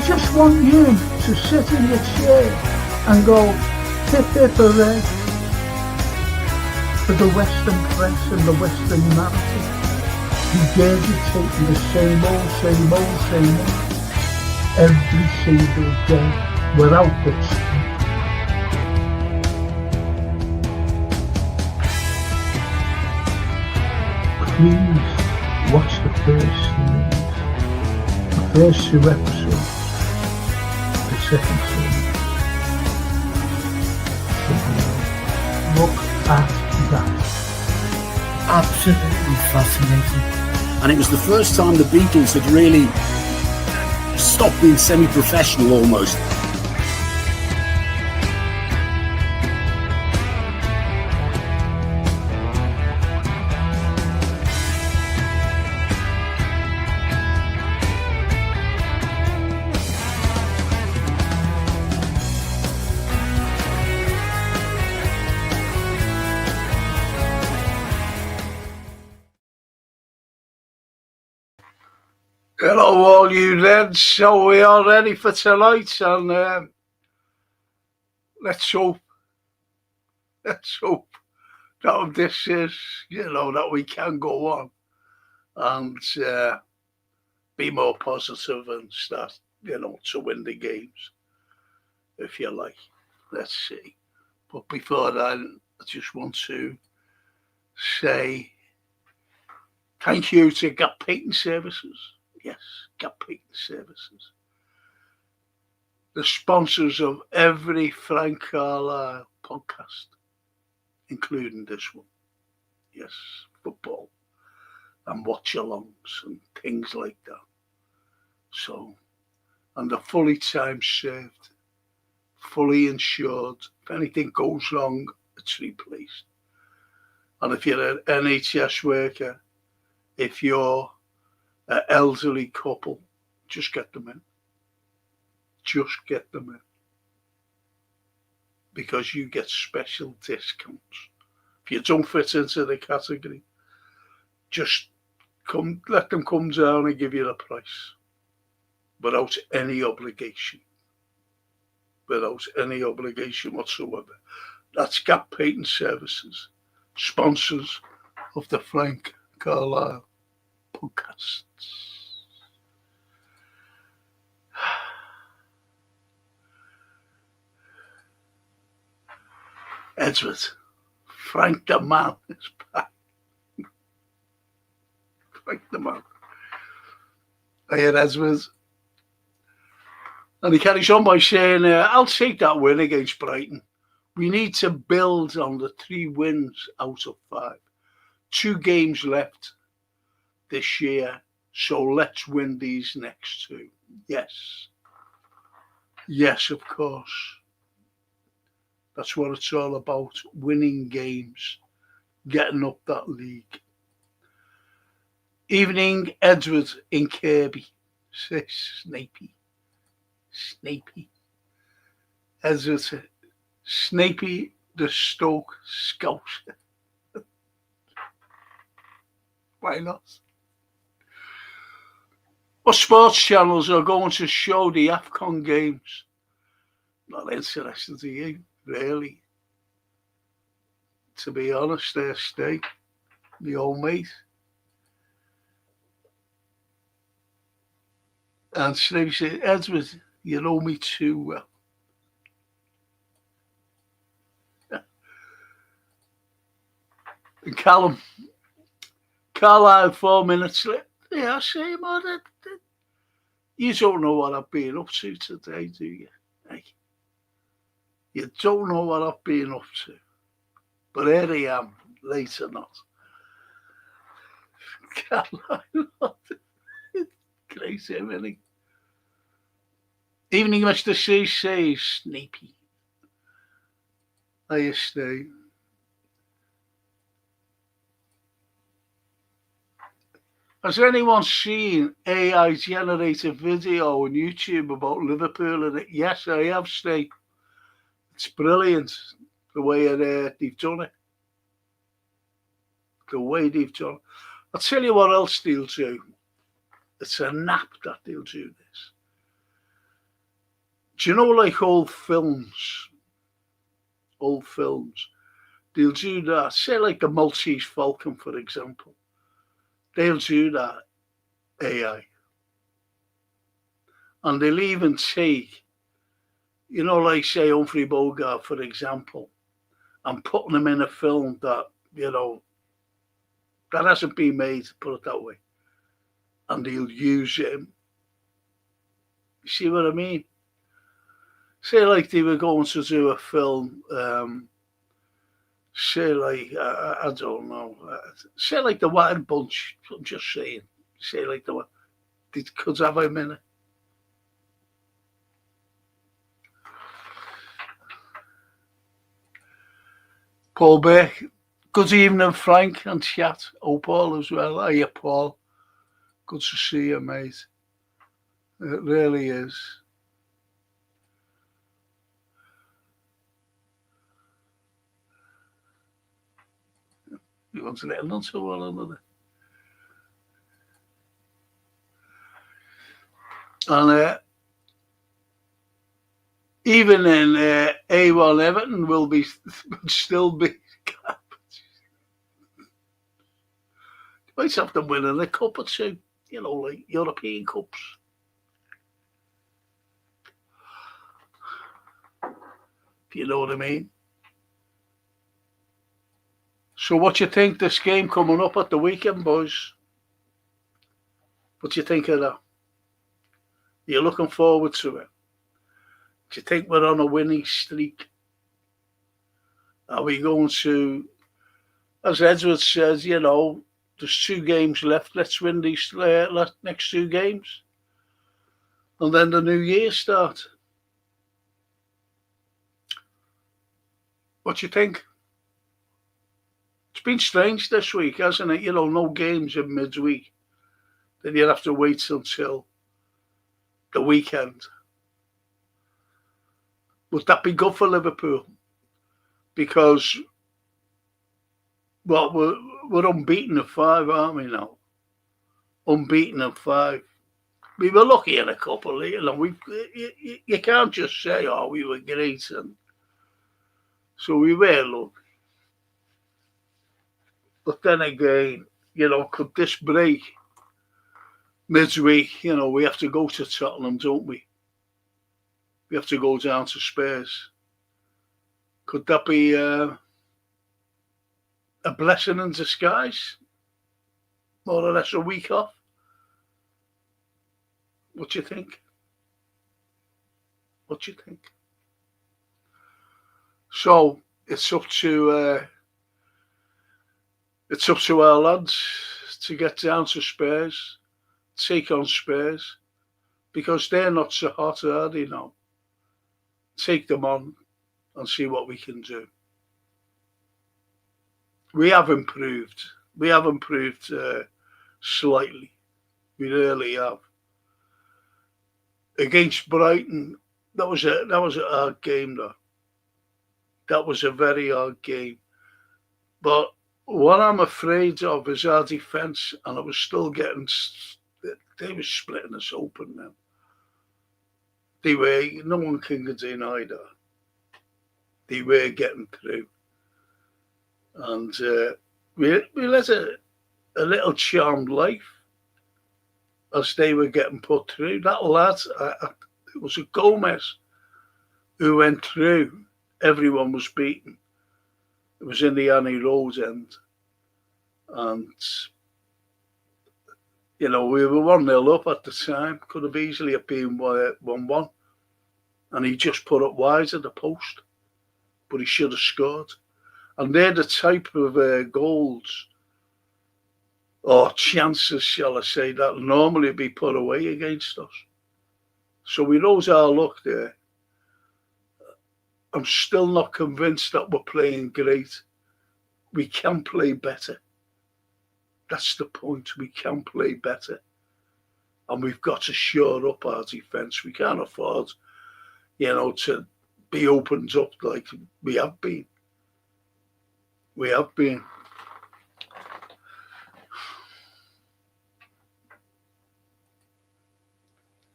just want you to sit in your chair and go, hip hip hooray, for the Western press and the Western narrative, regurgitating the same old, every single day, without exception. Please watch the first 2 episodes, the second series. Look at that. Absolutely fascinating. And it was the first time the Beatles had really stopped being semi-professional almost. Hello all you lads, so we are ready for tonight, and let's hope that this is, that we can go on and be more positive and start, to win the games, if you like. Let's see. But before that, I just want to say thank you to Gap Painting Services. Yes, Gap Painting Services. The sponsors of every Frank Carlyle podcast, including this one. Yes, football and watch-alongs and things like that. So, and they're fully time served, fully insured. If anything goes wrong, it's replaced. And if you're an NHS worker, if you're an elderly couple, just get them in. Just get them in. Because you get special discounts. If you don't fit into the category, just let them come down and give you the price. Without any obligation. Without any obligation whatsoever. That's Gap Painting Services, sponsors of the Frank Carlyle podcasts. Edward, Frank the man is back. Frank the man. I hear Edward. And he carries on by saying, I'll take that win against Brighton. We need to build on the 3 wins out of 5. 2 games left this year, so let's win these next 2. Yes. Yes, of course. That's what it's all about, winning games, getting up that league. Evening, Edward in Kirby, says Snapey. Edward, Snapey the Stoke Scout. Why not? What sports channels are going to show the AFCON games? Not interested in you, really. To be honest, there, Steve, the old mate. And Steve said, Edward, you know me too well. And Carlyle 4 minutes later. Yeah, I say, man, you don't know what I've been up to today, do you? Hey, you don't know what I've been up to. But here I am, late or not. Carlyle, crazy, really. Evening, Mr. C says, Snapey. Hiya, Steve. Has anyone seen AI-generated video on YouTube about Liverpool? Yes, I have, Steve. It's brilliant, the way they've done it. The way they've done it. I'll tell you what else they'll do. It's a nap that they'll do this. Do you know, like old films, they'll do that. Say like the Maltese Falcon, for example. They'll do that AI. And they'll even take, like say Humphrey Bogart, for example, and putting him in a film that, that hasn't been made, put it that way. And they'll use him. You see what I mean? Say like they were going to do a film, say like, I don't know, say like the Wild Bunch, I'm just saying. Say like the one, they could have him in it. Paul Beck. Good evening, Frank and chat. Oh, Paul as well. Hiya, Paul. Good to see you, mate. It really is. You want to let on to one another. And even in A1 Everton will still be might have to win in a cup or two, like European cups. If you know what I mean. So what do you think this game coming up at the weekend, boys? What do you think of that? You're looking forward to it? Do you think we're on a winning streak? Are we going to, as Edward says, there's 2 games left. Let's win these next 2 games. And then the new year starts. What do you think? It's been strange this week, hasn't it? No games in midweek. Then you have to wait until the weekend. Would that be good for Liverpool? Because, well, we're unbeaten at 5, aren't we now? Unbeaten at 5. We were lucky in a couple, you can't just say, oh, we were great. And so we were lucky. But then again, could this break midweek? We have to go to Tottenham, don't we? We have to go down to Spurs. Could that be a blessing in disguise? More or less a week off? What do you think? What do you think? So it's up to our lads to get down to Spurs, take on Spurs, because they're not so hot, are they now? Take them on and see what we can do. We have improved. We have improved slightly. We really have. Against Brighton, that was a hard game, though. That was a very hard game. But what I'm afraid of is our defence, and I was still getting. They were splitting us open now. They were. No one can deny that. They were getting through, and we led a little charmed life as they were getting put through. That lad, it was a Gomez who went through. Everyone was beaten. It was in the Annie Road end. And, we were 1-0 up at the time. Could have easily have been 1-1. And he just put it wide at the post. But he should have scored. And they're the type of goals or chances, shall I say, that normally be put away against us. So we rose our luck there. I'm still not convinced that we're playing great. We can play better. That's the point. We can play better. And we've got to shore up our defence. We can't afford, to be opened up like we have been. We have been.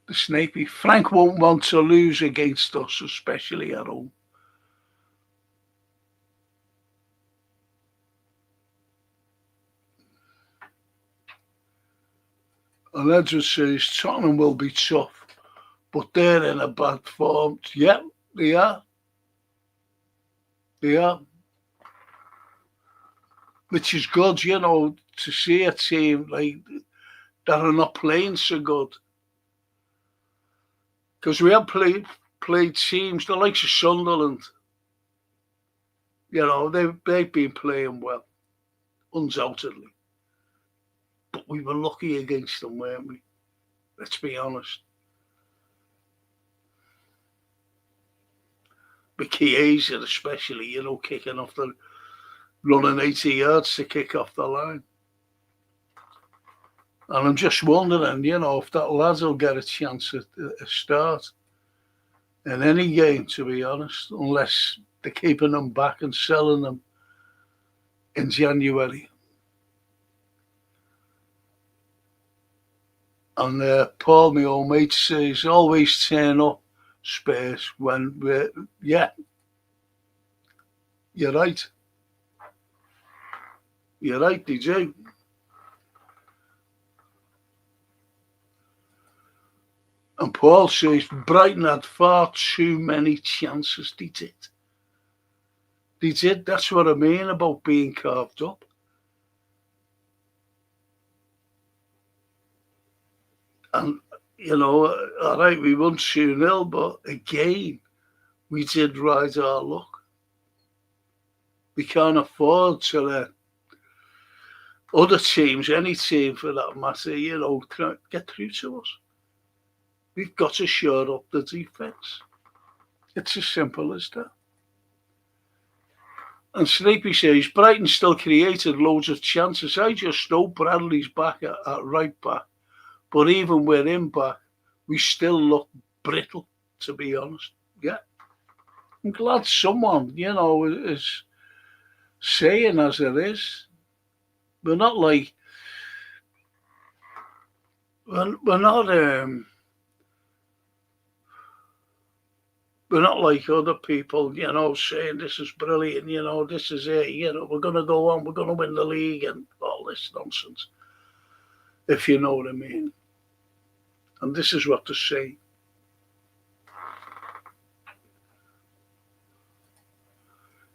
the Snapey. Frank won't want to lose against us, especially at home. And Edward says Tottenham will be tough, but they're in a bad form. Yeah, they are. They are. Which is good, to see a team like that are not playing so good. Because we have played teams, the likes of Sunderland, they've been playing well, undoubtedly. But we were lucky against them, weren't we? Let's be honest. But Chiesa especially, kicking off running 80 yards to kick off the line. And I'm just wondering, if that lad will get a chance at a start in any game, to be honest, unless they're keeping them back and selling them in January. And Paul, my old mate, says, always turn up, Spurs, when we're... Yeah. You're right. You're right, DJ. And Paul says Brighton had far too many chances. They did. They did. That's what I mean about being carved up. And, all right, we won 2-0, but again, we did ride our luck. We can't afford to let other teams, any team for that matter, get through to us. We've got to shore up the defence. It's as simple as that. And Snapey says, Brighton still created loads of chances. I just know Bradley's back at right back. But even with him back, we still look brittle, to be honest. Yeah. I'm glad someone, is saying as it is. We're not like... We're not... We're not like other people, saying this is brilliant, this is it, we're going to go on, we're going to win the league and all this nonsense, if you know what I mean. And this is what to say.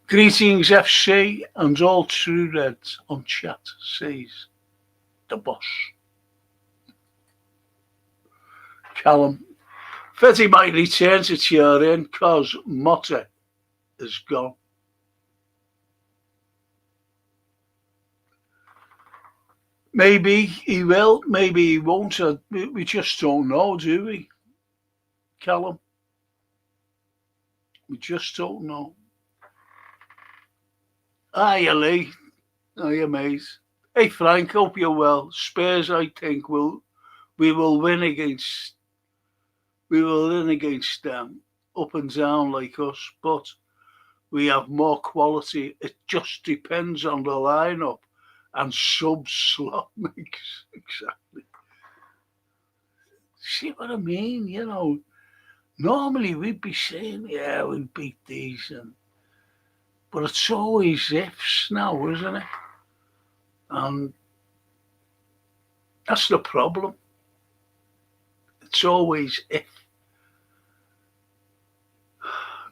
Greetings, FC, and all true Reds on chat, says the boss. Callum. Fetty might return to TRN because Motta is gone. Maybe he will, maybe he won't. We just don't know, do we, Callum? We just don't know. Hiya, Lee. Hiya, mate. Hey, Frank, hope you're well. Spurs, I think, we will win against... We will win against them, up and down like us, but we have more quality. It just depends on the lineup and slot mix. Exactly. See what I mean? Normally we'd be saying, yeah, we'll beat these, but it's always ifs now, isn't it? And that's the problem. It's always if.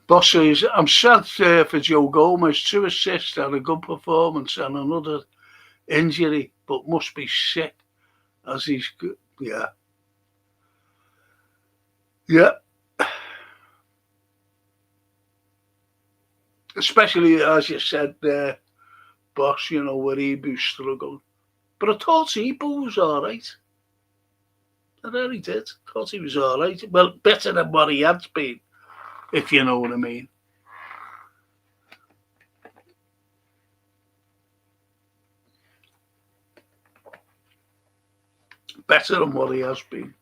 Boss says, I'm sad for Joe Gomez. 2 assists and a good performance and another injury, but must be sick as he's good. Yeah. Yeah. Especially, as you said there, boss, where Ibu struggled. But I thought Ibu was all right. I really did. I thought he was all right. Well, better than what he had been, if you know what I mean. Better than what he has been.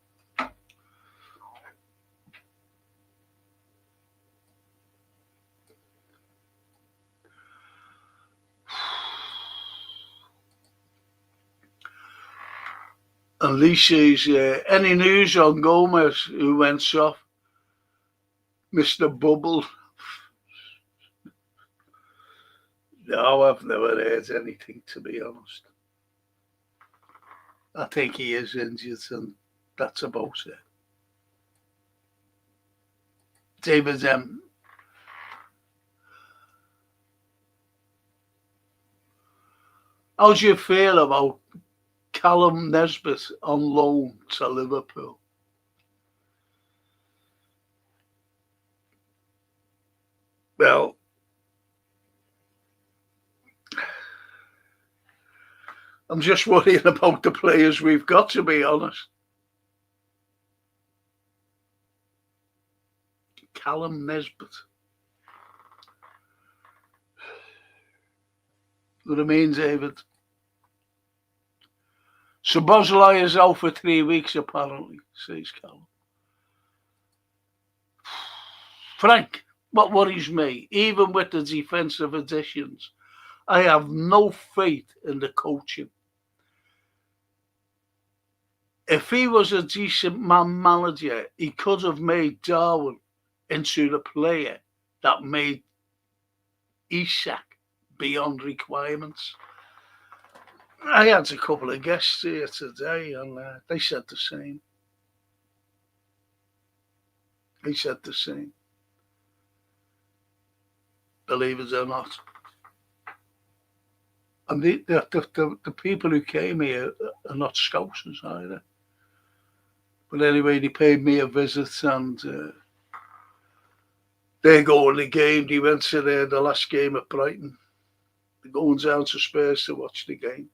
And Lee says, any news on Gomez, who went off? Mr. Bubble. No, I've never heard anything, to be honest. I think he is injured, and that's about it. David, how do you feel about Callum Nesbitt on loan to Liverpool? Well, I'm just worrying about the players we've got, to be honest. Callum Nesbitt. What I mean, David? Szoboszlai is out for 3 weeks, apparently, says Callum. Frank, what worries me, even with the defensive additions, I have no faith in the coaching. If he was a decent manager, he could have made Darwin into the player that made Isak beyond requirements. I had a couple of guests here today, and they said the same. They said the same. Believe it or not. And the people who came here are not Scousers either. But anyway, they paid me a visit, and they're going to the game. They went to the last game at Brighton. They're going down to Spurs to watch the game.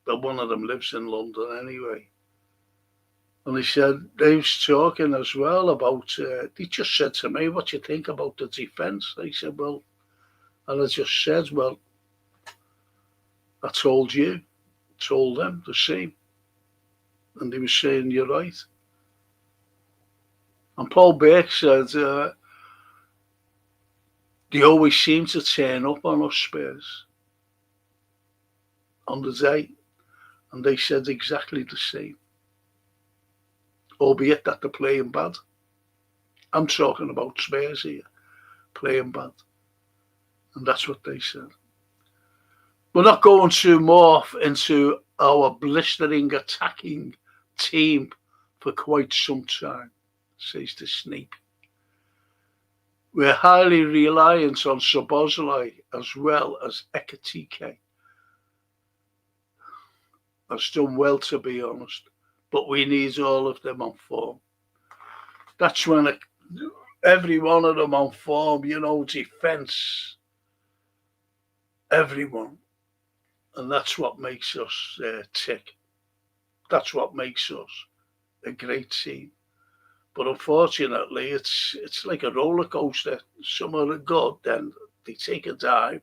But one of them lives in London anyway. And he said, they was talking as well about, he just said to me, what do you think about the defence? I said, well, and I just said, well, I told you, told them the same. And he was saying, you're right. And Paul Burke said, they always seem to turn up on us Spurs on the day. And they said exactly the same. Albeit that they're playing bad. I'm talking about Spurs here, playing bad. And that's what they said. We're not going to morph into our blistering attacking team for quite some time, says the Snape. We're highly reliant on Szoboszlai as well as Ekitike. Has done well, to be honest, but we need all of them on form. That's when every one of them on form, defence, everyone. And that's what makes us tick. That's what makes us a great team. But unfortunately, it's like a roller coaster. Some are good, then they take a dive,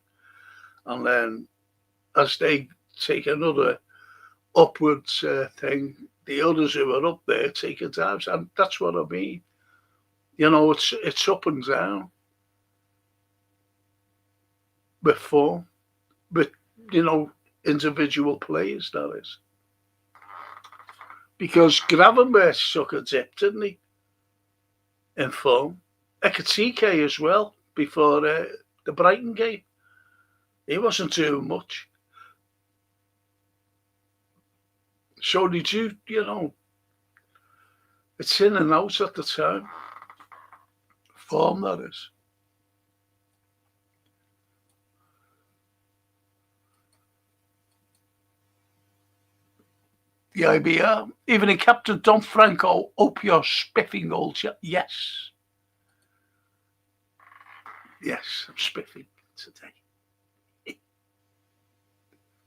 and then as they take another upwards thing, the others who are up there take a dive, and that's what I mean. It's up and down with form, with individual players, that is. Because Gravenberch took a dip, didn't he? In form. Ekitike as well, before the Brighton game. He wasn't doing much. So did you, it's in and out at the time. Form, that is. The IBR, even in Captain Don Franco, up your spiffing old chap. Yes. Yes, I'm spiffing today.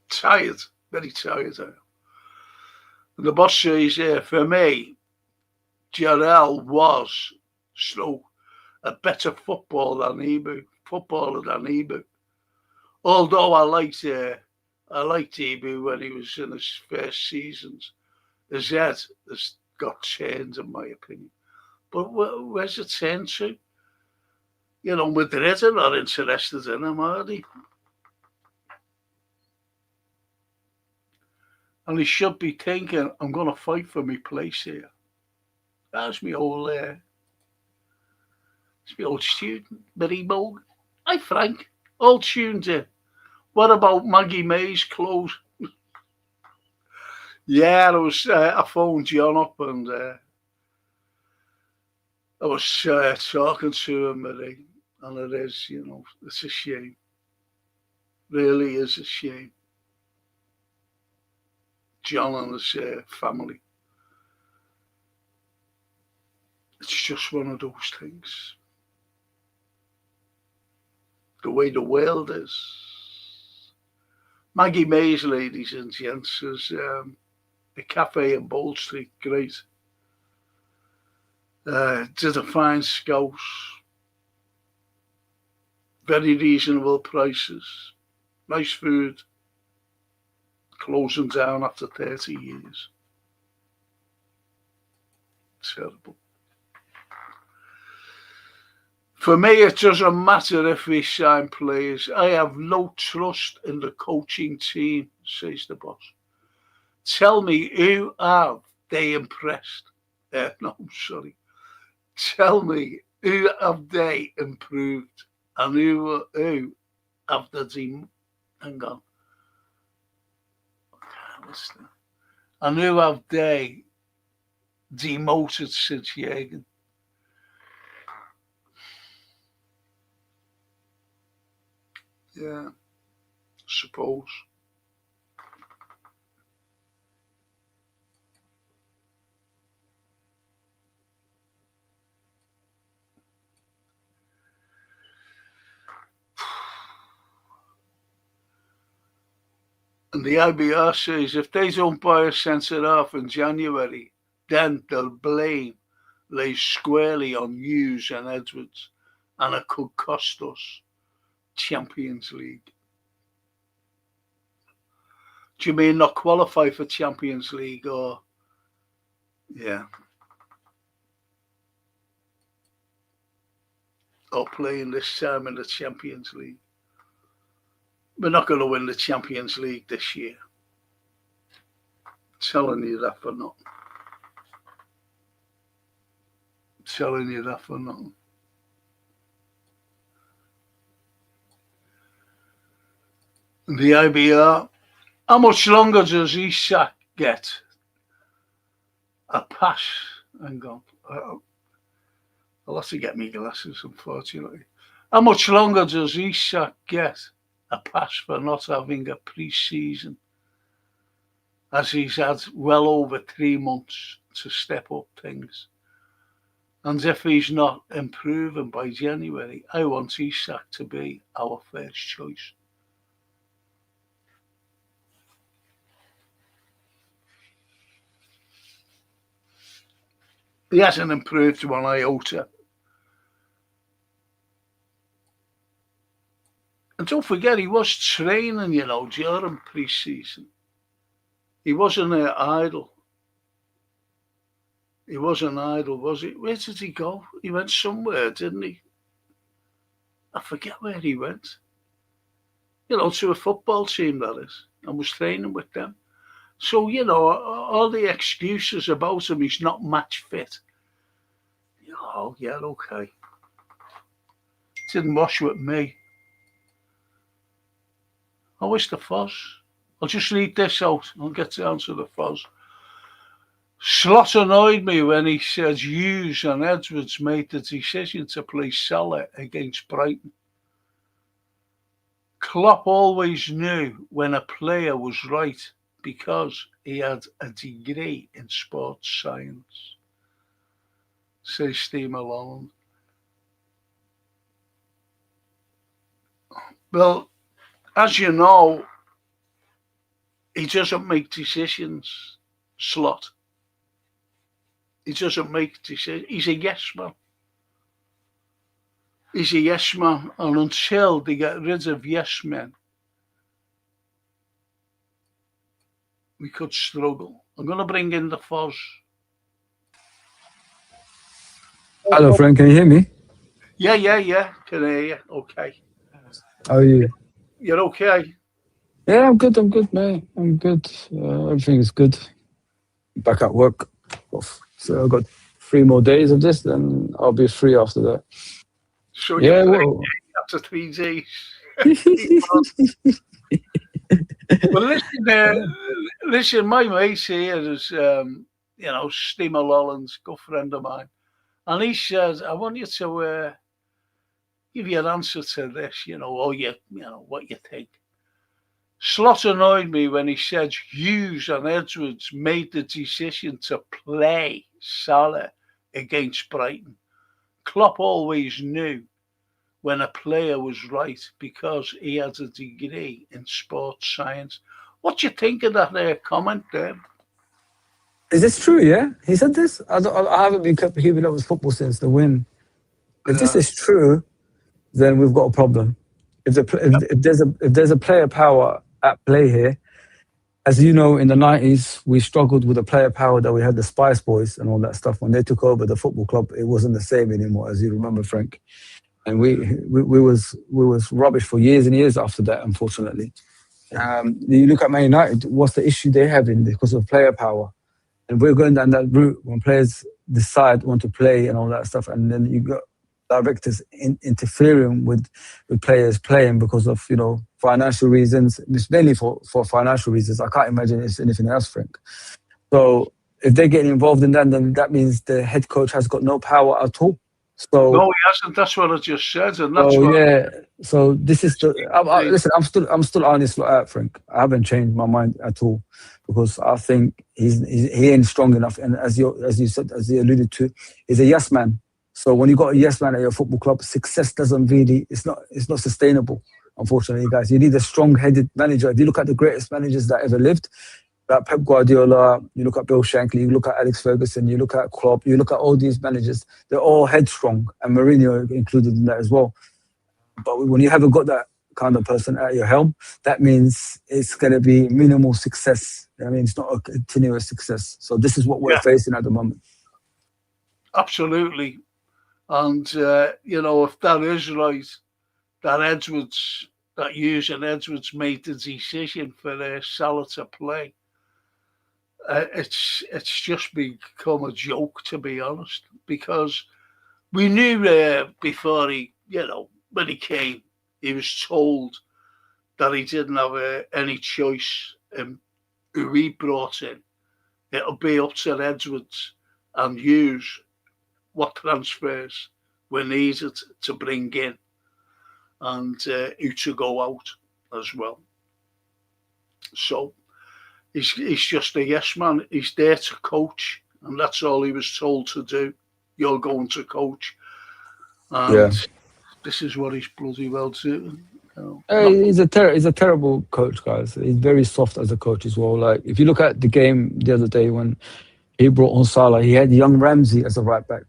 Tired, very tired I am. And the boss says, for me, Jarrell was a better footballer than Ibu. Although I liked Ibu when he was in his first seasons. His head has got turned, in my opinion. But where's it turned to? Madrid are not interested in him, are they? And he should be thinking, I'm going to fight for my place here. That's my old, it's my old student, Billy Morgan. Hi, Frank. All tuned in. What about Maggie May's clothes? Yeah, I phoned John up and I was talking to him, and it is, it's a shame. Really is a shame. John and his family. It's just one of those things. The way the world is. Maggie May's, ladies and gents, is a cafe in Bold Street. Great. Did a fine scouse. Very reasonable prices. Nice food. Closing down after 30 years. Terrible. For me, it doesn't matter if we sign players. I have no trust in the coaching team, says the boss. Tell me, who have they impressed? No, sorry. Tell me, who have they improved? And who have the hang on. And who have they demoted since Jürgen? Yeah, suppose. And the IBR says if they don't buy a centre-half in January, then the blame lays squarely on Hughes and Edwards, and it could cost us Champions League. Do you mean not qualify for Champions League or? Yeah. Or playing this time in the Champions League. We're not going to win the Champions League this year. Telling you that for nothing. Telling you that for nothing. The IBR, how much longer does Isak get? A pass. Hang on. I'll have to get me glasses, unfortunately. How much longer does Isak get a pass for not having a pre-season? As he's had well over 3 months to step up things. And if he's not improving by January, I want Isak to be our first choice. He hasn't improved one iota. And don't forget, he was training, during pre-season. He wasn't idle. He wasn't idle, was he? Where did he go? He went somewhere, didn't he? I forget where he went. To a football team, that is, and was training with them. So, all the excuses about him, he's not match fit. Oh, yeah, okay. Didn't wash with me. Oh, it's the fuzz. I'll just read this out. I'll get down to the fuzz. Slot annoyed me when he said Hughes and Edwards made the decision to play Salah against Brighton. Klopp always knew when a player was right because he had a degree in sports science, says Steve Malone. Well, as you know, he doesn't make decisions, Slot. He doesn't make decisions. He's a yes man. He's a yes man. And until they get rid of yes men, we could struggle. I'm going to bring in the fuzz. Hello, Frank. Can you hear me? Yeah. Can hear you. Okay. How are you? You're okay? Yeah, I'm good. I'm good, mate. I'm good. Everything is good. Back at work. So I've got 3 more days of this, then I'll be free after that. So you're Yeah, free well, after 3 days. Well, listen, listen, my mate here is, Steamer Lolland's good friend of mine. And he says, I want you to give your answer to this, or what you think. Slot annoyed me when he said Hughes and Edwards made the decision to play Salah against Brighton. Klopp always knew when a player was right because he had a degree in sports science. What do you think of that comment there? is this true? Yeah, he said this. I haven't been keeping up with football since the win. If this Yeah, is true, then we've got a problem. yeah, If there's a player power at play here, as you know, in the 90s, we struggled with the player power that we had, the Spice Boys and all that stuff. When they took over the football club, it wasn't the same anymore, as you remember, Frank. And we was rubbish for years and years after that, unfortunately. You look at Man United, what's the issue they're having because of player power? And we're going down that route when players decide want to play and all that stuff, and then you got directors interfering with players playing because of financial reasons. It's mainly for financial reasons. I can't imagine it's anything else, Frank. So if they're getting involved in that, then that means the head coach has got no power at all. no, So he hasn't. That's what I just said, and that's so what. yeah, so this is listen. I'm still honest, Frank. I haven't changed my mind at all because I think he ain't strong enough. And as you said, as you alluded to, he's a yes man. So when you got a yes man at your football club, success doesn't really. It's not sustainable. Unfortunately, guys, you need a strong-headed manager. If you look at the greatest managers that ever lived, like Pep Guardiola, you look at Bill Shankly, you look at Alex Ferguson, you look at Klopp, you look at all these managers, they're all headstrong, and Mourinho included in that as well. But when you haven't got that kind of person at your helm, that means it's going to be minimal success. I mean, it's not a continuous success. So this is what we're Yeah, facing at the moment. absolutely. And if that is right, that Hughes and Edwards made the decision for Salah to play. It's just become a joke, to be honest, because we knew before when he came, he was told that he didn't have any choice in who he brought in. It'll be up to Edwards and Hughes what transfers were needed to bring in and who to go out as well. So he's just a yes man. He's there to coach, and that's all he was told to do. You're going to coach, Yeah. and this is what he's bloody well doing. Not He's a terrible coach, guys. He's very soft as a coach as well. Like if you look at the game the other day when he brought on Salah, he had young Ramsey as a right back.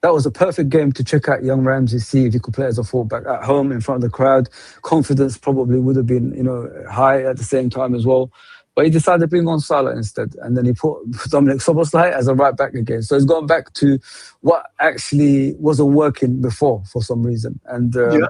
That was a perfect game to check out young Ramsey, see if he could play as a fullback at home in front of the crowd. Confidence probably would have been, high at the same time as well. But he decided to bring on Salah instead, and then he put Dominic Szoboszlai as a right back again. So he's gone back to what actually wasn't working before for some reason, and yeah,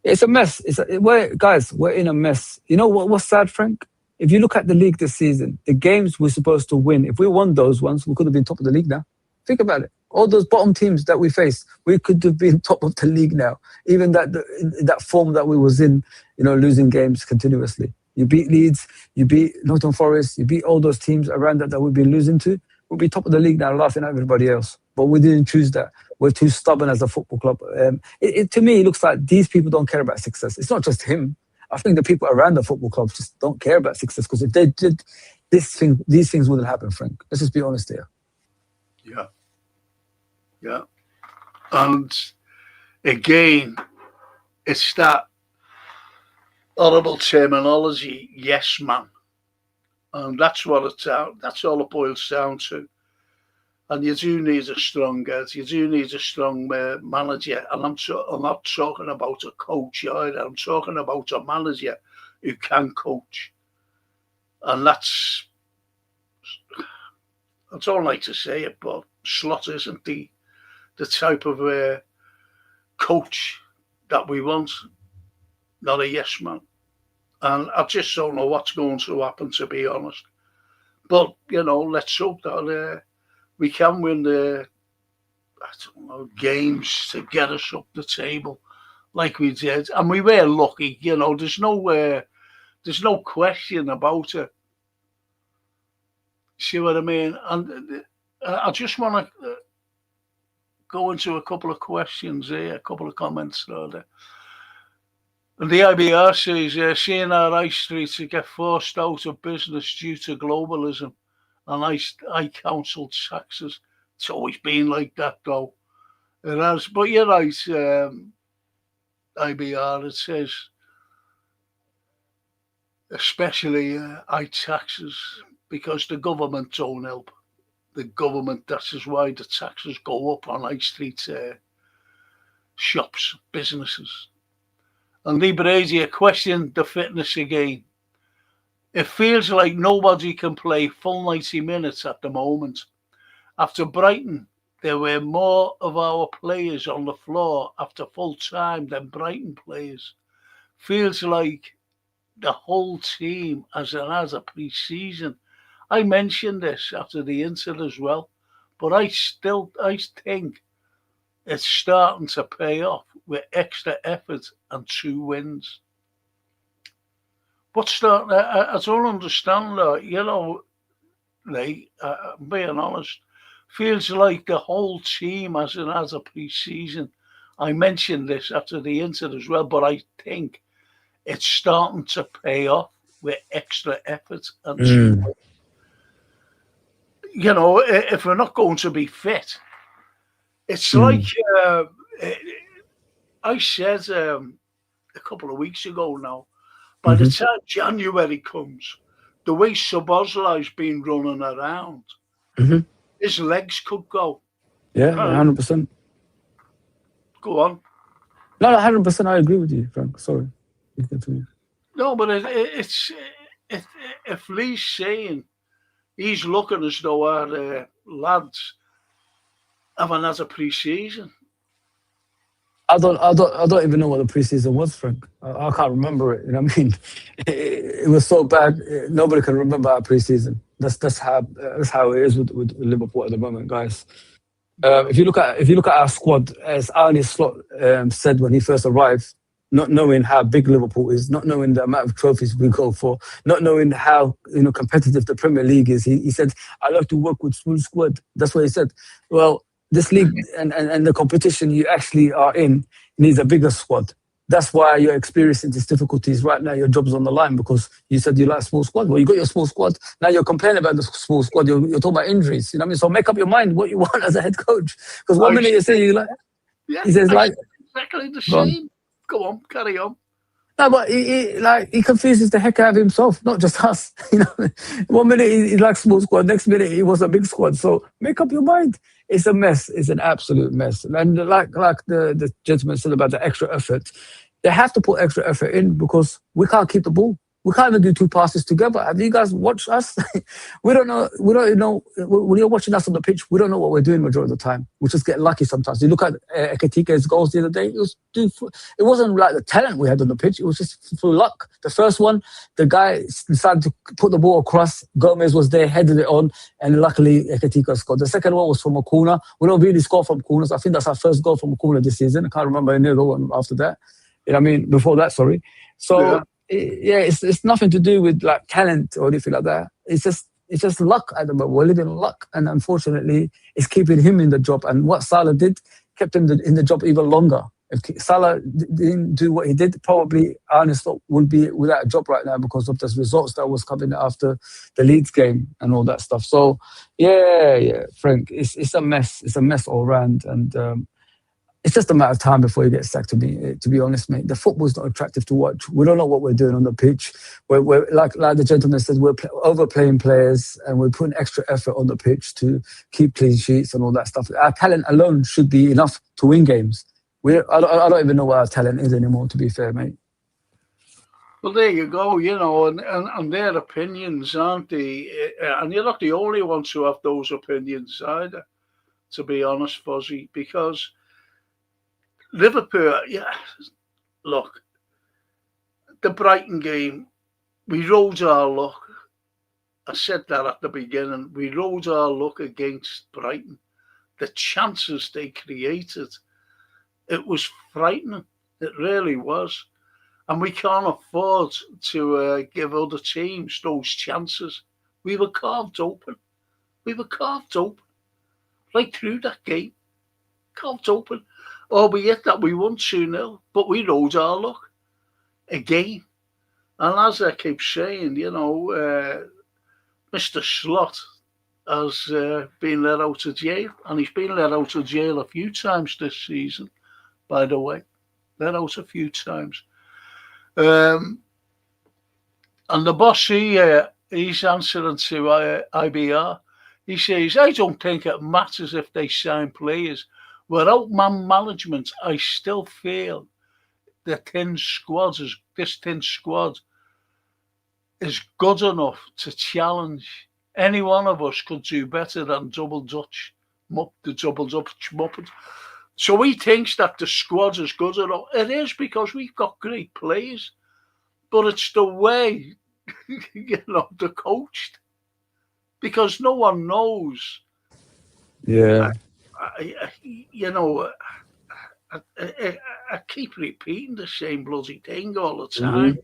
it's a mess. We're in a mess. You know what's sad, Frank? If you look at the league this season, the games we're supposed to win, if we won those ones, we could have been top of the league now. Think about it. All those bottom teams that we faced, we could have been top of the league now. Even that form that we was in, losing games continuously. You beat Leeds, you beat Nottingham Forest, you beat all those teams around that we've been losing to. We'll be top of the league now, laughing at everybody else. But we didn't choose that. We're too stubborn as a football club. To me, it looks like these people don't care about success. It's not just him. I think the people around the football club just don't care about success because if they did these things wouldn't happen, Frank. Let's just be honest here. yeah, yeah. And again, it's that horrible terminology, yes man, and that's what it's out. That's all it boils down to. And you do need a strong head. You do need a strong manager. And I'm not talking about a coach either. I'm talking about a manager who can coach. And I don't like to say it, but Slot isn't the type of coach that we want. Not a yes man. And I just don't know what's going to happen, to be honest. But, let's hope that we can win the, I don't know, games to get us up the table like we did. And we were lucky, there's no question about it. See what I mean? And I just want to go into a couple of questions here, a couple of comments there. And the IBR says, seeing our high streets get forced out of business due to globalism and high council taxes. It's always been like that, though. It has. But you're right, IBR, it says, especially high taxes, because the government don't help. The government, that is why the taxes go up on high street shops, businesses. And Liberadia questioned the fitness again. It feels like nobody can play full 90 minutes at the moment. After Brighton, there were more of our players on the floor after full time than Brighton players. Feels like the whole team has a pre-season. I mentioned this after the Inter as well, but I think it's starting to pay off with extra effort and 2 wins. But I don't understand that, Lee, I'm being honest. Feels like the whole team has a pre-season. I mentioned this after the Inter as well, but I think it's starting to pay off with extra effort and 2 wins. If we're not going to be fit, it's like I said a couple of weeks ago now, by the time January comes, the way Szoboszlai's been running around, his legs could go. Yeah, 100%. Go on. No, 100%. I agree with you, Frank. Sorry. No, but it's if Lee's saying he's looking as though our lads have another pre-season. I don't even know what the preseason was, Frank. I can't remember it. You know what I mean? It was so bad. Nobody can remember our preseason. That's how it is with Liverpool at the moment, guys. If you look at our squad, as Arne Slot said when he first arrived, not knowing how big Liverpool is, not knowing the amount of trophies we go for, not knowing how competitive the Premier League is, he said, "I love to work with small squad." That's what he said. Well, this league and the competition you actually are in needs a bigger squad. That's why you're experiencing these difficulties right now. Your job's on the line because you said you like small squad. Well, you got your small squad. Now you're complaining about the small squad. You're talking about injuries. You know what I mean? So make up your mind what you want as a head coach. Because one minute you say you like, he says like exactly the same. Go on, carry on. No, but he confuses the heck out of himself, not just us. 1 minute he likes small squad, next minute he wants a big squad. So make up your mind. It's a mess. It's an absolute mess. And like the gentleman said about the extra effort, they have to put extra effort in because we can't keep the ball. We can't even do 2 passes together. Have you guys watched us? We don't know. When you're watching us on the pitch, we don't know what we're doing majority of the time. We just get lucky sometimes. You look at Ekitike's goals the other day. It wasn't like the talent we had on the pitch. It was just through luck. The first one, the guy decided to put the ball across. Gomez was there, headed it on, and luckily Ekitike scored. The second one was from a corner. We don't really score from corners. I think that's our first goal from a corner this season. I can't remember any other one after that. Before that, sorry. So. Yeah, it's nothing to do with like talent or anything like that. It's just luck at the moment. We're living luck, and unfortunately, it's keeping him in the job. And what Salah did kept him in the job even longer. If Salah didn't do what he did, probably Arne Slot would be without a job right now because of the results that was coming after the Leeds game and all that stuff. So yeah, Frank, it's a mess. It's a mess all round, and it's just a matter of time before he gets sacked. To be honest, mate, the football's not attractive to watch. We don't know what we're doing on the pitch. We're like the gentleman said, we're overplaying players and we're putting extra effort on the pitch to keep clean sheets and all that stuff. Our talent alone should be enough to win games. I don't even know what our talent is anymore. To be fair, mate. Well, there you go. And their opinions, aren't they? And you're not the only ones who have those opinions either. To be honest, Fuzzy, because Liverpool, look, the Brighton game, we rode our luck. I said that at the beginning. We rode our luck against Brighton. The chances they created, it was frightening. It really was. And we can't afford to give other teams those chances. We were carved open. We were carved open. Right through that game. Carved open. Albeit that we won 2-0, but we rode our luck again. And as I keep saying, Mr. Slot has been let out of jail. And he's been let out of jail a few times this season, by the way. Let out a few times. And the boss, he's answering to IBR. He says, I don't think it matters if they sign players. Without man management, I still feel this thin squad is good enough to challenge. Any one of us could do better than the Double Dutch Muppet. So he thinks that the squad is good enough. It is because we've got great players, but it's the way, they're coached. Because no one knows. Yeah. I keep repeating the same bloody thing all the time.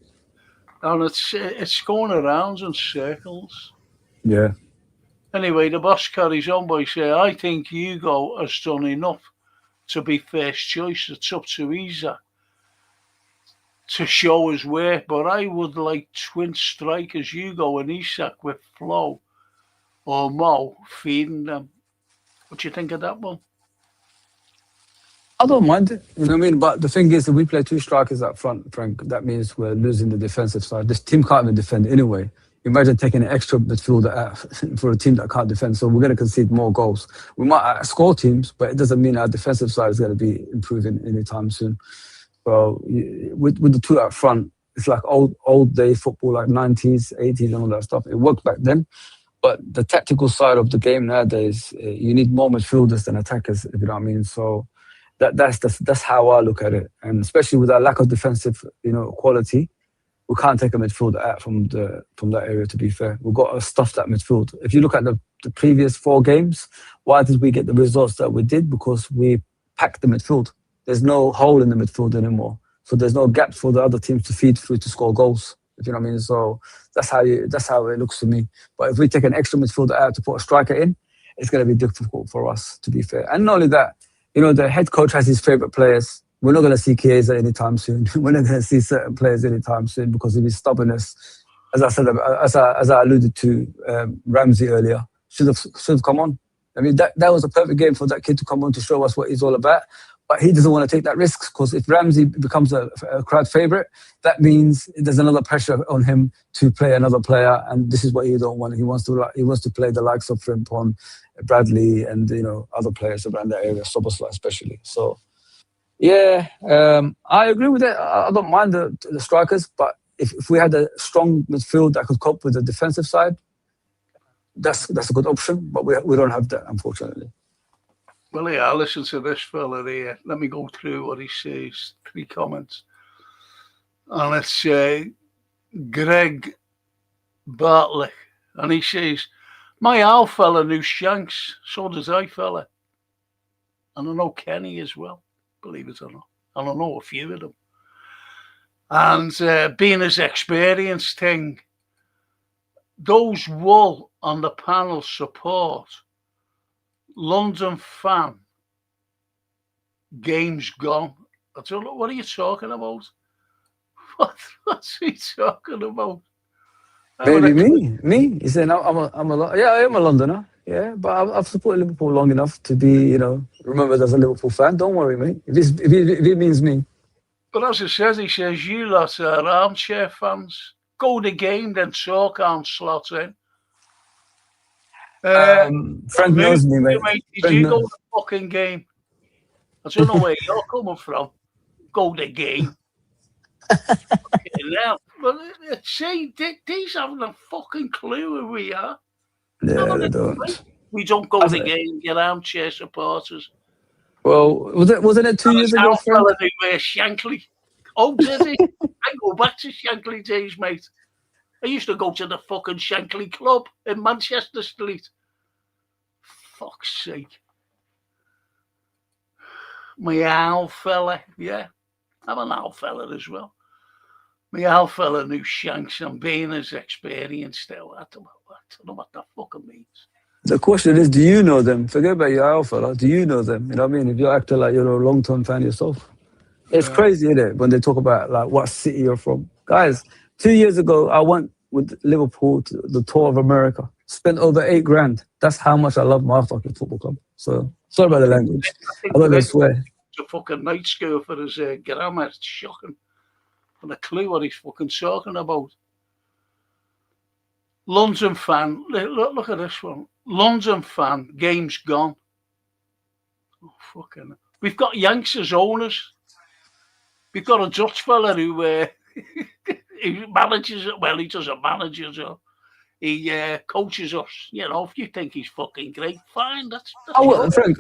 And it's going around in circles. Yeah. Anyway, the boss carries on by saying, I think Hugo has done enough to be first choice. It's up to Isa to show his work, but I would like twin strikers, Hugo and Isak, with Flo or Mo feeding them. What do you think of that one? I don't mind it, you know what I mean? But the thing is, if we play two strikers up front, Frank, that means we're losing the defensive side. This team can't even defend anyway. Imagine taking an extra midfielder for a team that can't defend. So we're going to concede more goals. We might score teams, but it doesn't mean our defensive side is going to be improving anytime soon. So with the two up front, it's like old day football, like 90s, 80s and all that stuff. It worked back then. But the tactical side of the game nowadays, you need more midfielders than attackers, if you know what I mean. So that's how I look at it. And especially with our lack of defensive, quality, we can't take a midfielder out from that area, to be fair. We've got to stuff that midfield. If you look at the previous 4 games, why did we get the results that we did? Because we packed the midfield. There's no hole in the midfield anymore. So there's no gaps for the other teams to feed through to score goals. If you know what I mean? So that's how it looks to me. But if we take an extra midfielder out to put a striker in, it's going to be difficult for us, to be fair. And not only that, the head coach has his favourite players. We're not going to see Chiesa anytime soon. We're not going to see certain players anytime soon because of his stubbornness. As I said, as I alluded to, Ramsey earlier, should have come on. I mean, that was a perfect game for that kid to come on to show us what he's all about. But he doesn't want to take that risk because if Ramsey becomes a crowd favourite, that means there's another pressure on him to play another player, and this is what he don't want. He wants to play the likes of Frimpong, Bradley, and other players around that area, Szoboszlai especially. So, yeah, I agree with it. I don't mind the strikers, but if we had a strong midfield that could cope with the defensive side, that's a good option. But we don't have that, unfortunately. Well, yeah, listen to this fella here. Let me go through what he says. 3 comments. And it's Greg Bartlett. And he says, my owl fella knew Shanks. So does I fella. And I know Kenny as well, believe it or not. And I know a few of them. And being his experienced thing, those Wool on the panel support London fan, game's gone. I don't know, what are you talking about? What's he talking about? Maybe me. He said, I am a Londoner. Yeah, but I've supported Liverpool long enough to be, remembered as a Liverpool fan. Don't worry, mate. If it means me. But as he says, you lot are armchair fans. Go the game, then talk on slot in. Frank knows me, mate. Did you go to the fucking game? I don't know where you're coming from. Go the game. Now, but see, these haven't a fucking clue who we are. Yeah, they don't. We don't go to the game. You're armchair supporters. Well, wasn't it 2 years ago, Frank? Shankly Oh, did he? I go back to Shankly days, mate. I used to go to the fucking Shankly Club in Manchester Street. Fuck's sake. My owl fella, yeah. I'm an owl fella as well. My owl fella knew Shanks and being his experience still. I don't know what that fucking means. The question is, do you know them? Forget about your owl fella. Do you know them? You know what I mean? If you're acting like you're a long-term fan yourself. It's crazy, isn't it, when they talk about like what city you're from. Guys, 2 years ago, I went with Liverpool to the tour of America. Spent over $8,000. That's how much I love my fucking football club. So, sorry about the language. I'm not going to swear. It's a fucking night school for his grammar. It's shocking. And a clue what he's fucking talking about. London fan. Look at this one. London fan. Game's gone. Oh, fucking. We've got Yanks as owners. We've got a Dutch fella who he manages it. Well, he doesn't manage it. So he coaches us. You know, if you think he's fucking great, fine. That's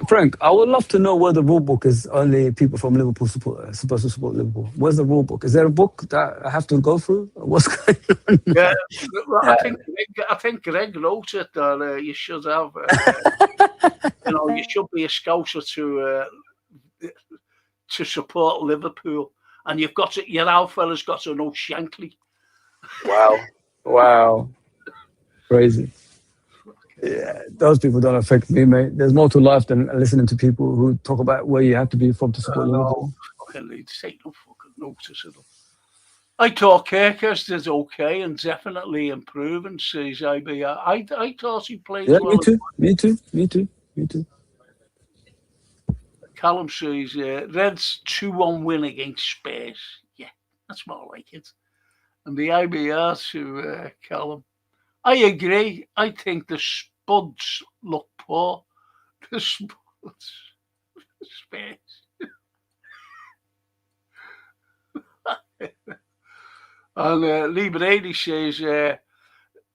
Frank, I would love to know where the rule book is. Only people from Liverpool supposed to support Liverpool. Where's the rule book? Is there a book that I have to go through? What's going on? Yeah, I think Greg wrote it that you should have. You know, you should be a scouser to support Liverpool, and you've got to. Your old fella's got to know Shankly. Wow. Crazy. Yeah, those people don't affect me, mate. There's more to life than listening to people who talk about where you have to be from to support Liverpool. Fucking leads take no fucking notice at all. I thought Kirkus did okay and definitely improving, says IBR. I thought he played well. Me too. Callum says, Reds 2-1 win against Spurs. Yeah, that's more like it. And the IBR to Callum. I agree. I think the Spuds look poor. The Spuds. Spurs. And Lee Brady says,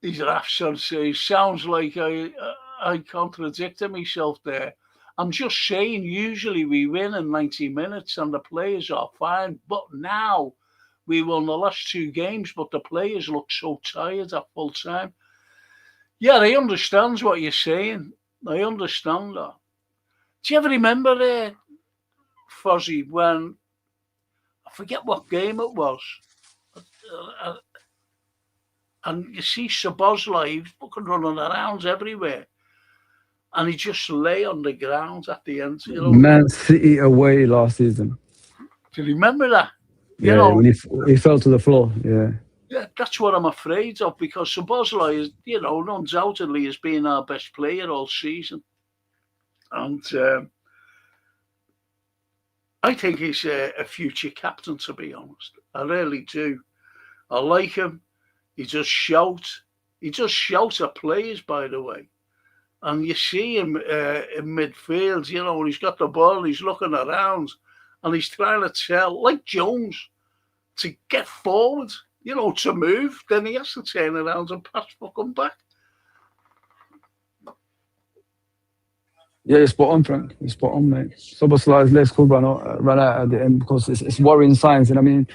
he's an son says, sounds like I contradicted myself there. I'm just saying, usually we win in 90 minutes and the players are fine. But now we won the last 2 games, but the players look so tired at full time. Yeah, I understand what you're saying. I understand that. Do you ever remember, Fozzie, when, I forget what game it was, and you see Szoboszlai, he's fucking running around everywhere. And he just lay on the ground at the end. You know, Man City away last season. Do you remember that? Yeah, you know, when he fell to the floor. Yeah, that's what I'm afraid of, because Szoboszlai is, you know, undoubtedly has been our best player all season. And I think he's a future captain, to be honest. I really do. I like him. He just shouts. He just shouts at players, by the way. And you see him in midfield, you know, when he's got the ball, he's looking around and he's trying to tell, like Jones, to get forward, you know, to move. Then he has to turn around and pass fucking back. Yeah, you're spot on, Frank. You're spot on, mate. Szoboszlai's legs could run out at the end because it's worrying signs. And I mean,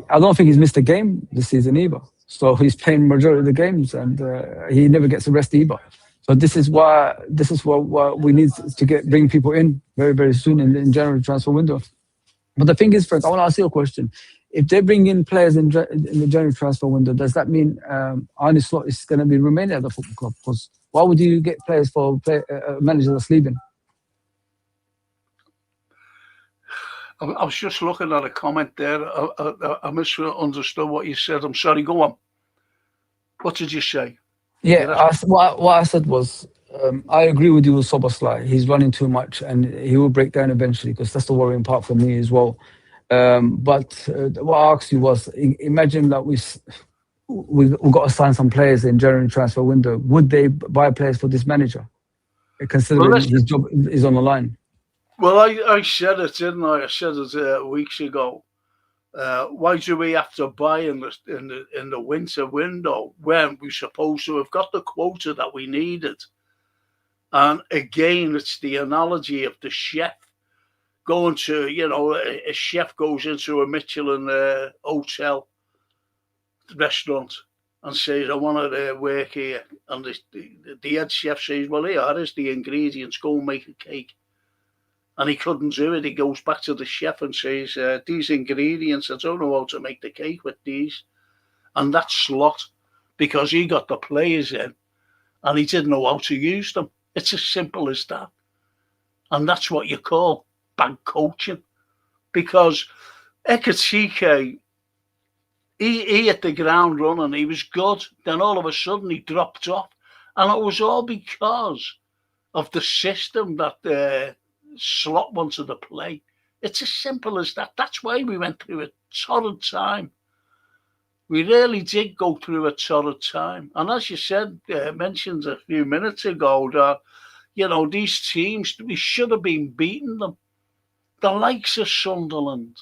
I don't think he's missed a game this season either. So he's playing majority of the games and he never gets a rest either. So this is why we need to bring people in very, very soon in the January transfer window. But the thing is, Frank, I want to ask you a question. If they bring in players in the January transfer window, does that mean Arne Slot is going to be remaining at the football club? Because why would you get players for managers that's leaving? I was just looking at a comment there. I misunderstood what you said. I'm sorry. Go on. What did you say? Yeah, what I said was, I agree with you with Szoboszlai. He's running too much and he will break down eventually, because that's the worrying part for me as well. But what I asked you was, imagine that we've got to sign some players in January transfer window. Would they buy players for this manager, considering his job is on the line? Well, I said it, didn't I? I said it weeks ago. Why do we have to buy in the winter window when we're supposed to have got the quota that we needed? And again, it's the analogy of the chef going to, a chef goes into a Michelin hotel restaurant and says, I want to work here. And the head chef says, well, here's the ingredients, go and make a cake. And he couldn't do it. He goes back to the chef and says, these ingredients, I don't know how to make the cake with these. And that's slot, because he got the players in and he didn't know how to use them. It's as simple as that. And that's what you call bad coaching. Because Ekatike, he hit the ground running, he was good. Then all of a sudden he dropped off. And it was all because of the system that Slot wanted to play. It's as simple as that. That's why we went through a torrid time. We really did go through a torrid time. And as you said, mentioned a few minutes ago, that, these teams, we should have been beating them. The likes of Sunderland,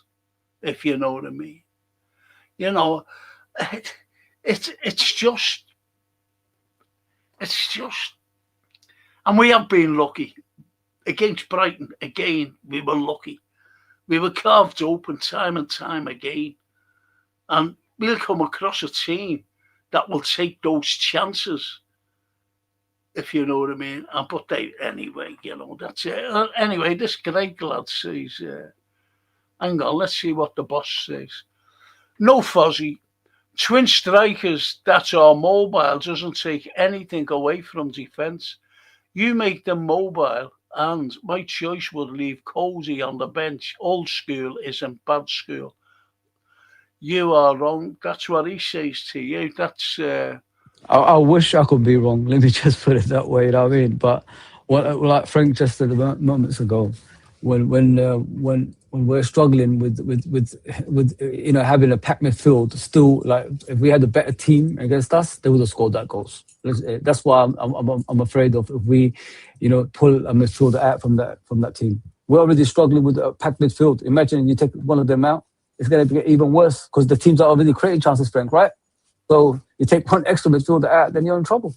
if you know what I mean. It's just, and we have been lucky. Against Brighton, again, we were lucky. We were carved open time and time again. And we'll come across a team that will take those chances, if you know what I mean. But anyway, that's it. Anyway, this Greg lad says, hang on, let's see what the boss says. No, Fozzie, twin strikers that are mobile doesn't take anything away from defence. You make them mobile, and my choice would leave Cozy on the bench. Old school isn't bad school. You are wrong. That's what he says to you. That's. I wish I could be wrong. Let me just put it that way. You know what I mean? But like Frank just said moments ago, when we're struggling with having a packed midfield, still, like, if we had a better team against us, they would have scored that goals. That's why I'm afraid of, if we, pull a midfielder out from that team. We're already struggling with a packed midfield. Imagine you take one of them out, it's going to get even worse, because the teams are already creating chances, Frank, right? So you take one extra midfielder out, then you're in trouble.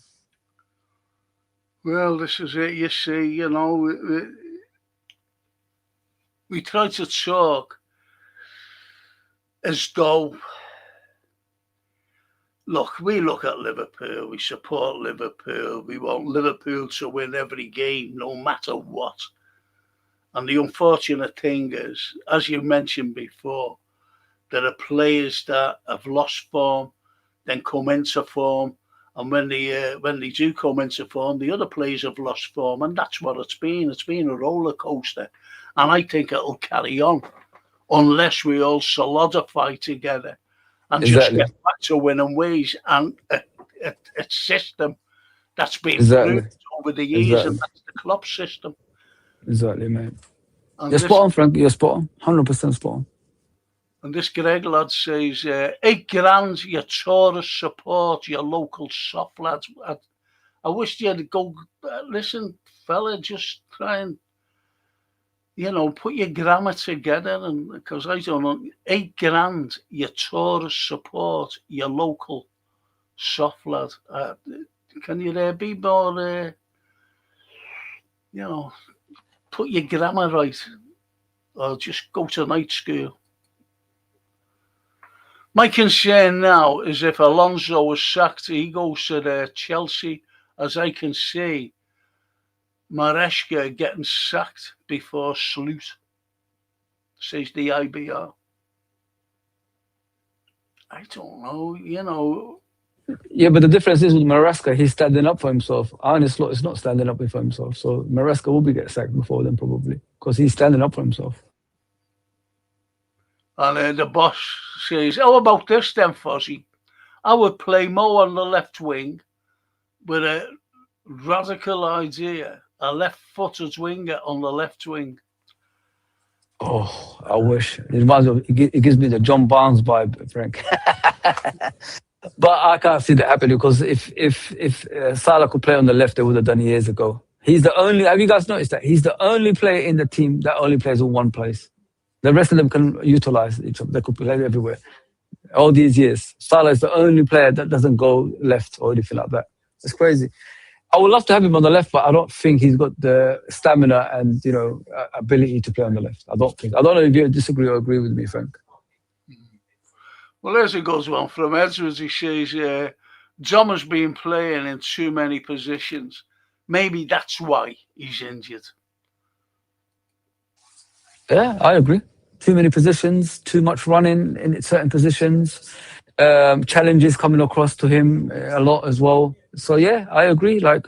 Well, this is it. You see, we try to talk as though, we look at Liverpool, we support Liverpool, we want Liverpool to win every game, no matter what. And the unfortunate thing is, as you mentioned before, there are players that have lost form, then come into form, and when they do come into form, the other players have lost form, and that's what it's been. It's been a roller coaster, and I think it'll carry on unless we all solidify together and just get back to winning ways and a system that's been proved over the years, and that's the club system. Exactly, mate. You're spot on, Frank. You're spot on. 100% spot on. And this Greg lad says, £8,000, your tourist support, your local soft lads. I wish you'd go, listen, fella, just try and, put your grammar together. And because I don't know, £8,000, your tourist support, your local soft lad. Can you be more, put your grammar right, or just go to night school? My concern now is if Alonso is sacked, he goes to Chelsea. As I can see, Maresca getting sacked before Sloot, says the IBR. I don't know, Yeah, but the difference is with Maresca, he's standing up for himself. Arne Slot is not standing up for himself. So Maresca will be get sacked before them, probably, because he's standing up for himself. And the boss says, how about this then, Fozzie? I would play Mo on the left wing with a radical idea, a left-footed winger on the left wing. Oh, I wish. It gives me the John Barnes vibe, Frank. But I can't see that happening, because if Salah could play on the left, they would have done years ago. He's the only, have you guys noticed that? He's the only player in the team that only plays in one place. The rest of them can utilize each other. They could play everywhere. All these years, Salah is the only player that doesn't go left or anything like that. It's crazy. I would love to have him on the left, but I don't think he's got the stamina and ability to play on the left. I don't think. I don't know if you disagree or agree with me, Frank. Well, there's a good one from Edwards. He says, John has been playing in too many positions. Maybe that's why he's injured. Yeah, I agree. Too many positions, too much running in certain positions, challenges coming across to him a lot as well. So yeah, I agree. Like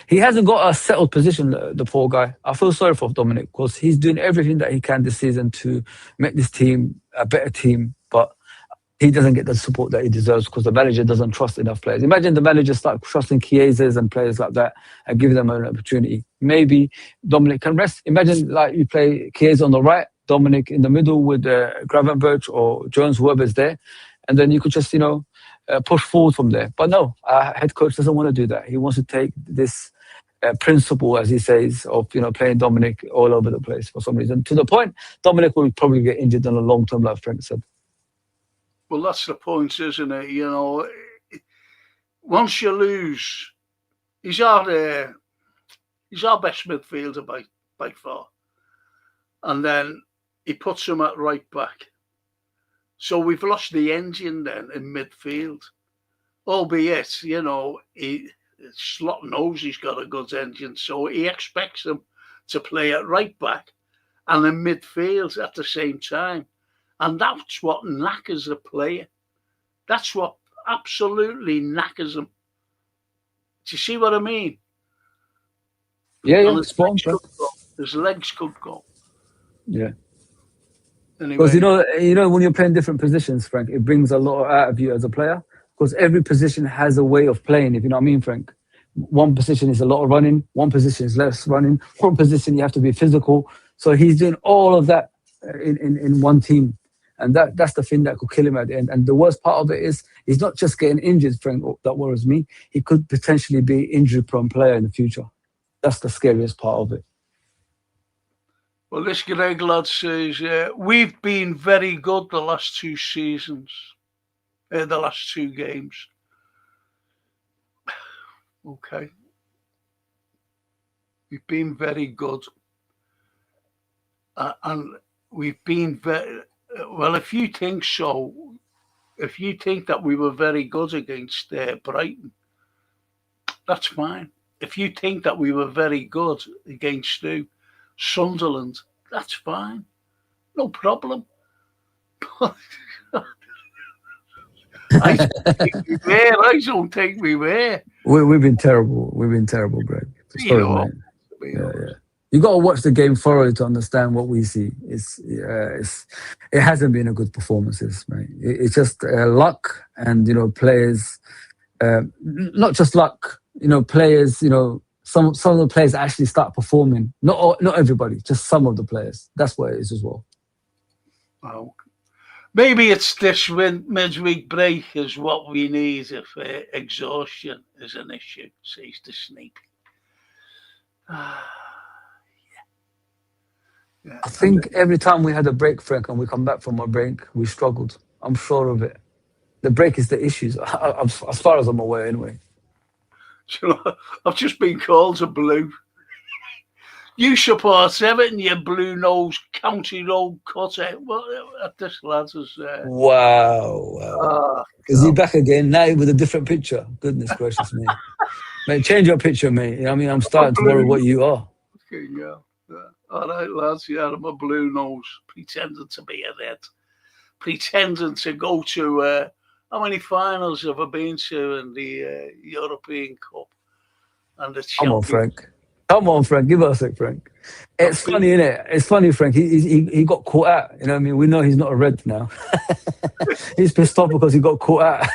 he hasn't got a settled position, the poor guy. I feel sorry for Dominic because he's doing everything that he can this season to make this team a better team, but he doesn't get the support that he deserves because the manager doesn't trust enough players. Imagine the manager start trusting Chiesas and players like that and giving them an opportunity. Maybe Dominic can rest. Imagine like you play Chiesa on the right, Dominic in the middle with Gravenberch or Jones, whoever's there, and then you could just, push forward from there. But no, our head coach doesn't want to do that. He wants to take this principle, as he says, of playing Dominic all over the place for some reason. To the point, Dominic will probably get injured in the long term, like Frank said. Well, that's the point, isn't it? Once you lose, he's our best midfielder by far, and then he puts him at right back. So we've lost the engine then in midfield, albeit Slot knows he's got a good engine, so he expects him to play at right back and in midfield at the same time. And that's what knackers the player. That's what absolutely knackers him. Do you see what I mean? Yeah, his legs could go. Yeah. Anyway. Because when you're playing different positions, Frank, it brings a lot out of you as a player. Because every position has a way of playing, if you know what I mean, Frank. One position is a lot of running, one position is less running, one position you have to be physical. So he's doing all of that in one team. And that's the thing that could kill him at the end. And the worst part of it is he's not just getting injured, Frank, that worries me. He could potentially be an injury-prone player in the future. That's the scariest part of it. Well, this Greg lad says, we've been very good the last two seasons, the last two games. Okay. We've been very good. And we've been very... Well, if you think so, if you think that we were very good against Brighton, that's fine. If you think that we were very good against Sunderland, that's fine. No problem. I don't think we were. We've been terrible. We've been terrible, Greg. Sorry, mate. Yeah. You got to watch the game thoroughly to understand what we see. It hasn't been a good performances, mate. It's just luck and players, not just luck. Players. Some of the players actually start performing. Not everybody, just some of the players. That's what it is as well. Wow. Maybe it's this midweek break is what we need if exhaustion is an issue, says the Snake. Yeah. I think every time we had a break, Frank, and we come back from a break, we struggled. I'm sure of it. The break is the issues, as far as I'm aware, anyway. I've just been called a blue. You support Everton, you blue-nosed county road cutter. Well, this lad's is... Wow. Is he back again now with a different picture? Goodness gracious me. Mate, change your picture, mate. I'm starting to worry what you are. Yeah. All right, lads. Yeah, I'm a blue nose, pretending to be a red, pretending to go to. How many finals have I been to in the European Cup and the Champions? Come on, Frank. Give us a sec, Frank. It's funny, isn't it? It's funny, Frank. He got caught out. You know what I mean? We know he's not a red now. He's pissed off because he got caught out.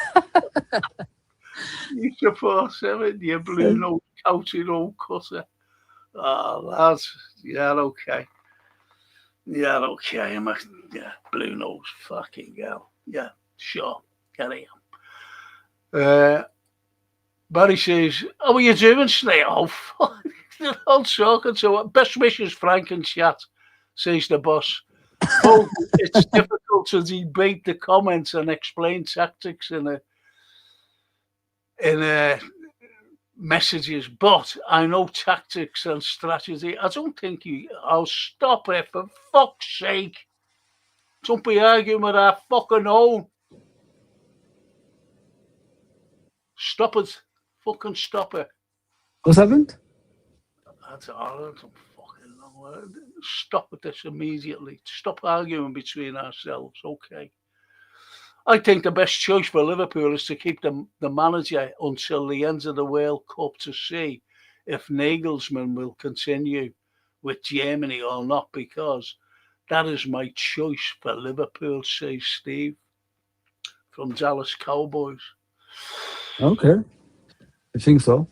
You support Everton, you blue nose, county road cutter. Oh, lads. Yeah, okay. I'm a blue nose fucking girl. Yeah, sure. Carry on. Barry says, how are you doing, Snake? Oh, fuck. I'm talking to it. Best wishes, Frank and chat, says the boss. Oh, it's difficult to debate the comments and explain tactics in a messages, but I know tactics and strategy. I don't think I'll stop it, for fuck's sake. Don't be arguing with our fucking own. Stop it. Fucking stop it. What's happened? I don't fucking know. Stop this immediately. Stop arguing between ourselves, okay? I think the best choice for Liverpool is to keep the manager until the end of the World Cup to see if Nagelsmann will continue with Germany or not, because that is my choice for Liverpool, says Steve from Dallas Cowboys. Okay. I think so.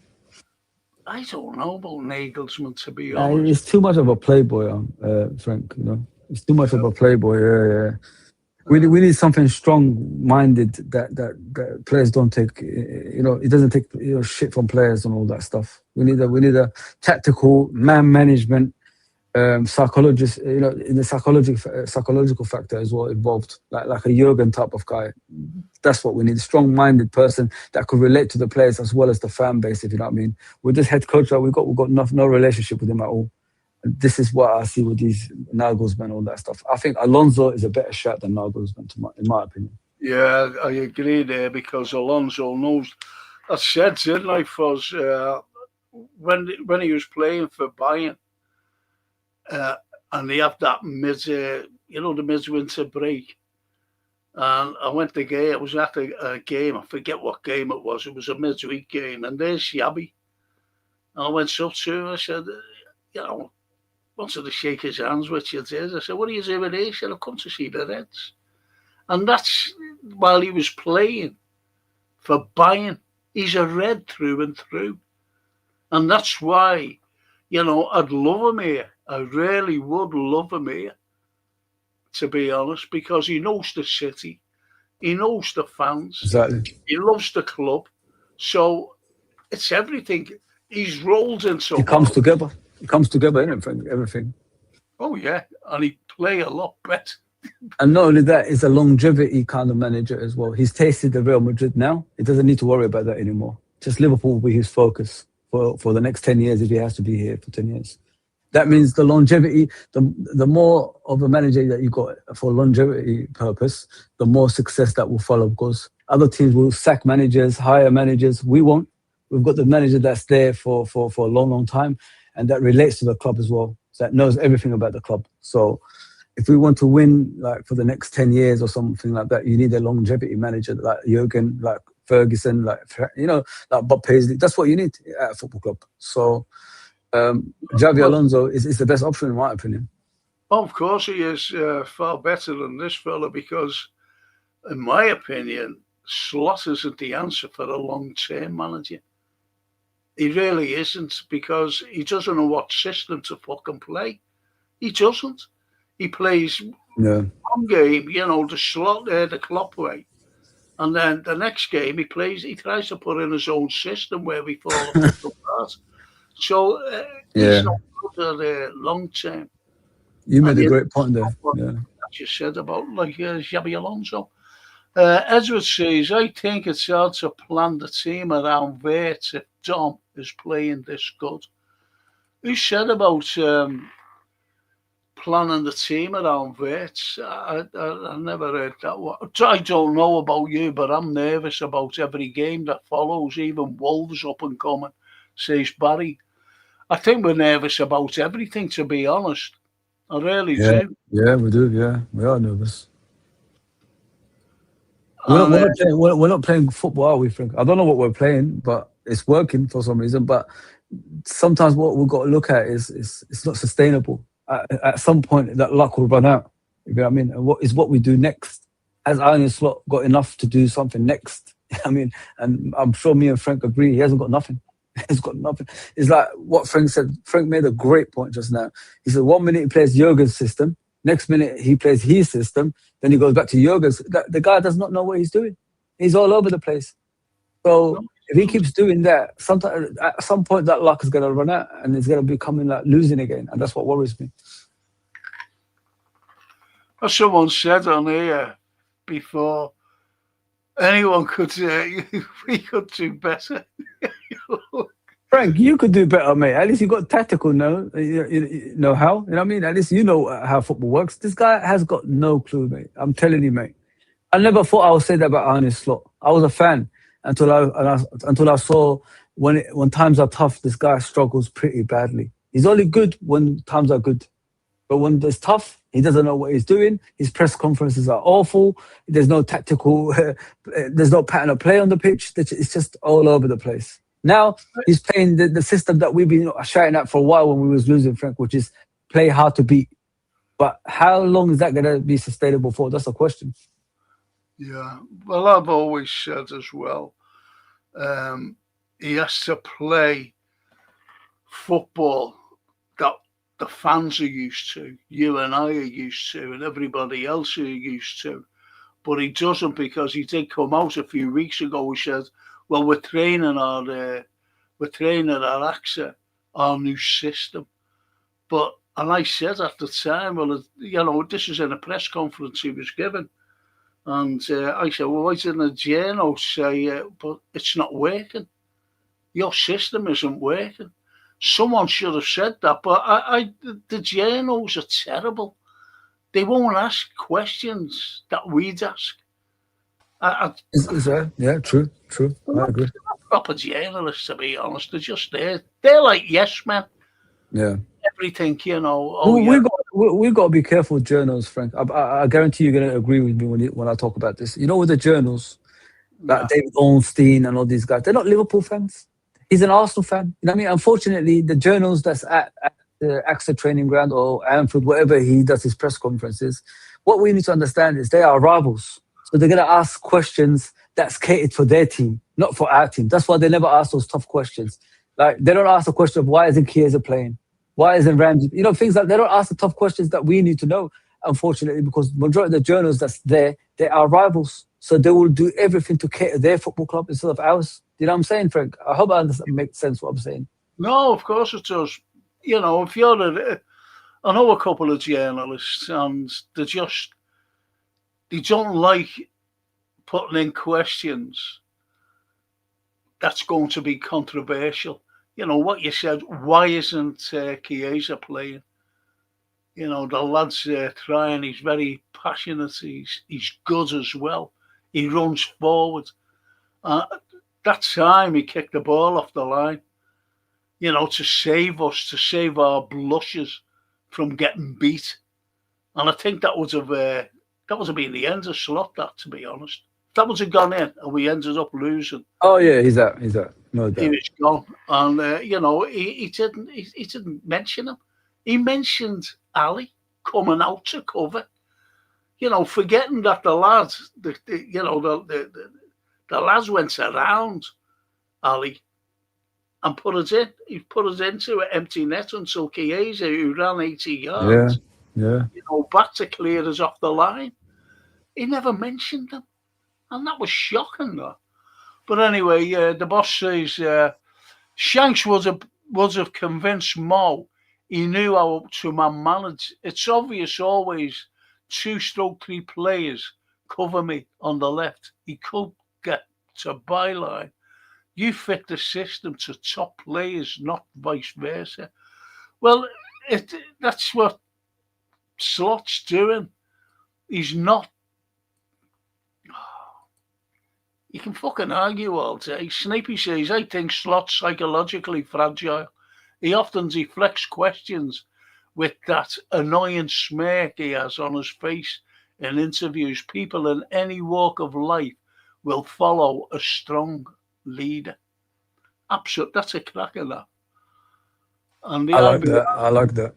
I don't know about Nagelsmann, to be honest. It's too much of a playboy, Frank. You know, it's too much of a playboy. Yeah. We need something strong-minded that players don't take. You know, it doesn't take shit from players and all that stuff. We need a tactical man management, psychologist. You know, in the psychological factor as well involved, like a Jurgen type of guy. That's what we need: a strong-minded person that could relate to the players as well as the fan base. If you know what I mean. With this head coach, we've got no relationship with him at all. This is what I see with these Nagelsmann, all that stuff. I think Alonso is a better shot than Nagelsmann, in my opinion. Yeah, I agree there, because Alonso knows. I said, didn't I, Foz, when he was playing for Bayern, and they have that the midwinter break, and I went to game. I was at a game. I forget what game it was. It was a midweek game, and there's Shabby. And I went up to him. I said, wanted to shake his hands, which he did. I said, "What are you doing here?" He said, "I've come to see the Reds." And that's while he was playing for Bayern. He's a Red through and through. And that's why, I'd love him here. I really would love him here, to be honest, because he knows the city. He knows the fans. Exactly. He loves the club. So it's everything. He's rolled into It comes together. It comes together, innit, everything. Oh, yeah. And he'd play a lot better. And not only that, he's a longevity kind of manager as well. He's tasted the Real Madrid now. He doesn't need to worry about that anymore. Just Liverpool will be his focus for the next 10 years if he has to be here for 10 years. That means the longevity, the more of a manager that you got for longevity purpose, the more success that will follow, because other teams will sack managers, hire managers. We won't. We've got the manager that's there for a long, long time, and that relates to the club as well, so that knows everything about the club. So if we want to win like for the next 10 years or something like that, you need a longevity manager like Jurgen, like Ferguson, like Bob Paisley. That's what you need at a football club. So Xabi Alonso is the best option in my opinion. Of course he is far better than this fella, because in my opinion, Slot isn't the answer for a long-term manager. He really isn't, because he doesn't know what system to fucking play. He doesn't. He plays one game, the Slot there, the Klopp way. And then the next game he tries to put in his own system where we fall apart. So he's not good at long term. You made a great point there. As you said about Xabi Alonso. Edward says, I think it's hard to plan the team around Wirtz if Dom is playing this good. Who said about planning the team around Wirtz? I never heard that one. I don't know about you, but I'm nervous about every game that follows, even Wolves up and coming, says Barry. I think we're nervous about everything, to be honest. I really do. Yeah, we do. Yeah, we are nervous. We're not playing football, are we, Frank? I don't know what we're playing, but it's working for some reason. But sometimes what we've got to look at is it's not sustainable. At some point, that luck will run out. You know what I mean? And what we do next? Has Arne Slot got enough to do something next? I mean, and I'm sure me and Frank agree. He hasn't got nothing. He's got nothing. It's like what Frank said. Frank made a great point just now. He said 1 minute he plays Jurgen's system, next minute he plays his system, then he goes back to Jurgen's. The guy does not know what he's doing. He's all over the place. So if he keeps doing that, at some point that luck is going to run out and it's going to be coming like losing again, and that's what worries me. As someone said on here before, anyone could we could do better. Frank, you could do better, mate. At least you got tactical know how. You know what I mean? At least you know how football works. This guy has got no clue, mate. I'm telling you, mate. I never thought I would say that about Arne Slot. I was a fan until I saw when times are tough, this guy struggles pretty badly. He's only good when times are good. But when it's tough, he doesn't know what he's doing. His press conferences are awful. There's no tactical, there's no pattern of play on the pitch. It's just all over the place. Now he's playing the system that we've been shouting at for a while when we was losing, Frank, which is play hard to beat. But how long is that going to be sustainable for? That's a question. Yeah, well, I've always said as well, he has to play football that the fans are used to, you and I are used to, and everybody else are used to. But he doesn't, because he did come out a few weeks ago. He said, "Well, we're training our AXA, our new system." And I said at the time, well, this is in a press conference he was given. And I said, well, why didn't the journal say, but it's not working? Your system isn't working. Someone should have said that. But the journals are terrible. They won't ask questions that we'd ask. Is that? Yeah, true. I agree. They're not proper journalists, to be honest. They're just there. They're like yes men. Yeah. Everything, we got to be careful with journals, Frank. I guarantee you're going to agree with me when I talk about this. With the journals, like David Ornstein and all these guys, they're not Liverpool fans. He's an Arsenal fan. You know what I mean? Unfortunately, the journals that's at the AXA training ground or Anfield, wherever he does his press conferences, what we need to understand is they are rivals. So they're going to ask questions that's catered for their team, not for our team. That's why they never ask those tough questions. Like, they don't ask the question of why isn't Chiesa playing? Why isn't Ramsey? Things like they don't ask the tough questions that we need to know, unfortunately, because majority of the journals that's there, they are rivals. So they will do everything to cater their football club instead of ours. You know what I'm saying, Frank? I hope I make sense what I'm saying. No, of course it does. If you're I know a couple of journalists, and they don't like putting in questions that's going to be controversial. What you said, why isn't Chiesa playing? The lad's trying, he's very passionate, he's good as well. He runs forward. That time he kicked the ball off the line, to save us, to save our blushes from getting beat. And I think that would have been the end of Slot, that, to be honest. That would have gone in and we ended up losing. Oh yeah, he's out. No doubt. He was gone. And he didn't mention him. He mentioned Ali coming out to cover. Forgetting that the lads, the lads went around Ali and put us in. He put us into an empty net until Chiesa, who ran 80 yards, back to clear us off the line. He never mentioned them. And that was shocking, though. But anyway, the boss says Shanks would have convinced Mo he knew how to manage. It's obvious always 2/3 players cover me on the left. He could get to byline. You fit the system to top players, not vice versa. Well, that's what Slot's doing. He's not. You can fucking argue all day. Sneapy says, I think Slot's psychologically fragile. He often deflects questions with that annoying smirk he has on his face in interviews. People in any walk of life will follow a strong leader. Absolutely. That's a cracker, that. And I like that.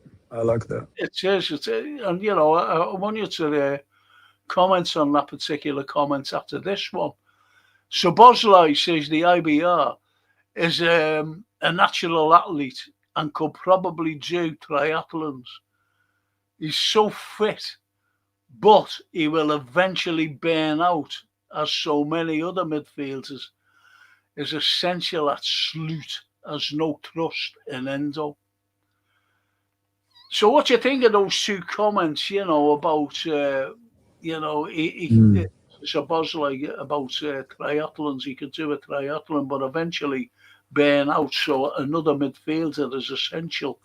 It is. And, I want you to comment on that particular comment after this one. So Bosley says the IBR is a natural athlete and could probably do triathlons. He's so fit, but he will eventually burn out, as so many other midfielders. Is essential at Sloot, has no trust in Endo. So what do you think of those two comments, about, So Bosley about triathlons, he could do a triathlon, but eventually burn out. So another midfielder is essential.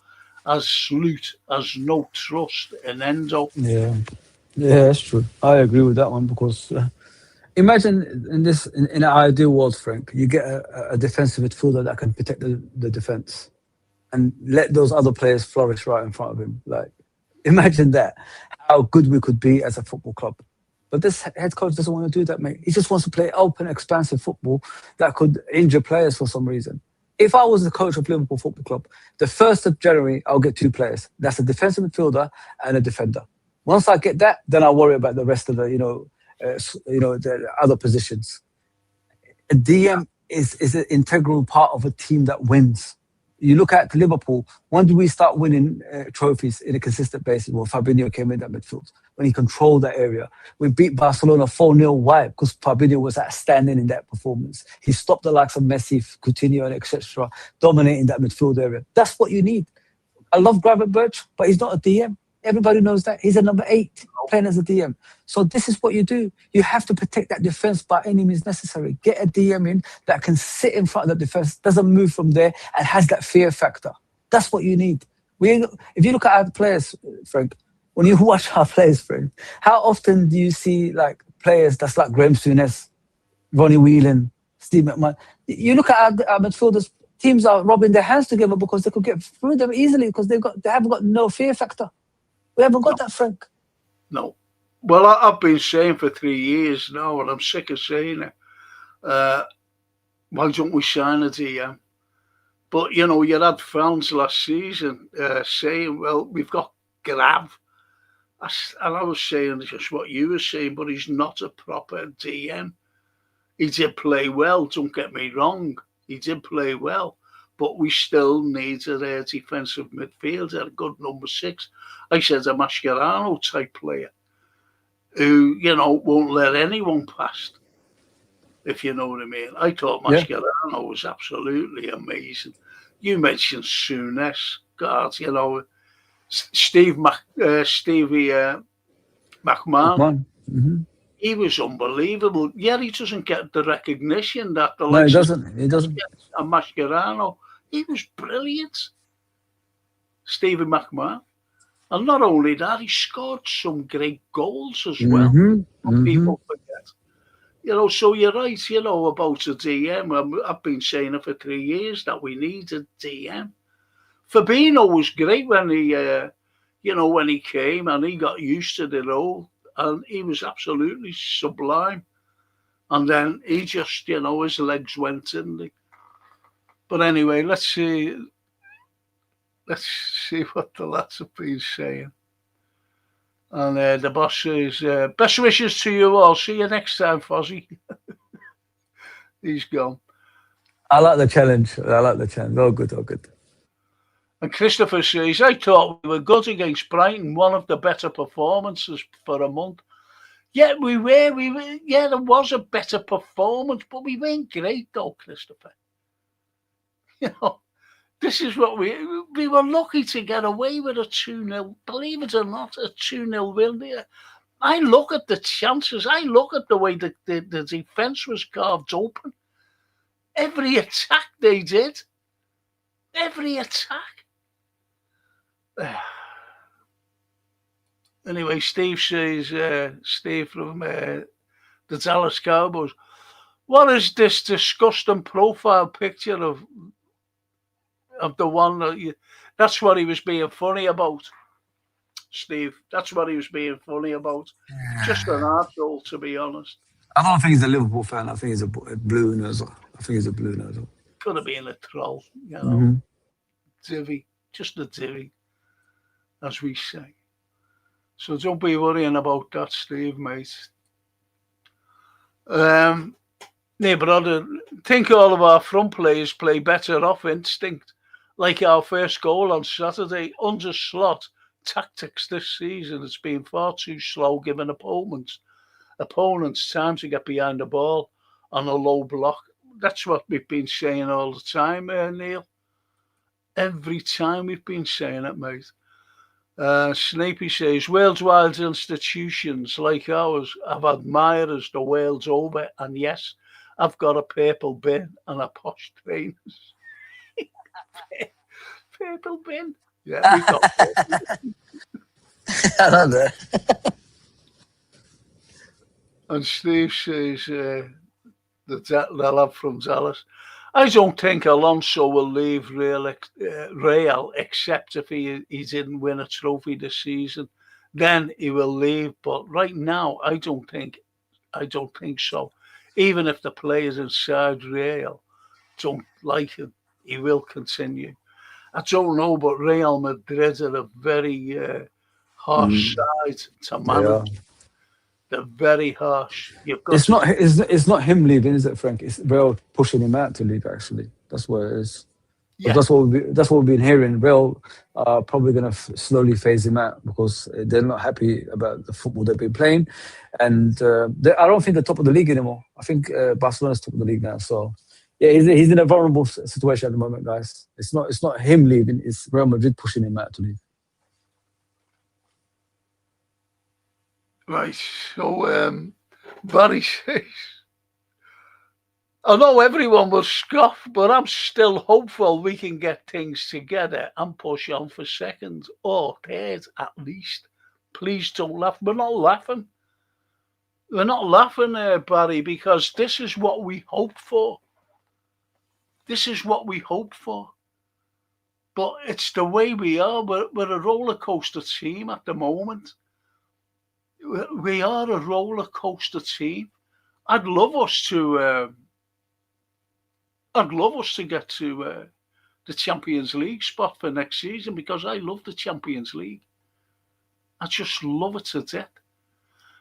As Sloot has no trust in Endo. Yeah, yeah, that's true. I agree with that one because imagine in an ideal world, Frank, you get a defensive midfielder that can protect the defense and let those other players flourish right in front of him. Like, imagine that, how good we could be as a football club. But this head coach doesn't want to do that, mate. He just wants to play open, expansive football that could injure players for some reason. If I was the coach of Liverpool Football Club, the 1st of January, I'll get 2 players. That's a defensive midfielder and a defender. Once I get that, then I'll worry about the rest of the, the other positions. A DM is an integral part of a team that wins. You look at Liverpool, when did we start winning trophies in a consistent basis? Well, Fabinho came in that midfield, when he controlled that area. We beat Barcelona 4-0. Why? Because Fabinho was outstanding in that performance. He stopped the likes of Messi, Coutinho, and etc., dominating that midfield area. That's what you need. I love Gravett Birch, but he's not a DM. Everybody knows that. He's a number 8 playing as a DM. So this is what you do. You have to protect that defense by any means necessary. Get a DM in that can sit in front of the defense, doesn't move from there, and has that fear factor. That's what you need. If you look at our players, Frank, when you watch our players, Frank, how often do you see like players that's like Graham Souness, Ronnie Whelan, Steve McMahon? You look at our midfielders, teams are rubbing their hands together because they could get through them easily because they haven't got no fear factor. We haven't got that, Frank. No. Well, I've been saying for 3 years now, and I'm sick of saying it. Why don't we sign a DM? But, you had fans last season saying, well, we've got Grav. And I was saying just what you were saying, but he's not a proper DM. He did play well, don't get me wrong. He did play well. But we still need a defensive midfielder, a good number 6. I said a Mascherano type player who, won't let anyone past, if you know what I mean. I thought Mascherano was absolutely amazing. You mentioned Souness, God, Stevie McMahon. Mm-hmm. He was unbelievable. Yeah, he doesn't get the recognition that the No, he doesn't. He doesn't. And Mascherano, he was brilliant. Stevie McMahon. And not only that, he scored some great goals as well. Mm-hmm. People forget. So you're right, about a DM. I've been saying it for 3 years that we need a DM. Fabinho was great when he came and he got used to the role, and he was absolutely sublime. And then he just, his legs went in. But anyway, let's see what the lads have been saying. And the boss says, best wishes to you all. See you next time, Fozzie. He's gone. I like the challenge. Oh, good. And Christopher says, I thought we were good against Brighton, one of the better performances for a month. Yeah, we were. Yeah, there was a better performance, but we weren't great though, Christopher. This is what we were lucky to get away with a 2-0. Believe it or not, a 2-0 win there. I look at the chances. I look at the way the defence was carved open. Every attack they did. Every attack. Anyway, Steve says, Steve from the Dallas Cowboys, what is this disgusting profile picture of the one that's what he was being funny about, Steve. That's what he was being funny about. Just an arsehole, to be honest. I don't think he's a Liverpool fan. I think he's a blue noser. Could have been a troll, Divvy. Just a divvy, as we say. So don't be worrying about that, Steve, mate. Brother, think all of our front players play better off instinct, like our first goal on Saturday. Under Slot, tactics this season has been far too slow, giving opponents time to get behind the ball on a low block. That's what we've been saying all the time, Neil. Every time we've been saying it, mate. Snapey says, worldwide institutions like ours have admirers the world over, and yes, I've got a purple bin and a posh trainers. Purple bin. Yeah, we've got I don't know. And Steve says the lad from Dallas, I don't think Alonso will leave Real except if he didn't win a trophy this season. Then he will leave. But right now, I don't think so. Even if the players inside Real don't like him, he will continue. I don't know, but Real Madrid are a very harsh side to manage. Yeah. They're very harsh. You've got It's not him leaving, is it, Frank? It's Real pushing him out to leave. Actually, that's what it is. Yeah. That's what we've been hearing. Real are probably going to slowly phase him out because they're not happy about the football they've been playing, and I don't think they're top of the league anymore. I think Barcelona's top of the league now. So yeah, he's in a vulnerable situation at the moment, guys. It's not him leaving. It's Real Madrid pushing him out to leave. Right. So Barry says, I know everyone will scoff, but I'm still hopeful we can get things together and push on for second or third at least. Please don't laugh. We're not laughing. We're not laughing, Barry, because this is what we hope for. This is what we hope for. But it's the way we are. We're a roller coaster team at the moment. We are a roller coaster team. I'd love us to get to the Champions League spot for next season because I love the Champions League. I just love it to death.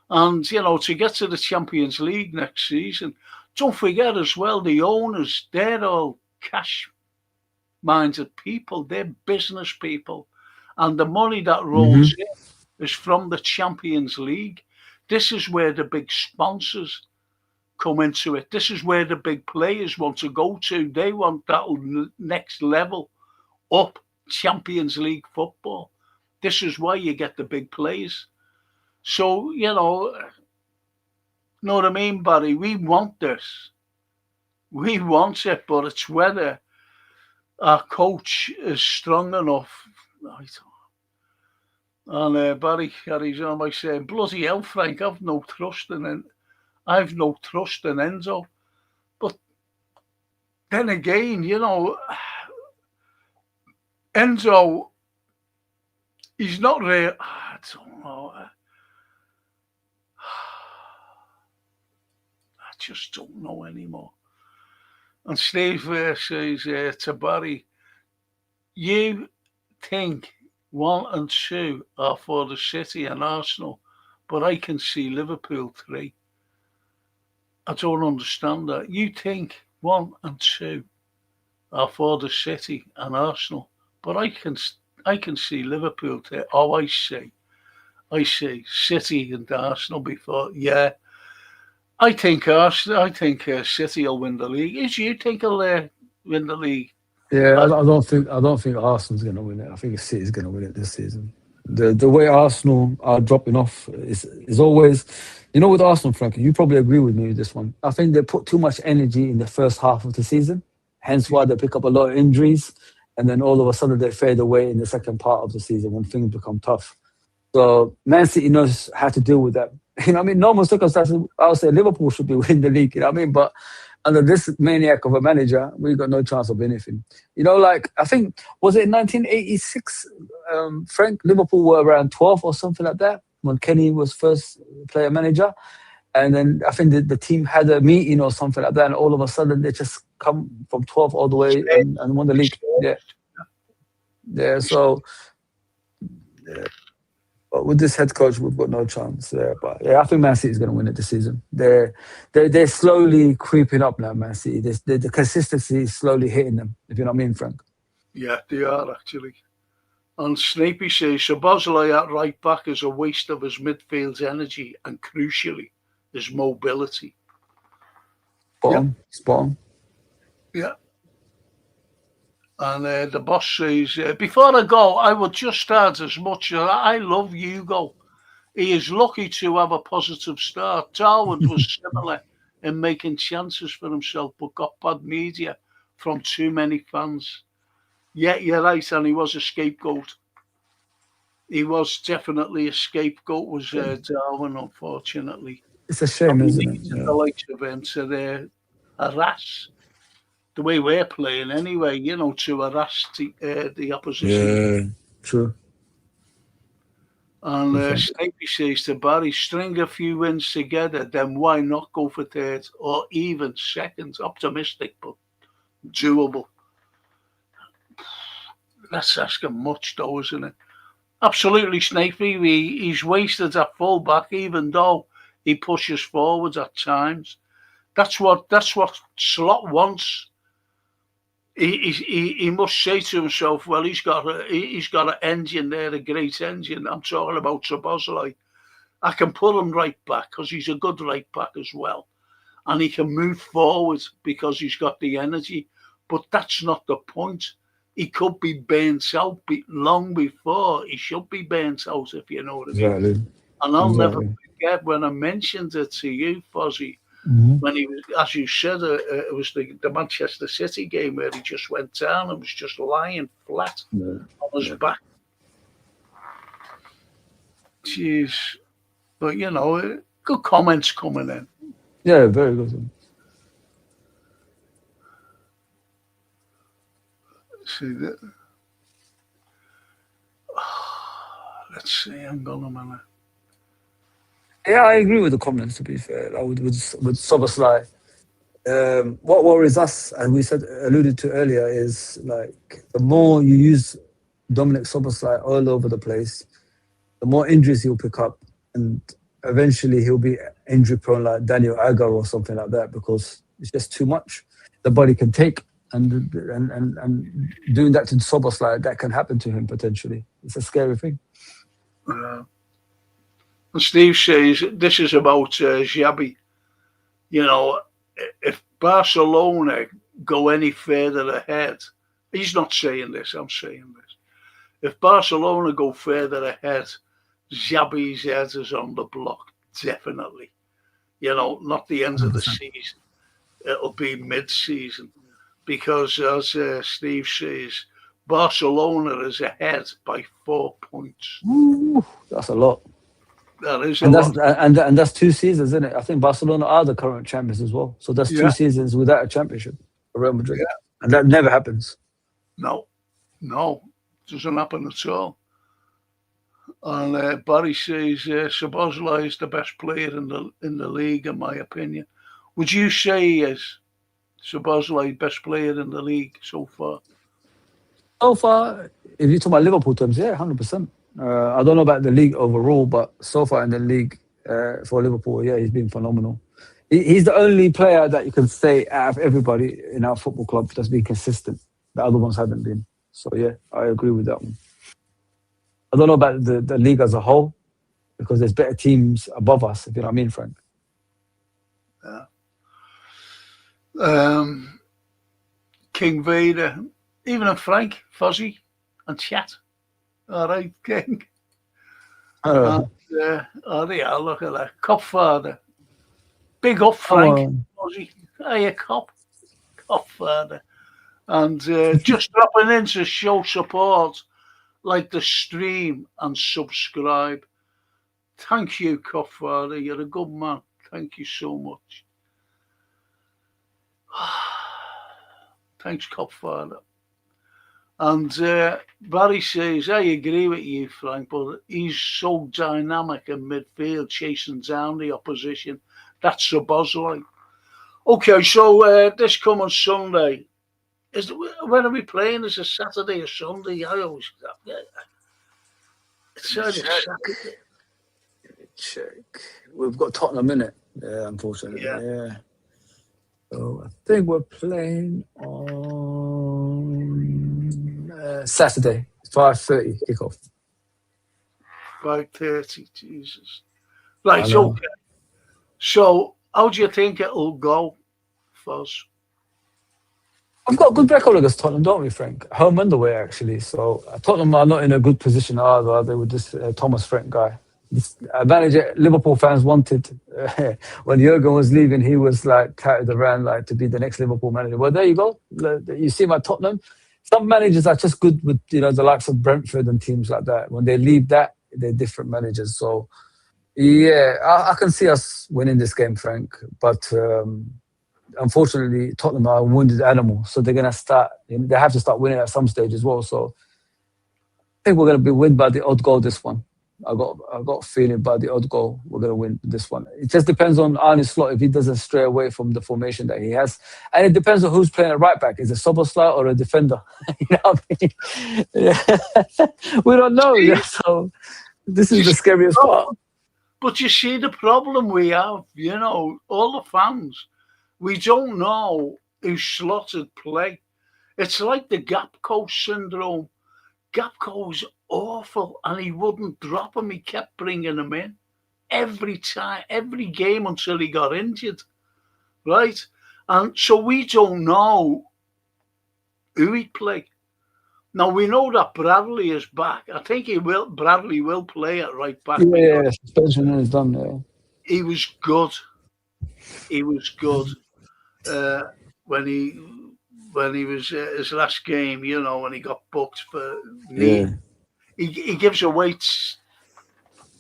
And, to get to the Champions League next season, don't forget as well, the owners, they're all cash-minded people. They're business people. And the money that rolls in is from the Champions League. This is where the big sponsors come into it. This is where the big players want to go to. They want that next level up, Champions League football. This is why you get the big players. So, know what I mean, Barry? We want this. We want it, but it's whether our coach is strong enough. And Barry carries on by saying, bloody hell, Frank, I've no trust in Enzo. But then again, Enzo, he's not real. I don't know. I just don't know anymore. And Steve says to Barry, you think 1 and 2 are for the City and Arsenal, but I can see Liverpool 3. I don't understand that. You think 1 and 2 are for the City and Arsenal, but I can see Liverpool 3. Oh, I see City and Arsenal before. Yeah, I think City will win the league. Do you think he'll win the league? Yeah, I don't think Arsenal's going to win it. I think City's going to win it this season. The way Arsenal are dropping off is always, with Arsenal, Frank, you probably agree with me with this one. I think they put too much energy in the first half of the season, hence why they pick up a lot of injuries, and then all of a sudden they fade away in the second part of the season when things become tough. So Man City knows how to deal with that. Normal circumstances, I would say Liverpool should be winning the league, but under this maniac of a manager, we got no chance of anything. I think, was it in 1986, Frank, Liverpool were around 12 or something like that when Kenny was first player manager. And then I think the team had a meeting or something like that, and all of a sudden they just come from 12 all the way and won the league. Yeah. So but with this head coach, we've got no chance there. But yeah, I think Man City is going to win it this season. They're slowly creeping up now, Man City. The consistency is slowly hitting them, if you know what I mean, Frank. Yeah, they are actually. And Snapey says, Szoboszlai at right back is a waste of his midfield's energy and crucially, his mobility. Spot on. Yeah. And the boss says, before I go, I would just add as much as I love Hugo. He is lucky to have a positive start. Darwin was similar. in making chances for himself, but got bad media from too many fans. Yeah, you're right, and he was a scapegoat. He was definitely a scapegoat, was Darwin, unfortunately. It's a And shame, we isn't it? needed the likes of him to harass the way we're playing anyway, to harass the opposition. Yeah, true. And Good point. Snapey says to Barry, string a few wins together, then why not go for third or even second? Optimistic, but doable. That's asking much, though, isn't it? Absolutely, Snapey. He's wasted at full back, even though he pushes forwards at times. That's what Slot wants. He must say to himself, well, he's got an engine there, a great engine. I'm talking about Szoboszlai. I can put him right back because he's a good right back as well. And he can move forward because he's got the energy. But that's not the point. He could be burnt out long before he should be burnt out, if you know what I mean. Exactly. And I'll never forget when I mentioned it to you, Fozzie, when he was, as you said, it was the Manchester City game where he just went down and was just lying flat on his back. Jeez. But, good comments coming in. Yeah, very good. See that? Let's see. Hang on a minute. Yeah, I agree with the comments, to be fair. With Szoboszlai. What worries us, and we alluded to earlier, is like the more you use Dominic Szoboszlai all over the place, the more injuries he'll pick up, and eventually he'll be injury prone like Daniel Agger or something like that, because it's just too much the body can take, and doing that to Szoboszlai, that can happen to him potentially. It's a scary thing. And Steve says this is about Xabi. If Barcelona go any further ahead, he's not saying this, I'm saying this. If Barcelona go further ahead, Xabi's head is on the block, definitely. Not the end of the season. It'll be mid-season. Because, as Steve says, Barcelona is ahead by 4 points. Ooh, that's a lot. That is and a that's lot. and that's 2 seasons, isn't it? I think Barcelona are the current champions as well. So that's 2 seasons without a championship for Real Madrid. Yeah. And that never happens. No, doesn't happen at all. And Barry says Szoboszlai is the best player in the league, in my opinion. Would you say he is Szoboszlai best player in the league so far? So far, if you talk about Liverpool terms, yeah, 100%. I don't know about the league overall, but so far in the league for Liverpool, yeah, he's been phenomenal. He's the only player that you can say out of everybody in our football club that's been consistent. The other ones haven't been. So yeah, I agree with that one. I don't know about the league as a whole, because there's better teams above us, if you know what I mean, Frank. Yeah. King Vader, even a Frank, Fozzie, and Chat. All right, King. And, yeah, look at that. Cop father. Big up, Frank. Fozzie. Hey, cop father. And just dropping in to show support, like the stream and subscribe. Thank you, cop father. You're a good man. Thank you so much. Thanks, cop father. And Barry says, I agree with you, Frank, but he's so dynamic in midfield, chasing down the opposition. That's Szoboszlai. Okay, so this coming Sunday, when are we playing? Is it Saturday or Sunday? I always... It's Saturday. Check. We've got Tottenham in it, unfortunately. Yeah. So I think we're playing on Saturday, 5:30 kickoff. 5:30, Jesus. Right, okay. So how do you think it'll go, Foz? I've got a good record against Tottenham, don't we, Frank? Home and away, actually. So Tottenham are not in a good position either. They were just Thomas Frank guy. manager Liverpool fans wanted when Jurgen was leaving. He was like touted around like to be the next Liverpool manager. Well, there you go. You see my Tottenham. Some managers are just good with the likes of Brentford and teams like that. When they leave that, they're different managers. So yeah, I can see us winning this game, Frank. But unfortunately, Tottenham are a wounded animal, so they're gonna start. They have to start winning at some stage as well. So I think we're gonna be win by the odd goal this one. I got a feeling by the odd goal we're gonna win this one. It just depends on Arne Slot if he doesn't stray away from the formation that he has, and it depends on who's playing at right back. Is it Soboslai or a defender? You know what I mean? Yeah. We don't know. Yeah. So this is the scariest part. But you see the problem we have. All the fans, we don't know who slotted play. It's like the Gapco syndrome. Gapco's awful, and he wouldn't drop him. He kept bringing him in every time, every game until he got injured, right? And so we don't know who he'd play. Now we know that Bradley is back. I think Bradley will play at right back. Yeah, suspension is done there. He was good. He was good when he was his last game, when he got booked for knee. Yeah. He gives away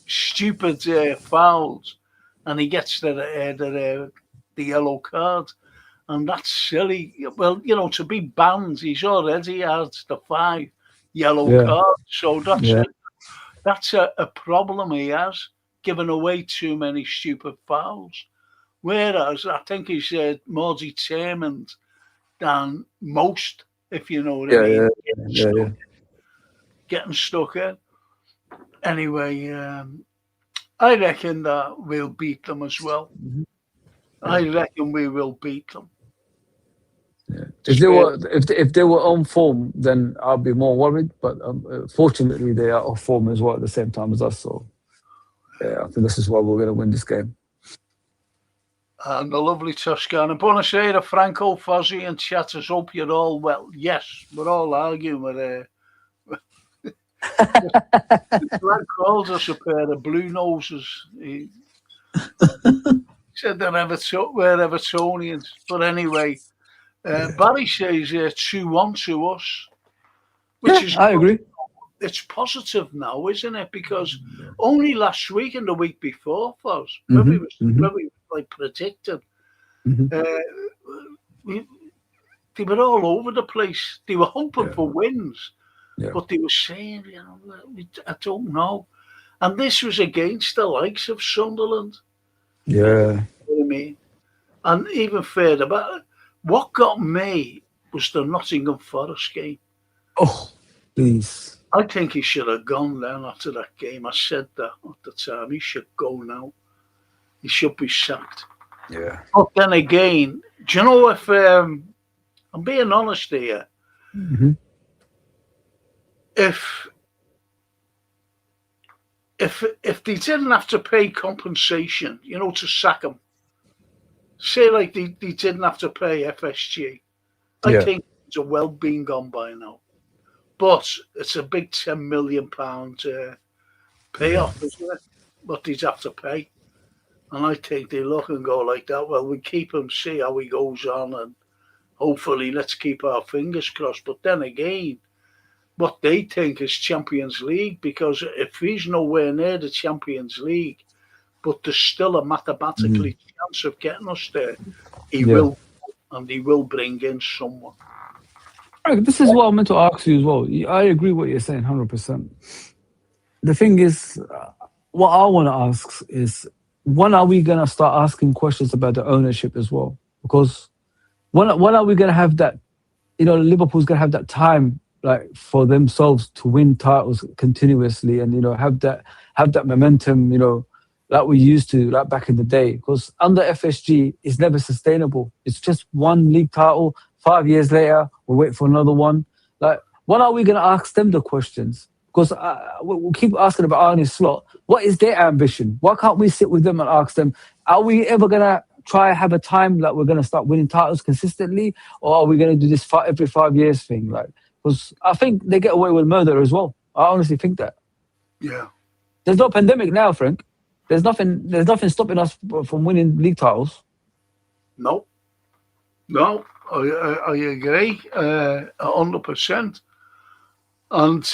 stupid fouls, and he gets the yellow card, and that's silly. Well, to be banned, he's already had the 5 yellow cards, so that's a problem he has, giving away too many stupid fouls. Whereas I think he's more determined than most, if you know what I mean. Getting stuck in. Anyway, I reckon that we'll beat them as well. Mm-hmm. I reckon we will beat them. Yeah. If they were on form, then I'll be more worried. But fortunately, they are off form as well at the same time as us. So yeah, I think this is why we're going to win this game. And the lovely Toscana. Buonasera, Franco, Fozzie, and chatters. Hope you're all well. Yes, we're all arguing with Frank calls us a pair of blue noses. He said we're Evertonians. But anyway, Barry says 2-1 to us. Which is I agree. It's positive now, isn't it? Because only last week and the week before, Foz, maybe like predicted, they were all over the place. They were hoping for wins, but they were saying, I don't know. And this was against the likes of Sunderland. Yeah. You know what I mean? And even further back, what got me was the Nottingham Forest game. Oh, please. I think he should have gone then after that game. I said that at the time. He should go now. He should be sacked. Yeah. But then again, do you know if I'm being honest here? Mm-hmm. If they didn't have to pay compensation, to sack him, say like they didn't have to pay FSG, I think it's a well been gone by now. But it's a big £10 million payoff, isn't it? What they'd have to pay. And I think they look and go like that, well, we keep him, see how he goes on, and hopefully let's keep our fingers crossed. But then again, what they think is Champions League, because if he's nowhere near the Champions League, but there's still a mathematically chance of getting us there, he will, and he will bring in someone. This is what I meant to ask you as well. I agree what you're saying, 100%. The thing is, what I want to ask is, when are we going to start asking questions about the ownership as well? Because when are we going to have that, Liverpool's going to have that time like for themselves to win titles continuously and, have that momentum, like we used to, like back in the day. Because under FSG, it's never sustainable. It's just one league title. 5 years later, we'll wait for another one. Like, when are we going to ask them the questions? Because we'll keep asking about Arne Slot. What is their ambition? Why can't we sit with them and ask them, are we ever going to try have a time that we're going to start winning titles consistently? Or are we going to do this every 5 years thing? Because I think they get away with murder as well. I honestly think that. Yeah. There's no pandemic now, Frank. There's nothing. There's nothing stopping us from winning league titles. No, no, I agree 100%. And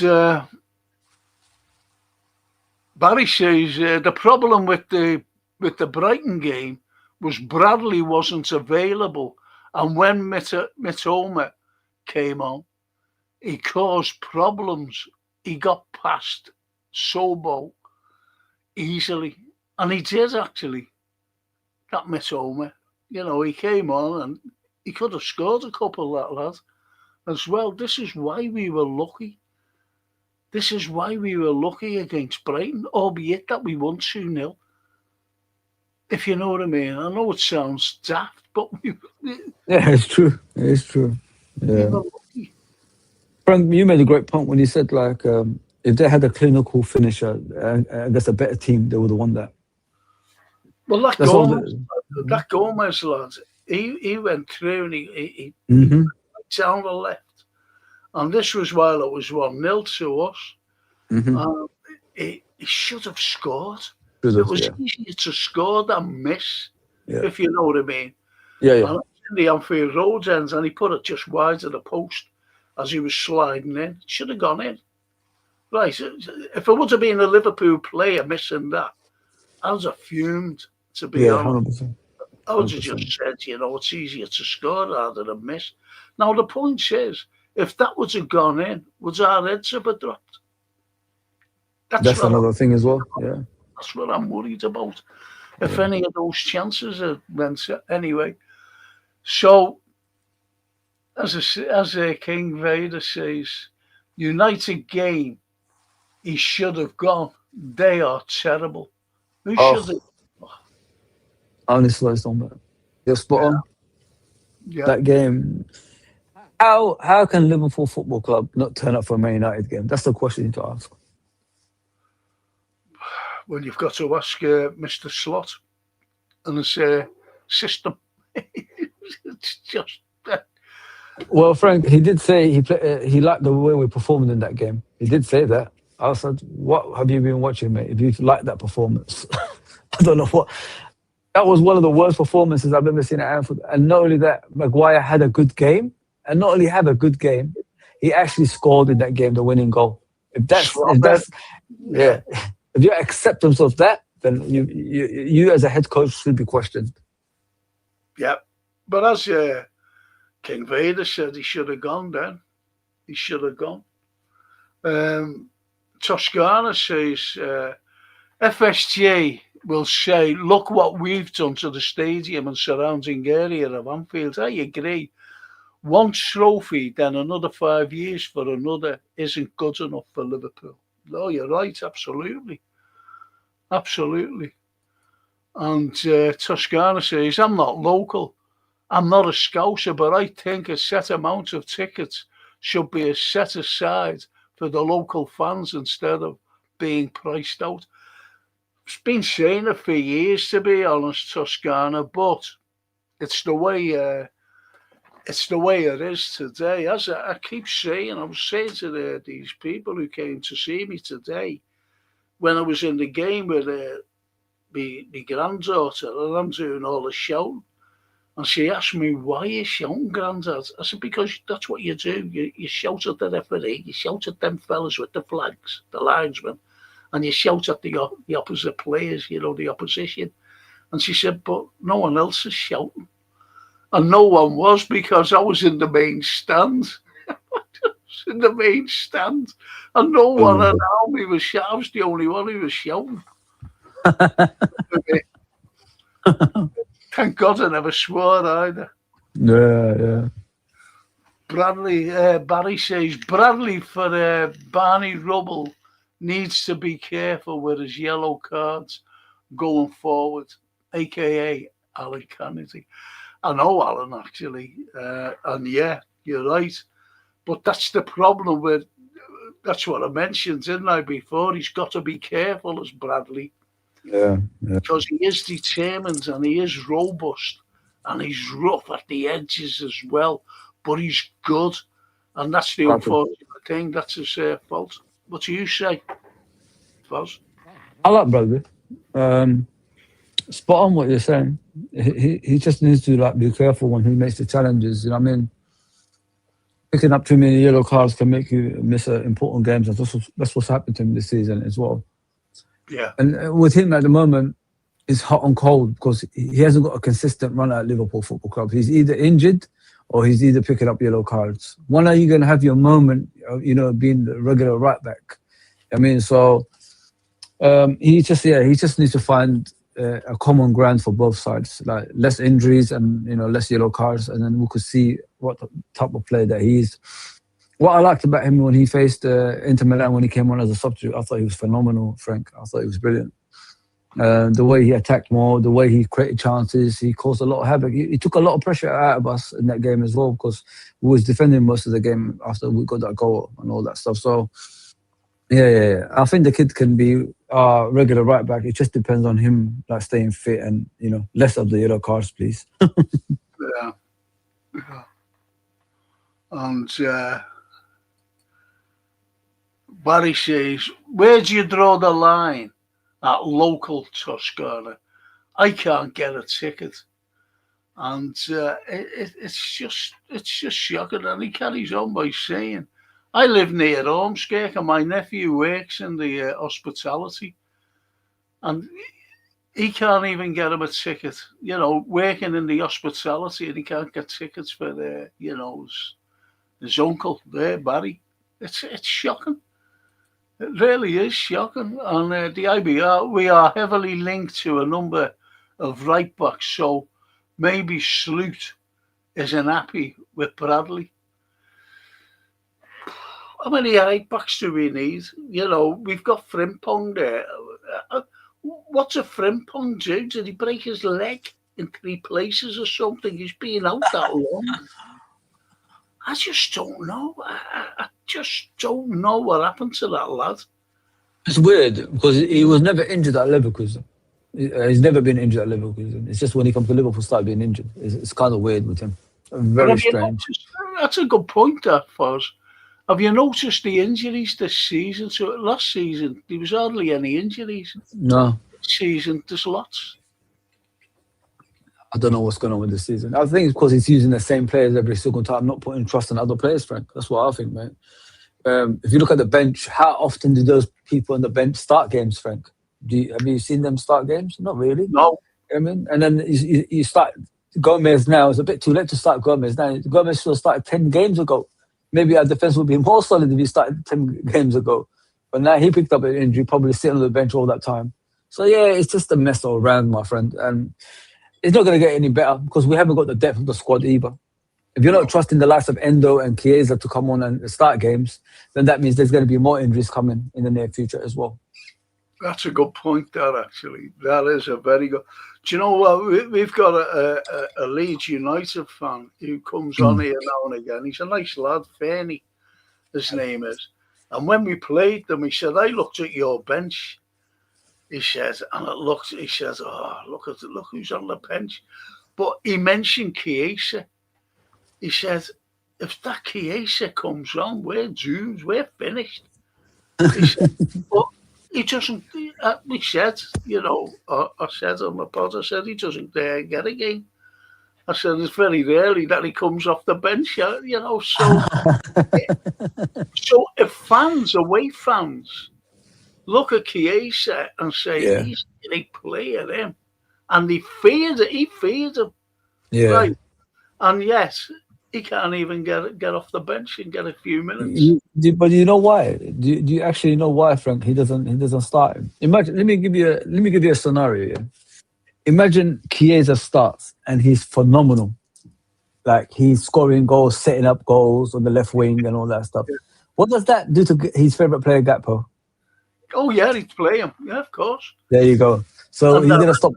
Barry says the problem with the Brighton game was Bradley wasn't available, and when Mitoma came on, he caused problems. He got past Sobo easily, and he did actually. That Mitoma, he came on and he could have scored a couple, that lad, as well. This is why we were lucky. This is why we were lucky against Brighton, albeit that we won 2-0. If you know what I mean. I know it sounds daft, but Yeah, it's true. It's true. we Yeah. were lucky. Frank, you made a great point when you said like if they had a clinical finisher against a better team, they would have won that. Well, that That's all. Gomez lad, he went through and he Mm-hmm. down the left. And this was while it was 1-0 to us. Mm-hmm. He should have scored. It It was easier to score than miss, Yeah. if you know what I mean. Yeah, yeah. And in the Anfield Road ends, and he put it just wide of the post as he was sliding in. It should have gone in. Right. If it would have been a Liverpool player missing that, I was fumed, to be Yeah, honest. 100%. I would have just said, it's easier to score rather than miss. Now, the point is, if that would have gone in, would our heads have dropped? That's another thing as well. Yeah. That's what I'm worried about. If any of those chances had went anyway. So, as King Vader says, United game, he should have gone. They are terrible. Who should have? Honestly, it's on that. You're spot on. Yeah. That game. How can Liverpool Football Club not turn up for a Man United game? That's the question you need to ask. Well, you've got to ask Mr. Slot and his system. It's just. Well, Frank, he did say he liked the way we performed in that game. He did say that. I said, "What have you been watching, mate? If you like that performance, I don't know what." That was one of the worst performances I've ever seen at Anfield. And not only that, Maguire had a good game, and not only had a good game, he actually scored in that game the winning goal. If you accept of that, then you as a head coach should be questioned. Yeah, but as King Vader said, he should have gone then. He should have gone. Toscana says, FSG will say, look what we've done to the stadium and surrounding area of Anfield. I agree. One trophy, then another 5 years for another isn't good enough for Liverpool. No, you're right, absolutely. Absolutely. And Toscana says, I'm not local. I'm not a Scouser, but I think a set amount of tickets should be set aside for the local fans instead of being priced out. It's been saying it for years, to be honest, Toscana, but it's the way it is today. As I keep saying, I was saying to these people who came to see me today, when I was in the game with my granddaughter, and I'm doing all the shouting, and she asked me, why are you shouting, Grandad? I said, because that's what you do. You shout at the referee, you shout at them fellas with the flags, the linesmen, and you shout at the opposite players, the opposition. And she said, but no one else is shouting. And no one was, because I was in the main stand. In the main stand. And no one around me was shouting. I was the only one who was shouting. Thank God I never swore either. Yeah. Barry says, Bradley for Barney Rubble needs to be careful with his yellow cards going forward, a.k.a. Alan Kennedy. I know Alan, actually. And yeah, you're right. But that's the problem that's what I mentioned, didn't I, before? He's got to be careful as Bradley. Yeah. Because he is determined and he is robust and he's rough at the edges as well. But he's good. And that's the unfortunate thing. That's his fault. What do you say, Foz? I like Bradley. Spot on what you're saying. He just needs to like be careful when he makes the challenges. You know what I mean? Picking up too many yellow cards can make you miss important games. That's what's happened to him this season as well. Yeah. And with him at the moment, it's hot and cold because he hasn't got a consistent run at Liverpool Football Club. He's either injured or he's either picking up yellow cards. When are you going to have your moment, being the regular right back? I mean, so he just needs to find a common ground for both sides, like less injuries and less yellow cards, and then we could see what type of player that he is. What I liked about him when he faced Inter Milan when he came on as a substitute, I thought he was phenomenal, Frank. I thought he was brilliant. The way he attacked more, the way he created chances, he caused a lot of havoc. He took a lot of pressure out of us in that game as well because we was defending most of the game after we got that goal and all that stuff. So, yeah. I think the kid can be regular right back. It just depends on him, like staying fit and less of the yellow cards, please. Yeah. And Barry says, where do you draw the line? At local Toscana. I can't get a ticket. And it's just shocking. And he carries on by saying, I live near Ormskirk and my nephew works in the hospitality. And he can't even get him a ticket, working in the hospitality, and he can't get tickets for his uncle there, Barry. It's shocking. It really is shocking. And the IBR, we are heavily linked to a number of right backs, so maybe Sloot isn't happy with Bradley. How many right backs do we need? We've got Frimpong there. What's a Frimpong do? Did he break his leg in 3 places or something? He's been out that long. I just don't know. I just don't know what happened to that lad. It's weird because he was never injured at Leverkusen. He's never been injured at Leverkusen. It's just when he comes to Liverpool, started being injured. It's kind of weird with him. Very strange. That's a good point, that Foz. Have you noticed the injuries this season? So last season, there was hardly any injuries. No. This season, there's lots. I don't know what's going on with this season. I think it's because he's using the same players every single time, not putting trust in other players, Frank. That's what I think, mate. If you look at the bench, how often do those people on the bench start games, Frank? Have you seen them start games? Not really. No. I mean, and then you start Gomez now. It's a bit too late to start Gomez now. Gomez should have started 10 games ago. Maybe our defense would be more solid if he started 10 games ago. But now he picked up an injury, probably sitting on the bench all that time. So, yeah, it's just a mess all around, my friend. And it's not going to get any better because we haven't got the depth of the squad either. If you're not trusting the likes of Endo and Chiesa to come on and start games, then that means there's going to be more injuries coming in the near future as well. That's a good point, that actually. That is a very good. Do you know what? We've got a Leeds United fan who comes on here now and again. He's a nice lad, Fernie, his name is. And when we played them, he said, I looked at your bench. He says, and he says, oh, look who's on the bench. But he mentioned Chiesa. He said, if that Chiesa comes on, we're doomed, we're finished. He said, but he doesn't, we said, I said on the pod, I said, he doesn't dare get a game. I said, it's very rarely that he comes off the bench, so if away fans, look at Chiesa and say, he's a great player, him. And he feared him. Yeah. Right. And yes, he can't even get off the bench and get a few minutes. But you know why? Do you actually know why, Frank? He doesn't start him. Imagine. Let me give you a scenario. Yeah? Imagine Chiesa starts and he's phenomenal. Like he's scoring goals, setting up goals on the left wing and all that stuff. Yeah. What does that do to his favourite player, Gakpo? Oh yeah, he'd play him. Yeah, of course. There you go. So he's gonna stop.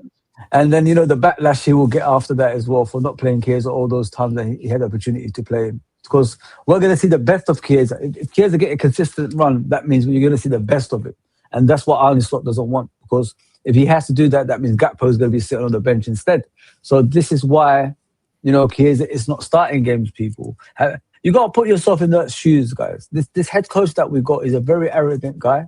And then, the backlash he will get after that as well for not playing Chiesa all those times that he had the opportunity to play him. Because we're going to see the best of Chiesa. If Chiesa get a consistent run, that means you're going to see the best of it. And that's what Arne Slot doesn't want. Because if he has to do that, that means Gakpo is going to be sitting on the bench instead. So this is why, Chiesa is not starting games, people. You got to put yourself in those shoes, guys. This head coach that we got is a very arrogant guy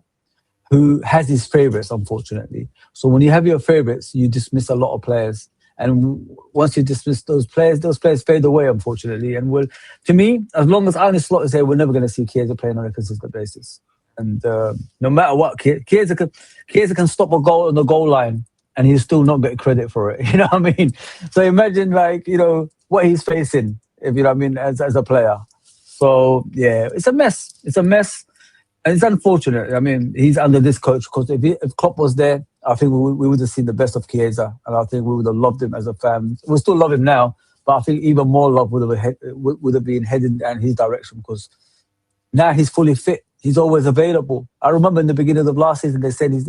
who has his favourites, unfortunately. So when you have your favourites, you dismiss a lot of players. And once you dismiss those players fade away, unfortunately. And to me, as long as Arne Slot is here, we're never going to see Chiesa playing on a consistent basis. And no matter what, Chiesa can stop a goal on the goal line, and he'll still not get credit for it. You know what I mean? So imagine, what he's facing, if you know what I mean, as a player. So yeah, it's a mess. It's a mess, and it's unfortunate. I mean, he's under this coach, because if Klopp was there, I think we would have seen the best of Chiesa, and I think we would have loved him as a fan. We still love him now, but I think even more love would have been heading in his direction, because now he's fully fit. He's always available. I remember in the beginning of last season, they said he's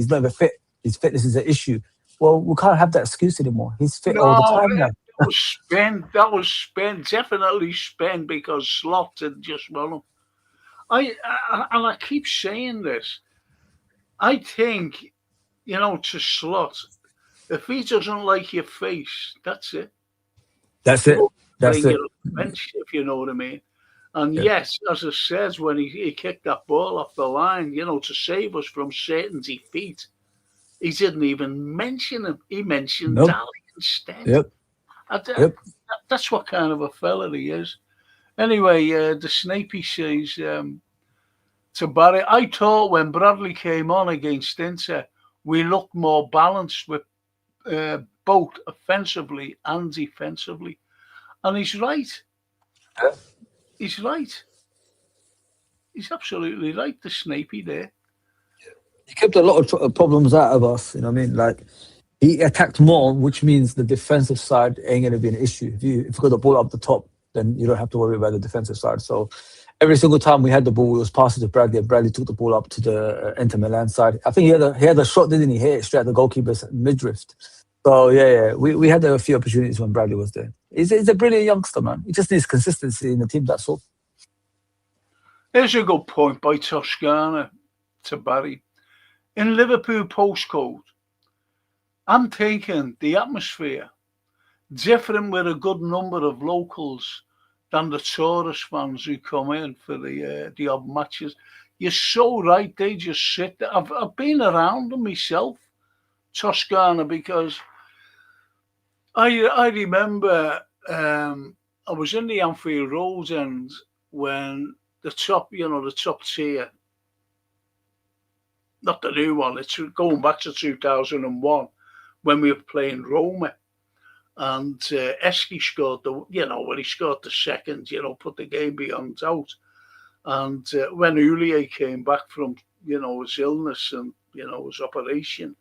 never fit. His fitness is an issue. Well, we can't have that excuse anymore. He's fit all the time now. That was spent. Definitely spent, because Slot had just won him. I keep saying this. I think, to Slot, if he doesn't like your face, that's it. That's it. That's it. Bench, if you know what I mean. And yes, as I said, when he kicked that ball off the line, to save us from certain defeat, he didn't even mention him. He mentioned Dali instead. Yep. That's what kind of a fella he is. Anyway, the Snapey says to Barry, I thought when Bradley came on against Inter, we looked more balanced with both offensively and defensively. And he's right. Yeah. He's right. He's absolutely right, the Snapey there. He kept a lot of problems out of us, you know what I mean? Like, he attacked more, which means the defensive side ain't going to be an issue. If you got the ball up the top, then you don't have to worry about the defensive side. So every single time we had the ball, we was passing to Bradley, and Bradley took the ball up to the Inter Milan side. I think he had a shot, didn't he? Hit it straight at the goalkeeper's midriff. So yeah, we had a few opportunities when Bradley was there. He's a brilliant youngster, man. He just needs consistency in the team, that's all. Here's a good point by Toscana to Barry. In Liverpool postcode, I'm taking the atmosphere different with a good number of locals than the tourist fans who come in for the odd matches. You're so right. They just sit there. I've been around them myself, Toscana, because I remember I was in the Anfield Road end when the top tier, not the new one, it's going back to 2001 when we were playing Roma. And Esky scored when he scored the second, put the game beyond doubt. And when Ulier came back from, his illness and, his operation,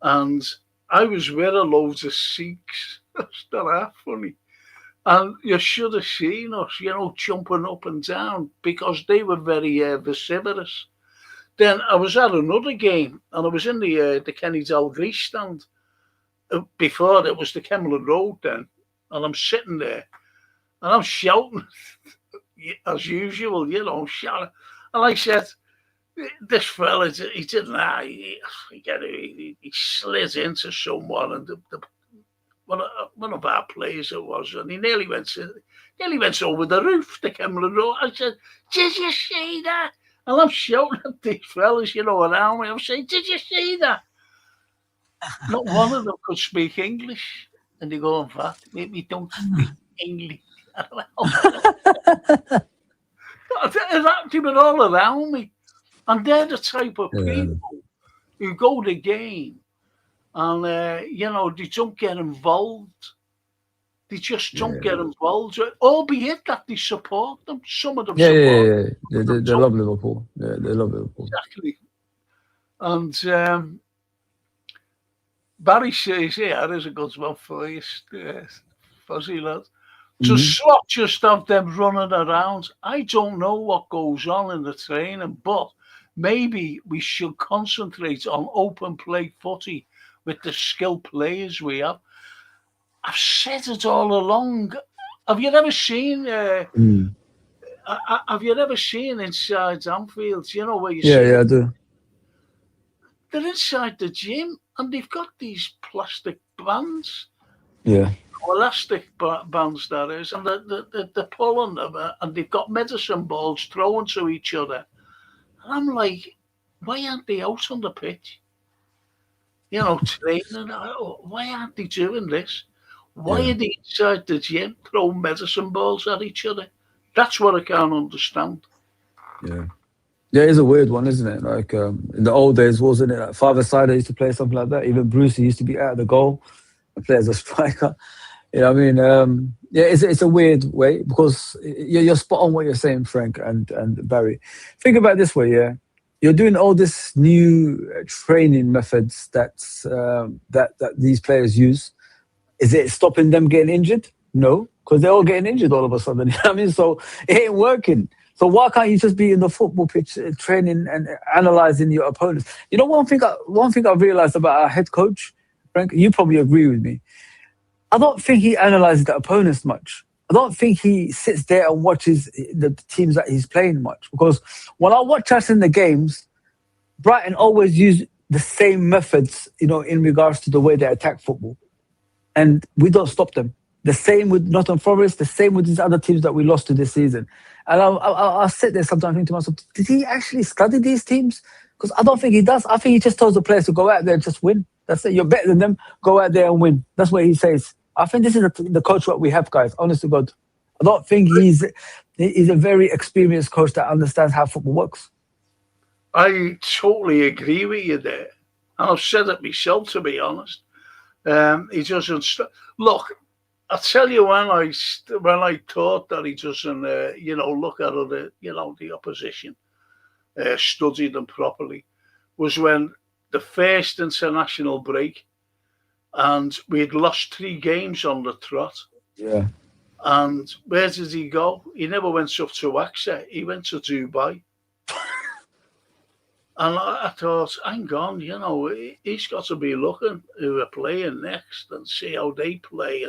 and I was with a loads of Sikhs. That's not that funny. And you should have seen us, jumping up and down, because they were very vociferous. Then I was at another game, and I was in the Kenny Dalglish stand. Before it was the Kemlin Road then, and I'm sitting there, and I'm shouting as usual, shouting. And I said, this fella, he didn't. He slid into someone, and one of our players it was, and he nearly went over the roof, the Kemlin Road. I said, did you see that? And I'm shouting at these fellas, around me. I'm saying, did you see that? Not one of them could speak English. And they go, in fact, we don't speak English. They were all around me. And they're the type of people who go to the game and, they don't get involved. They just don't get involved, albeit that they support them. Some of them support them. They love Liverpool. Yeah, they love Liverpool. Exactly. And Barry says, there's a good one for you, fuzzy lad. To Slot just have them running around. I don't know what goes on in the training, but maybe we should concentrate on open play footy with the skilled players we have. I've said it all along. Have you ever seen? Have you ever seen inside Anfield? Where you see? Yeah, I do. They're inside the gym and they've got these plastic bands. Yeah. Elastic bands, that is, and they're pulling them, and they've got medicine balls thrown to each other. And I'm like, why aren't they out on the pitch? Training. Why aren't they doing this? Why Yeah, are they inside the gym throwing medicine balls at each other? That's what I can't understand. yeah. Yeah, it's a weird one, isn't it? Like in the old days, wasn't it? Like Father Side used to play something like that. Even Brucey used to be out of the goal and play as a striker. You know what I mean? Yeah, it's a weird way because you're spot on what you're saying, Frank and Barry. Think about it this way, yeah. You're doing all this new training methods that these players use. Is it stopping them getting injured? No, because they're all getting injured all of a sudden. You know what I mean? So it ain't working. So why can't you just be in the football pitch training and analysing your opponents? You know, one thing I've realised about our head coach, Frank, you probably agree with me. I don't think he analyses the opponents much. I don't think he sits there and watches the teams that he's playing much. Because when I watch us in the games, Brighton always use the same methods, in regards to the way they attack football. And we don't stop them. The same with Nottingham Forest, the same with these other teams that we lost to this season. And I'll sit there sometimes and think to myself, did he actually study these teams? Because I don't think he does. I think he just tells the players to go out there and just win. That's it. You're better than them. Go out there and win. That's what he says. I think this is the coach what we have, guys. Honest to God. I don't think he's a very experienced coach that understands how football works. I totally agree with you there. And I've said it myself, to be honest. He doesn't... Look, I tell you when I thought that he doesn't, look at the opposition, study them properly, was when the first international break, and we'd lost 3 games on the trot. Yeah. And where did he go? He never went up to AXA. He went to Dubai. And I thought, hang on, he's got to be looking who are playing next and see how they play.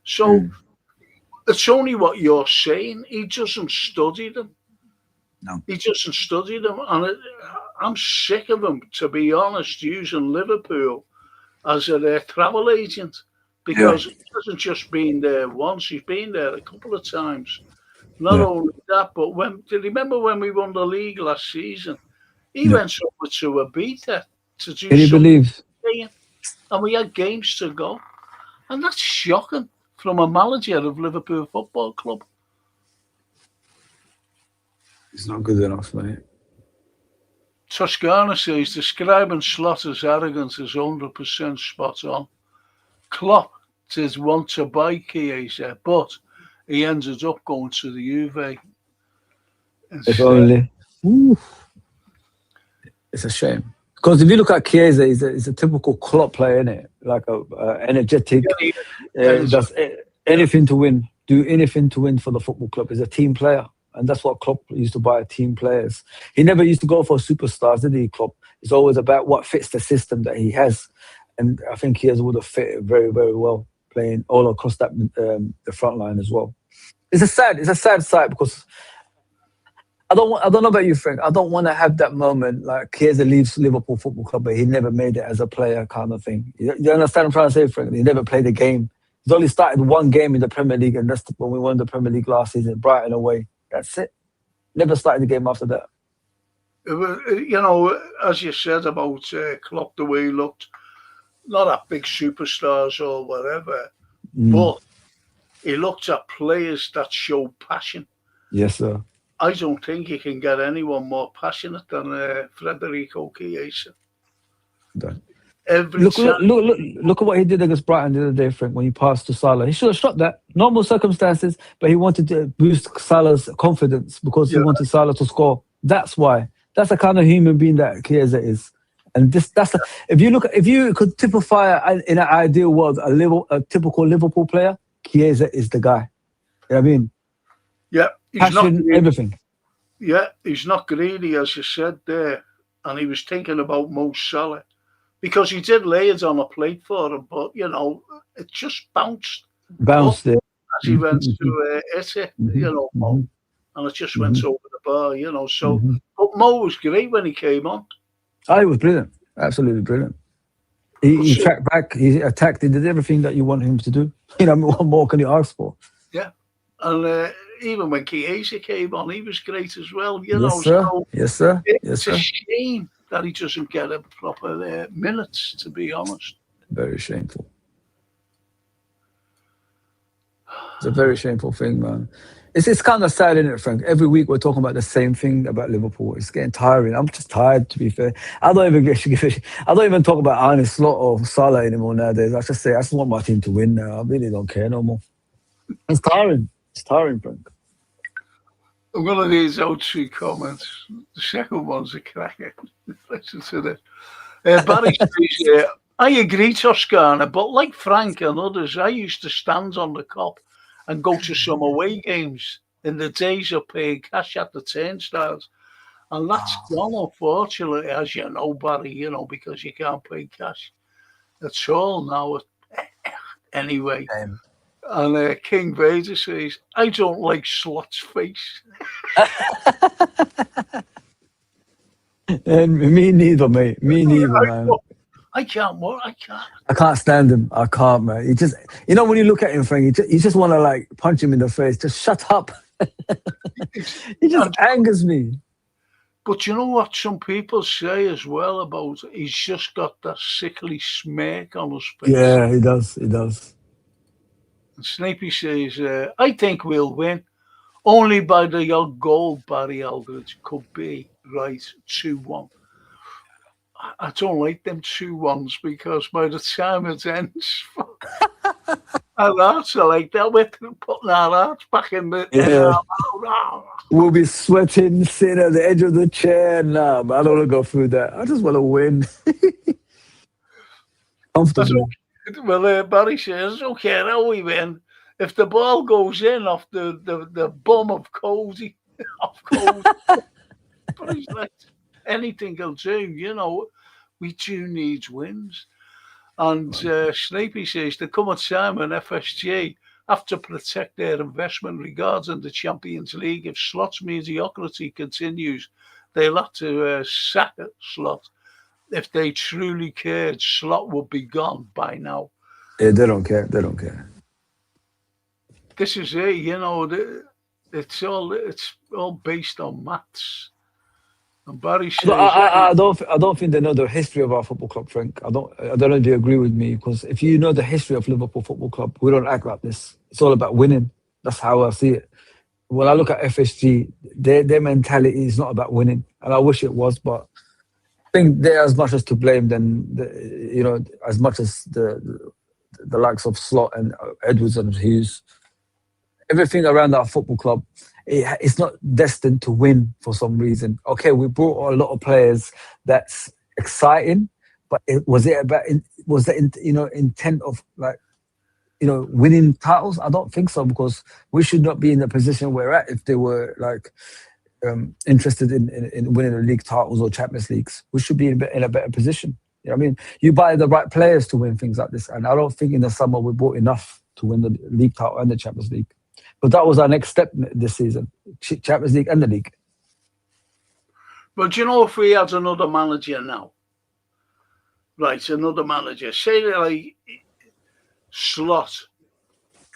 It's only what you're saying. He doesn't study them. No. He doesn't study them. And I'm sick of him, to be honest, using Liverpool as a travel agent. Because he hasn't just been there once, he's been there a couple of times. Not only that, but do you remember when we won the league last season? He went over to Ibiza to do something, and we had games to go. And that's shocking from a manager of Liverpool Football Club. It's not good enough, mate. Toscana says, describing Slaughter's arrogance is 100% spot on. Klopp says want to buy Chiesa, but he ended up going to the Juve. If only. It's a shame. Because if you look at Chiesa, he's a typical Klopp player, isn't it? Like a energetic, does anything to win, do anything to win for the football club. He's a team player. And that's what Klopp used to buy, team players. He never used to go for superstars, did he, Klopp? It's always about what fits the system that he has. And I think Chiesa would have fit very, very well, playing all across that the front line as well. It's a sad sight because I don't know about you, Frank. I don't want to have that moment like Chiesa leaves Liverpool Football Club, but he never made it as a player kind of thing. You understand what I'm trying to say, Frank? He never played a game. He's only started 1 game in the Premier League, and that's when we won the Premier League last season, Brighton away. That's it. Never started the game after that. As you said about Klopp, the way he looked, not at big superstars or whatever, but he looked at players that showed passion. Yes, sir. I don't think you can get anyone more passionate than Federico Chiesa. Look at what he did against Brighton the other day, Frank, when he passed to Salah. He should have shot that. Normal circumstances, but he wanted to boost Salah's confidence because he wanted Salah to score. That's why. That's the kind of human being that Chiesa is. And if you could typify in an ideal world a typical Liverpool player, Chiesa is the guy. You know what I mean? Yeah. He's not everything. Yeah, he's not greedy, as you said there. And he was thinking about Mo Salah. Because he did lay it on a plate for him, but, it just bounced there. As he went to hit it, Mo. And it just went over the bar, So, but Mo was great when he came on. Oh, he was brilliant. Absolutely brilliant. He tracked back, he attacked, he did everything that you want him to do. What more can you ask for? Yeah. And even when Chiesa came on, he was great as well. Yes, sir. So Yes, sir. Yes, it's sir. a shame that he doesn't get a proper minutes, to be honest. Very shameful. It's a very shameful thing, man. It's kind of sad, isn't it, Frank? Every week we're talking about the same thing about Liverpool. It's getting tiring. I'm just tired, to be fair. I don't even talk about Arne Slot or Salah anymore nowadays. I just want my team to win now. I really don't care no more. It's tiring. It's tiring, Frank. I'm going to read out 3 comments. The second one's a cracker. Listen to this. Barry says, I agree, Toscana, but like Frank and others, I used to stand on the Kop and go to some away games in the days of paying cash at the turnstiles. And that's gone, unfortunately, as you know, Barry, because you can't pay cash at all now. Anyway. And King Vader says, I don't like Slot's face. And me neither, mate. Me neither, man. I can't. I can't stand him. I can't, man. He just, when you look at him, Frank, you just want to like punch him in the face. Just shut up. He just angers me. But you know what some people say as well about he's just got that sickly smirk on his face. Yeah, he does. He does. And Snapey says, I think we'll win. Only by the odd goal, Barry Aldridge could be right 2-1. I don't like them 2-1s because by the time it ends, our hearts are like that. We're putting our hearts back in the. Yeah. We'll be sweating, sitting at the edge of the chair. Nah, man, I don't want to go through that. I just want to win. Comfortably. Well, Barry says, I don't care how we win. If the ball goes in off the bum of Cody, but he's like, anything will do, we do need wins. And Snapey says, there come a time when FSG have to protect their investment regarding the Champions League. If Slot's mediocrity continues, they'll have to sack Slot. If they truly cared, Slot would be gone by now. Yeah, they don't care. They don't care. This is it, it's all based on maths. And Barry says, I don't think they know the history of our football club, Frank. I don't know if you agree with me, because if you know the history of Liverpool Football Club, we don't act like this. It's all about winning. That's how I see it. When I look at FSG, their mentality is not about winning, and I wish it was, but I think they're as much as to blame than as much as the likes of Slot and Edwards and Hughes. Everything around our football club, it's not destined to win for some reason. Okay, we brought a lot of players that's exciting, but was the intent of winning titles? I don't think so, because we should not be in the position we're at if they were interested in winning the league titles or Champions Leagues. We should be in a better position. You know what I mean? You buy the right players to win things like this, and I don't think in the summer we bought enough to win the league title and the Champions League. But that was our next step this season, Champions League and the league. But if we had another manager now, right, another manager, say like Slot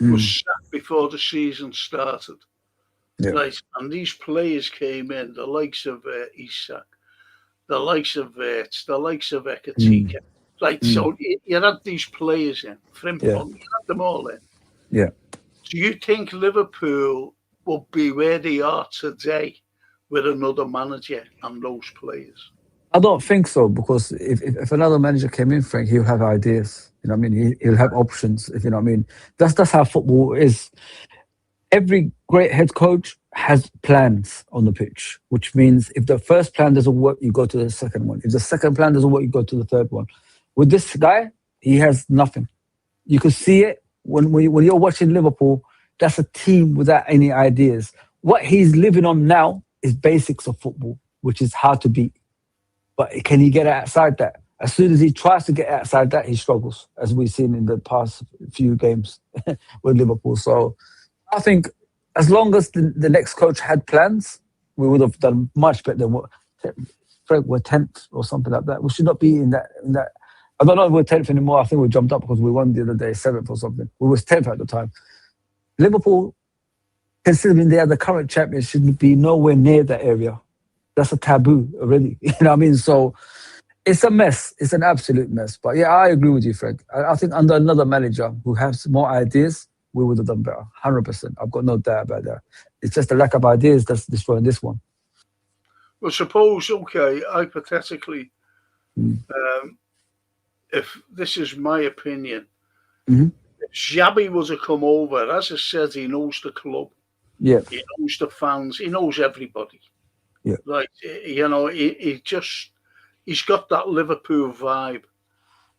was sacked before the season started, right, and these players came in, the likes of Isak, the likes of Wirtz, the likes of Ekatika, right, so you had these players in, Frimpong, you had them all in. Yeah. Do you think Liverpool will be where they are today with another manager and those players? I don't think so, because if another manager came in, Frank, he'll have ideas. You know what I mean? He'll have options, if you know what I mean. That's how football is. Every great head coach has plans on the pitch, which means if the first plan doesn't work, you go to the second one. If the second plan doesn't work, you go to the third one. With this guy, he has nothing. You can see it. When you're watching Liverpool, that's a team without any ideas. What he's living on now is basics of football, which is hard to beat. But can he get outside that? As soon as he tries to get outside that, he struggles, as we've seen in the past few games with Liverpool. So I think as long as the next coach had plans, we would have done much better than what we're 10th or something like that. We should not be in that. I don't know if we're 10th anymore. I think we jumped up because we won the other day, 7th or something. We was 10th at the time. Liverpool considering they are the current champions, shouldn't be nowhere near that area. That's a taboo already. You know what I mean? So it's a mess. It's an absolute mess. But yeah, I agree with you, Frank. I think under another manager who has more ideas, we would have done better. 100%. I've got no doubt about that. It's just the lack of ideas that's destroying this one. Well, suppose, okay, hypothetically, Mm. if this is my opinion, Mhm. if Xabi was to come over, as I said, he knows the club, Yeah, he knows the fans, he knows everybody. yeah. Right, you know, he's got that Liverpool vibe.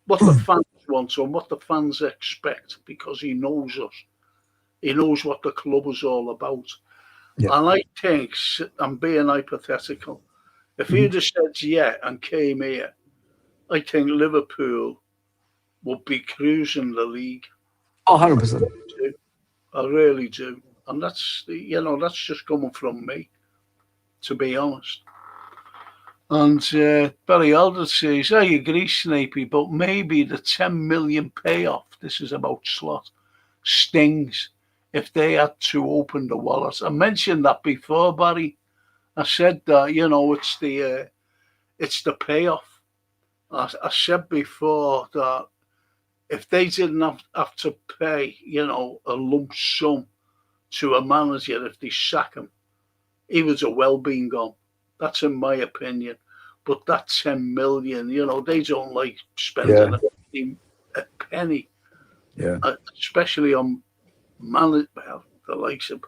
What the fans want and what the fans expect, because he knows us. He knows what the club is all about. Yeah. And I think, I'm being hypothetical, if he'd have said yeah and came here, I think Liverpool would be cruising the league. Oh, 100%. I really do. And that's, that's just coming from me, to be honest. And Barry Alder says, I agree, Snapey, but maybe the 10 million payoff, this is about Slot, stings if they had to open the wallet. I mentioned that before, Barry. I said that, it's the payoff. I said before that if they didn't have to pay, a lump sum to a manager if they sack him, he would have well been gone. That's in my opinion. But that 10 million, they don't like spending a penny. Yeah. Especially on the likes of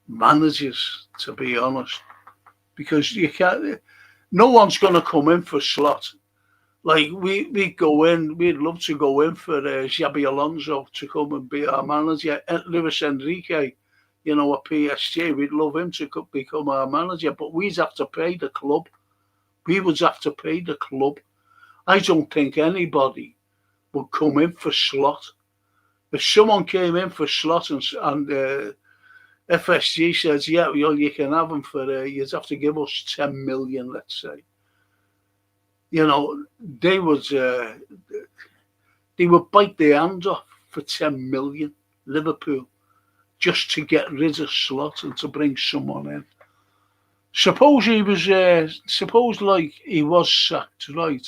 managers, to be honest. Because you can't, no one's going to come in for Slot. Like, we'd go in, we'd love to go in for Xabi Alonso to come and be our manager. Luis Enrique, at PSG, we'd love him to become our manager, but we'd have to pay the club. We would have to pay the club. I don't think anybody would come in for Slot. If someone came in for Slot and FSG says, yeah, well, you can have him for, you'd have to give us 10 million, let's say. They would bite their hand off for 10 million, Liverpool, just to get rid of Slot and to bring someone in. Suppose he was sacked, right?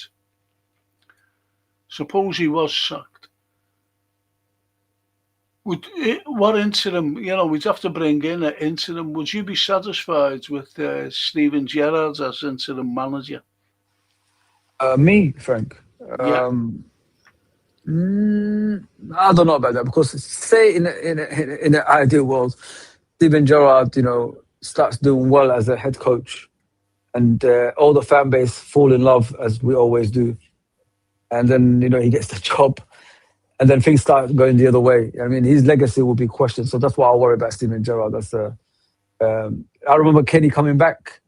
Suppose he was sacked. What interim, we'd have to bring in an interim. Would you be satisfied with Steven Gerrard as interim manager? Me, Frank. Yeah. I don't know about that, because say in an ideal world, Steven Gerrard, starts doing well as a head coach, and all the fan base fall in love as we always do, and then he gets the job, and then things start going the other way. I mean, his legacy will be questioned. So that's why I worry about Steven Gerrard. That's I remember Kenny coming back.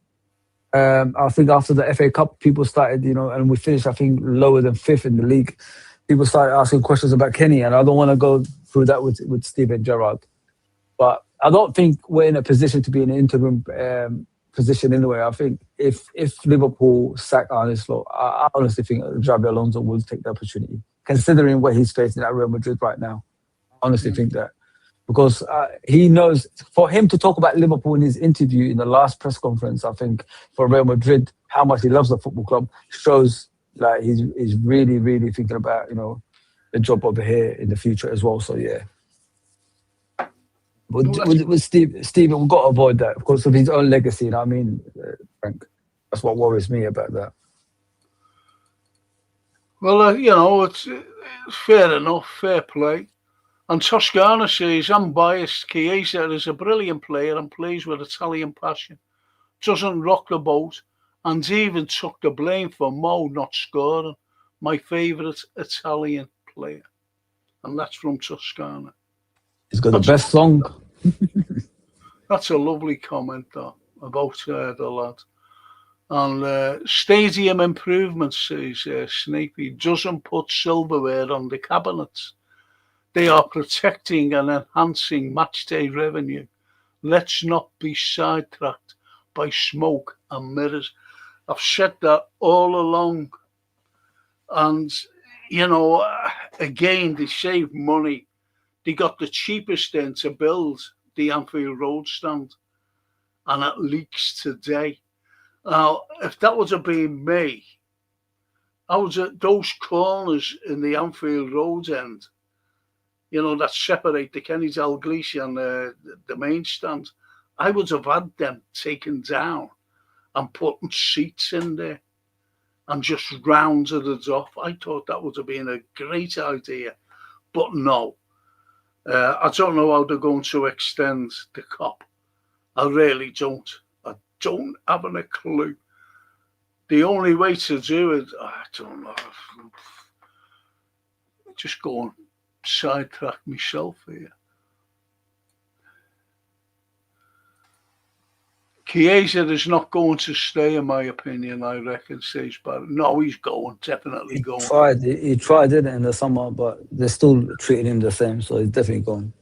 I think after the FA Cup, people started, and we finished, I think, lower than 5th in the league. People started asking questions about Kenny, and I don't want to go through that with Steven Gerrard. But I don't think we're in a position to be in an interim position anyway. I think if Liverpool sack Arne Slot, I honestly think Xabi Alonso will take the opportunity, considering what he's facing at Real Madrid right now. I honestly think that. Because he knows, for him to talk about Liverpool in his interview in the last press conference, I think, for Real Madrid, how much he loves the football club, shows like he's really, really thinking about, the job over here in the future as well. So, yeah. With Steven, we've got to avoid that, of course, of his own legacy. I mean, Frank? That's what worries me about that. Well, it's fair enough, fair play. And Toscana says, I'm biased. Chiesa is a brilliant player and plays with Italian passion. Doesn't rock the boat, and even took the blame for Mo not scoring. My favourite Italian player. And that's from Toscana. He's got the best song. That's a lovely comment, though, about the lad. And stadium improvements, says Snapey, doesn't put silverware on the cabinets. They are protecting and enhancing matchday revenue. Let's not be sidetracked by smoke and mirrors. I've said that all along. And, again, they save money. They got the cheapest in to build the Anfield Road stand, and it leaks today. Now, if that would have been me, I was at those corners in the Anfield Road end, that separate the Kenny Dalglish and the main stand. I would have had them taken down and putting seats in there and just rounded it off. I thought that would have been a great idea, but no. I don't know how they're going to extend the COP. I really don't. I don't have a clue. The only way to do it, I don't know. Just go and sidetrack myself here. Chiesa is not going to stay, in my opinion, I reckon, says Barry. No, he's going, definitely going. He tried it in the summer, but they're still treating him the same, so he's definitely going.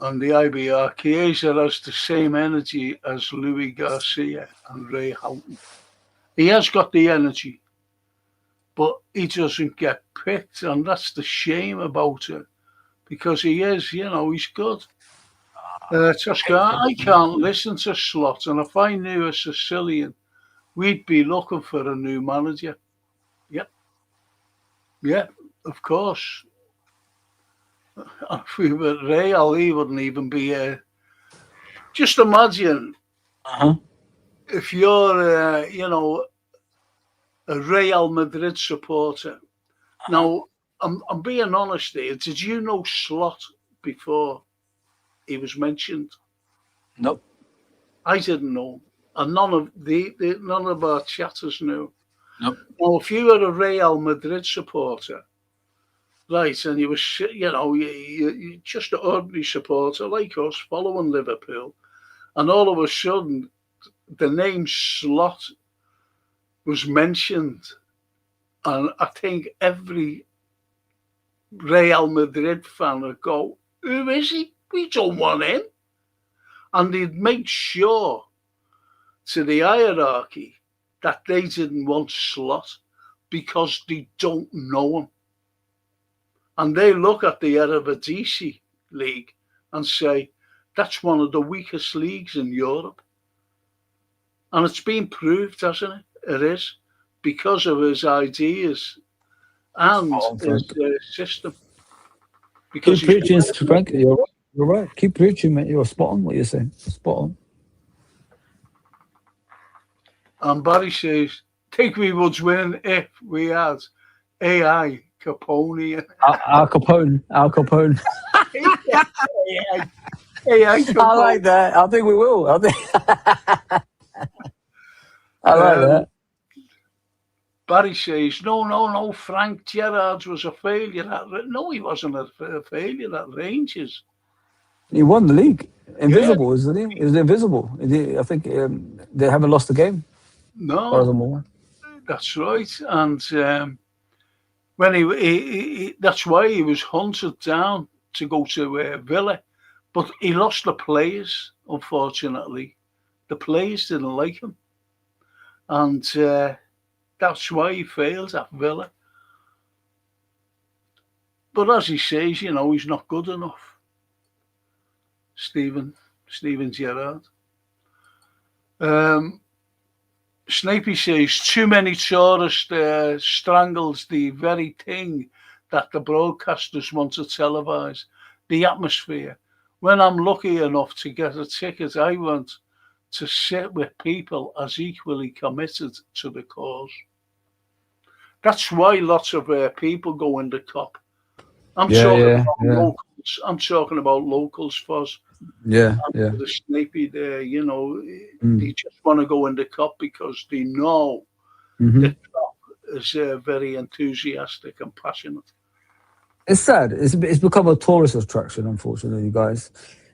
On the IBR, Chiesa has the same energy as Louis Garcia and Ray Houghton. He has got the energy, but he doesn't get picked, and that's the shame about it, because he is, he's good. I can't listen to Slot, and if I knew a Sicilian, we'd be looking for a new manager. Yep. Yeah, of course. If we were Real, he wouldn't even be here. Just imagine if you're, a Real Madrid supporter. Now, I'm being honest here. Did you know Slot before he was mentioned? Nope. I didn't know, and none of our chatters knew. Nope. Well, if you were a Real Madrid supporter, right, and you were, you're just an ordinary supporter like us, following Liverpool, and all of a sudden, the name Slot was mentioned, and I think every Real Madrid fan would go, "Who is he? We don't want him." And they'd make sure to the hierarchy that they didn't want Slot because they don't know him. And they look at the Eredivisie league and say, that's one of the weakest leagues in Europe. And it's been proved, hasn't it? It is, because of his ideas and his system. Because keep preaching, Frank. You're right. Keep preaching, mate. You're spot on what you're saying. Spot on. And Barry says, think we would win if we had AI Capone. Al Capone. AI Capone. I like that. I think we will. I like that. Barry says, no, Frank Gerrard was a failure. No, he wasn't a failure at Rangers. He won the league. Invisible, isn't he? He was invisible. I think they haven't lost the game. No, that's right. And when he that's why he was hunted down to go to Villa. But he lost the players, unfortunately. The players didn't like him. And that's why he failed at Villa. But as he says, he's not good enough. Steven Gerrard. Snapey says, too many tourists strangles the very thing that the broadcasters want to televise, the atmosphere. When I'm lucky enough to get a ticket, I want to sit with people as equally committed to the cause. That's why lots of people go in the top. I'm talking about locals, Foz. Yeah. The Snapey there, they just want to go in the cup because they know the cup is very enthusiastic and passionate. It's sad. It's become a tourist attraction, unfortunately, guys.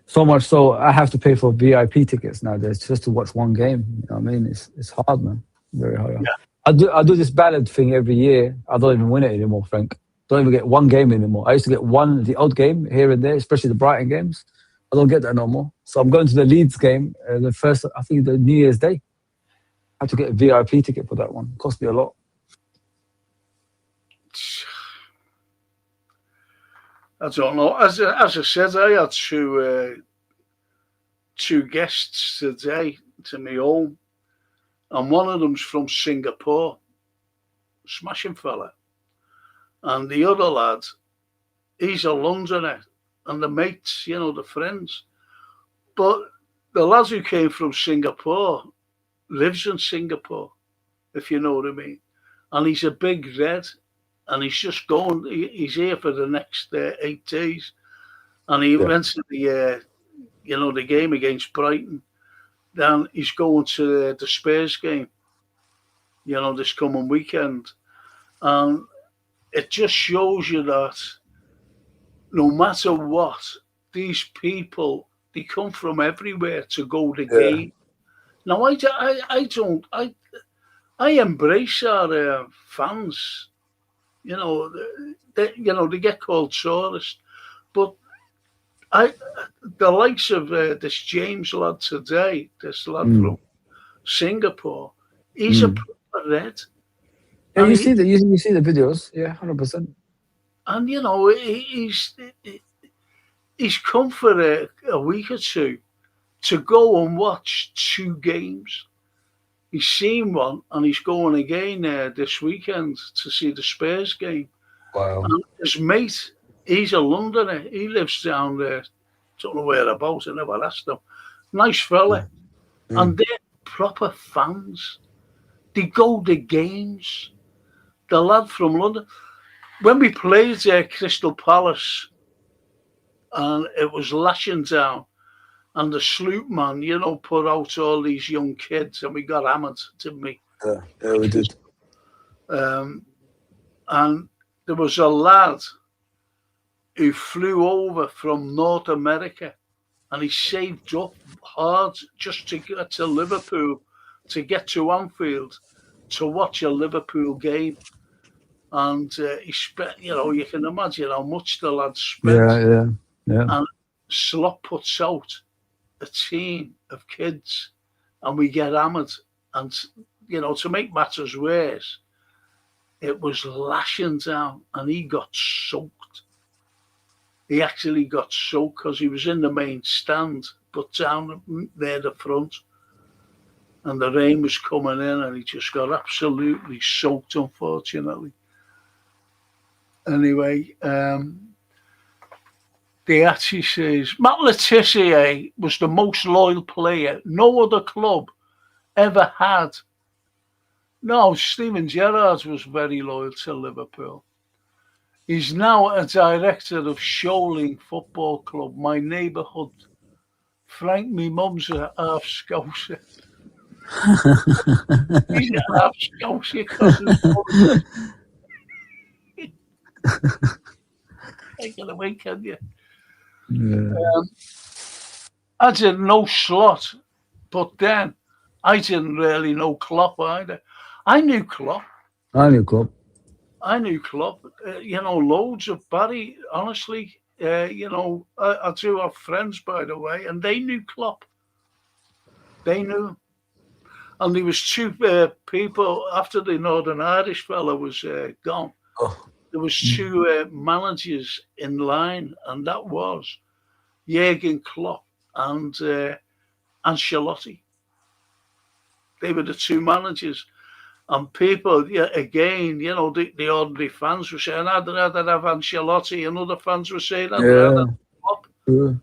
So much so I have to pay for VIP tickets nowadays just to watch one game. You know what I mean? It's hard, man. Very hard. Yeah. I do this ballot thing every year. I don't even win it anymore, Frank. Don't even get one game anymore. I used to get the odd game here and there, especially the Brighton games. I don't get that no more. So I'm going to the Leeds game, the New Year's Day. I had to get a VIP ticket for that one. It cost me a lot. I don't know. As I said, I had to two guests today to my home, and one of them's from Singapore, smashing fella, and the other lad, he's a Londoner, and the mates, the friends. But the lad who came from Singapore lives in Singapore, if you know what I mean. And he's a big red, and he's just going. He's here for the next 8 days, and he went to the, the game against Brighton. Then he's going to the Spurs game, this coming weekend, and it just shows you that no matter what, these people, they come from everywhere to go to game. Now, I embrace our fans. They get called tourists, but the likes of this James lad today, this lad from Singapore, he's a proper red. Yeah, you see the videos, 100%. And he's come for a week or two to go and watch 2 games. He's seen one, and he's going again this weekend to see the Spurs game. Wow. And his mate, he's a Londoner. He lives down there. Don't know whereabouts. I never asked him. Nice fella. And they're proper fans. They go to games. The lad from London. When we played Crystal Palace, and it was lashing down, and the sloop man, put out all these young kids, and we got hammered, didn't we? Yeah, we did. And there was a lad who flew over from North America, and he saved up hard just to get to Liverpool, to get to Anfield, to watch a Liverpool game. And he spent, you can imagine how much the lad spent. Yeah. And Slot puts out a team of kids, and we get hammered. And, to make matters worse, it was lashing down, and he got soaked. He actually got soaked because he was in the main stand, but down near the front. And the rain was coming in, and he just got absolutely soaked, unfortunately. Anyway, the actually says Matt Letizia was the most loyal player no other club ever had. No, Steven Gerrard was very loyal to Liverpool. He's now a director of Sholing Football Club, my neighbourhood. Frank, me mum's a half Scouser. He's a half Scouser because take it away, can you? Yeah. I didn't know Slot, but then I didn't really know Klopp either. I knew Klopp. I knew Klopp. Loads of Barry, honestly. I do have friends, by the way, and they knew Klopp. They knew. And there was 2 people, after the Northern Irish fella was gone, there was 2 managers in line, and that was Jurgen Klopp and Ancelotti. They were the 2 managers. And people, again, the ordinary fans were saying, I'd rather have Ancelotti, and other fans were saying, I'd rather have Klopp. Yeah.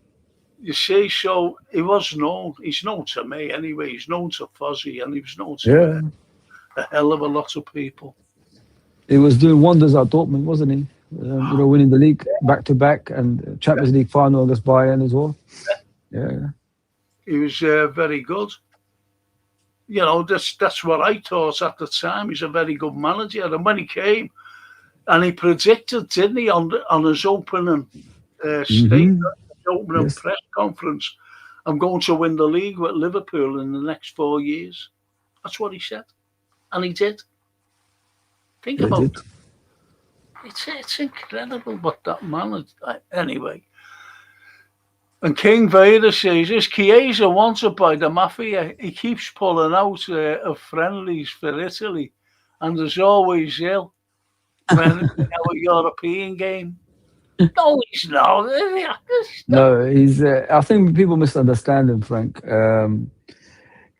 You see, so he was known. He's known to me anyway. He's known to Fozzie, and he was known to a hell of a lot of people. He was doing wonders at Dortmund, wasn't he? Winning the league back to back, and Champions League final against Bayern as well. Yeah. He was very good. That's what I thought at the time. He's a very good manager. And when he came, and he predicted, didn't he, on his opening statement, opening press conference, I'm going to win the league with Liverpool in the next 4 years. That's what he said. And he did. Think about it. It's incredible what that man is. Anyway. And King Vader says, is Chiesa wanted by the Mafia? He keeps pulling out of friendlies for Italy, and there's always ill when our European game. No, he's not. No, he's. I think people misunderstand him, Frank.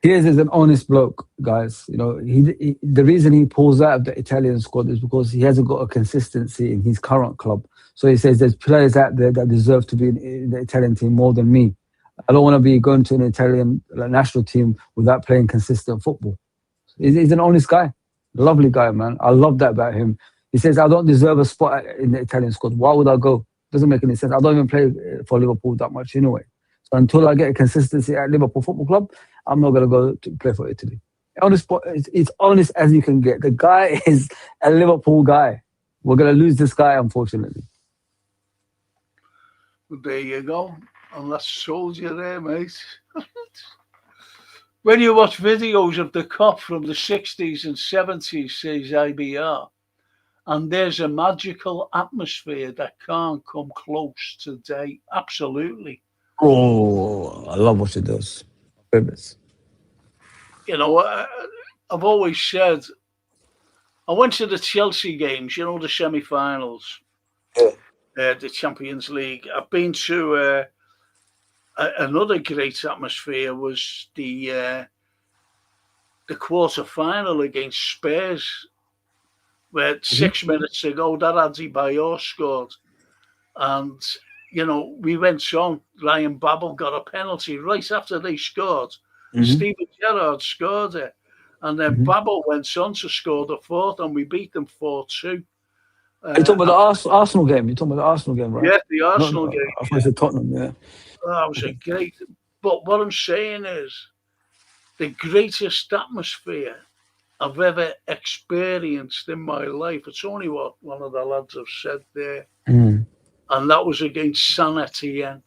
He is an honest bloke, guys. You know, the reason he pulls out of the Italian squad is because he hasn't got a consistency in his current club. So he says there's players out there that deserve to be in the Italian team more than me. I don't want to be going to an Italian national team without playing consistent football. He's an honest guy, lovely guy, man. I love that about him. He says I don't deserve a spot in the Italian squad. Why would I go? Doesn't make any sense. I don't even play for Liverpool that much anyway. So until I get a consistency at Liverpool Football Club, I'm not going to go to play for Italy. It's honest as you can get. The guy is a Liverpool guy. We're going to lose this guy, unfortunately. Well, there you go. And that sold you there, mate. When you watch videos of the cop from the 60s and 70s, says IBR, and there's a magical atmosphere that can't come close today. Absolutely. Oh, I love what she does. Famous. You know, I've always said, I went to the Chelsea games, you know, the semi-finals, the Champions League. I've been to another great atmosphere was the quarter-final against Spurs, where 6 minutes ago, that Adebayor scored. And, you know, we went on. Ryan Babel got a penalty right after they scored. Steven Gerrard scored it. And then Babel went on to score the fourth, and we beat them 4-2. You're talking about the Arsenal game. You're talking about the Arsenal game, right? Yeah, the Arsenal game. I thought you said Tottenham, yeah. That was a great... But what I'm saying is, the greatest atmosphere I've ever experienced in my life, it's only what one of the lads have said there, and that was against San Etienne.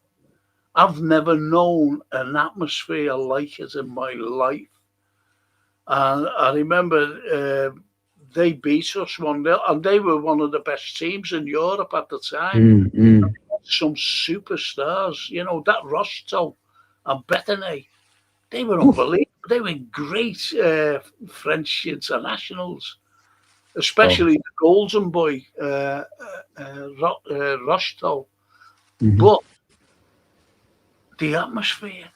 I've never known an atmosphere like it in my life. And I remember they beat us 1-0, and they were one of the best teams in Europe at the time. Some superstars, you know, that Rosto and Bethany, they were unbelievable. They were great French internationals, especially the golden boy, Rosto. But the atmosphere,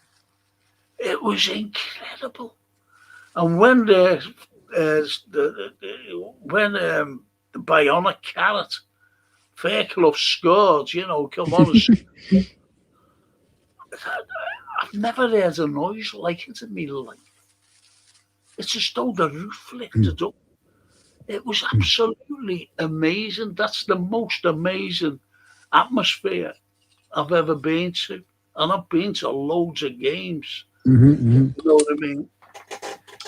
it was incredible. And when the Bionic Carrot, Fairclough scored, you know, come on. I've never heard a noise like it in my life. It's as though the roof lifted up. It was absolutely amazing. That's the most amazing atmosphere I've ever been to. And I've been to loads of games. You know what I mean?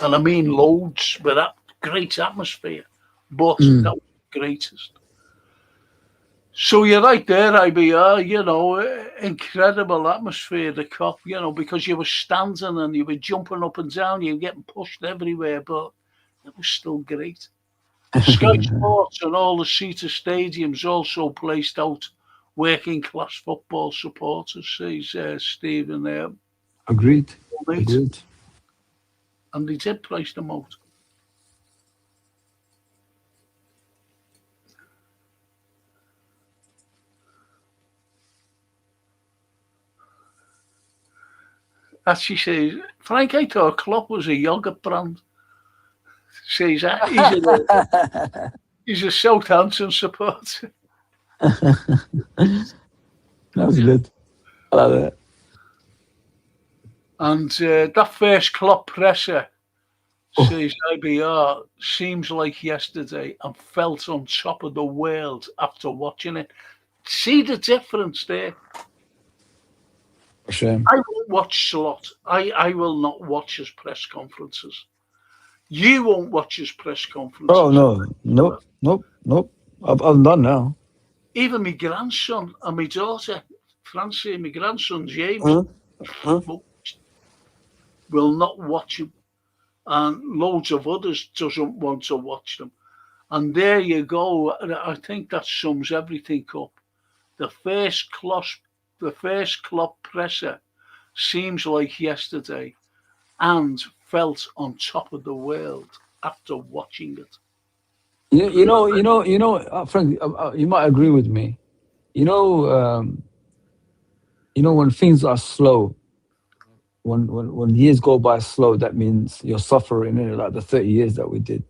And I mean loads, but that great atmosphere. But that was the greatest. So you're right there, IBR, you know, incredible atmosphere, the cop, you know, because you were standing and you were jumping up and down, you were getting pushed everywhere, but it was still great. Sky Sports and all the Seater stadiums also placed out working class football supporters, says Stephen there. Agreed. And they did place them out. As she says, Frank, I thought Klopp was a yogurt brand. Says that he's a Southampton supporter. That was good. I love it. And that first Klopp presser, says IBR, seems like yesterday and felt on top of the world after watching it. See the difference there? Shame. I won't watch Slot. I will not watch his press conferences. You won't watch his press conferences. Oh, no. Nope. I'm done now. Even my grandson and my daughter, Francie, my grandson, James, will not watch him. And loads of others doesn't want to watch them. And there you go. I think that sums everything up. The first Klopp presser seems like yesterday and felt on top of the world after watching it. You know, Frank, you might agree with me. You know, when things are slow, when years go by slow, that means you're suffering. Like the 30 years that we did.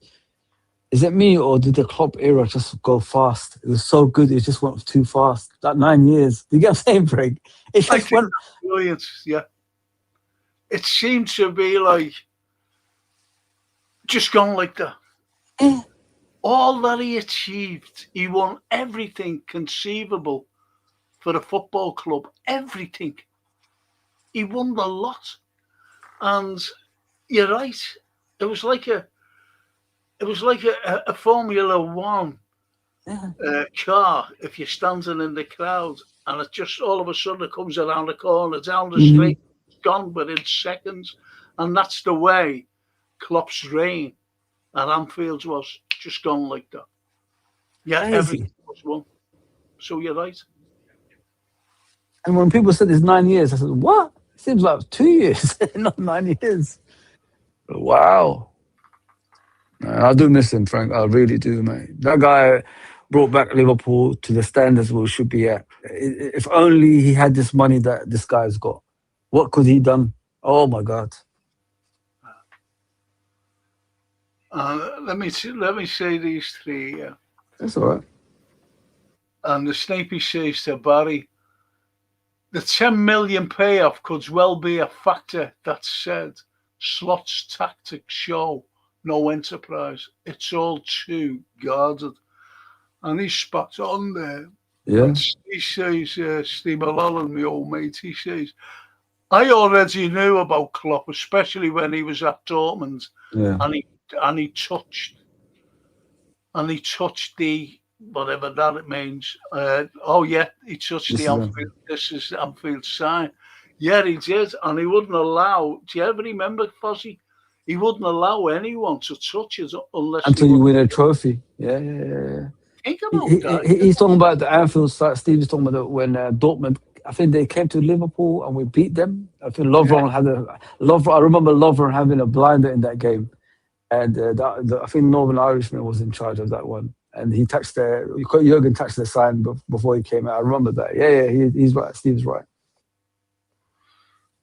Is it me or did the Klopp era just go fast? It was so good, it just went too fast. That 9 years. Do you get what I'm saying, Frank? It I just think went. that's brilliant. Yeah, it seemed to be like just gone like that. Eh, All that he achieved, he won everything conceivable for a football club. Everything. He won the lot. And you're right. It was like a a Formula One eh, car. If you're standing in the crowd, and it just all of a sudden it comes around the corner, down the mhm. straight, it's gone within seconds, and that's the way Klopp's reign at Anfield was just gone like that. Yeah, everything Crazy. was won. So you're right. And when people said it's 9 years, I said, what? It seems like 2 years, not 9 years. Wow. Man, I do miss him, Frank. I really do, mate. That guy brought back Liverpool to the standards we should be at. If only he had this money that this guy's got. What could he done? Oh my God. Let me say these three. That's all right. And the Snapey says to Barry, the 10 million payoff could well be a factor that said Slot's tactics show no enterprise. It's all too guarded. And he's spot on there. And Yeah. he says, Steve Mulholland, my old mate, he says, I already knew about Klopp, especially when he was at Dortmund, Yeah. and he touched the whatever that it means. Oh yeah, he touched This the is Anfield. This is Anfield sign. Yeah, he did, and he wouldn't allow. Do you ever remember, Fozzie? He wouldn't allow anyone to touch it unless they until you were. win a trophy. Yeah, yeah, yeah, yeah. Think about that. He's talking about the Anfield side. Steve is talking about when Dortmund. I think they came to Liverpool and we beat them. I think Yeah, Lovren had a Lovren. I remember Lovren having a blinder in that game, and I think Northern Irishman was in charge of that one. And he touched Jurgen touched the sign before he came out. I remember that. Yeah, yeah, he's right. Steve's right.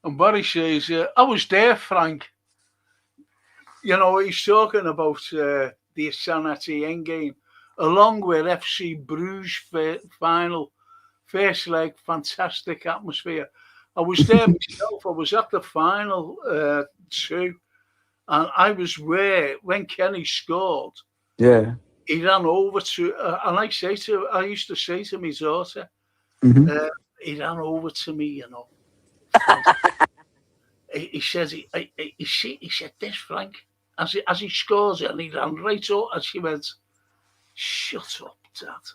and Barry says, I was there, Frank. You know, he's talking about the San Etienne game, along with FC Bruges final. First leg, fantastic atmosphere. I was there myself. I was at the final too, and I was where when Kenny scored. Yeah. He ran over to, and I used to say to my daughter, Hmm. uh, he ran over to me, he says, he said this, Frank, as he scores it, and he ran right up, and she went, shut up, Dad.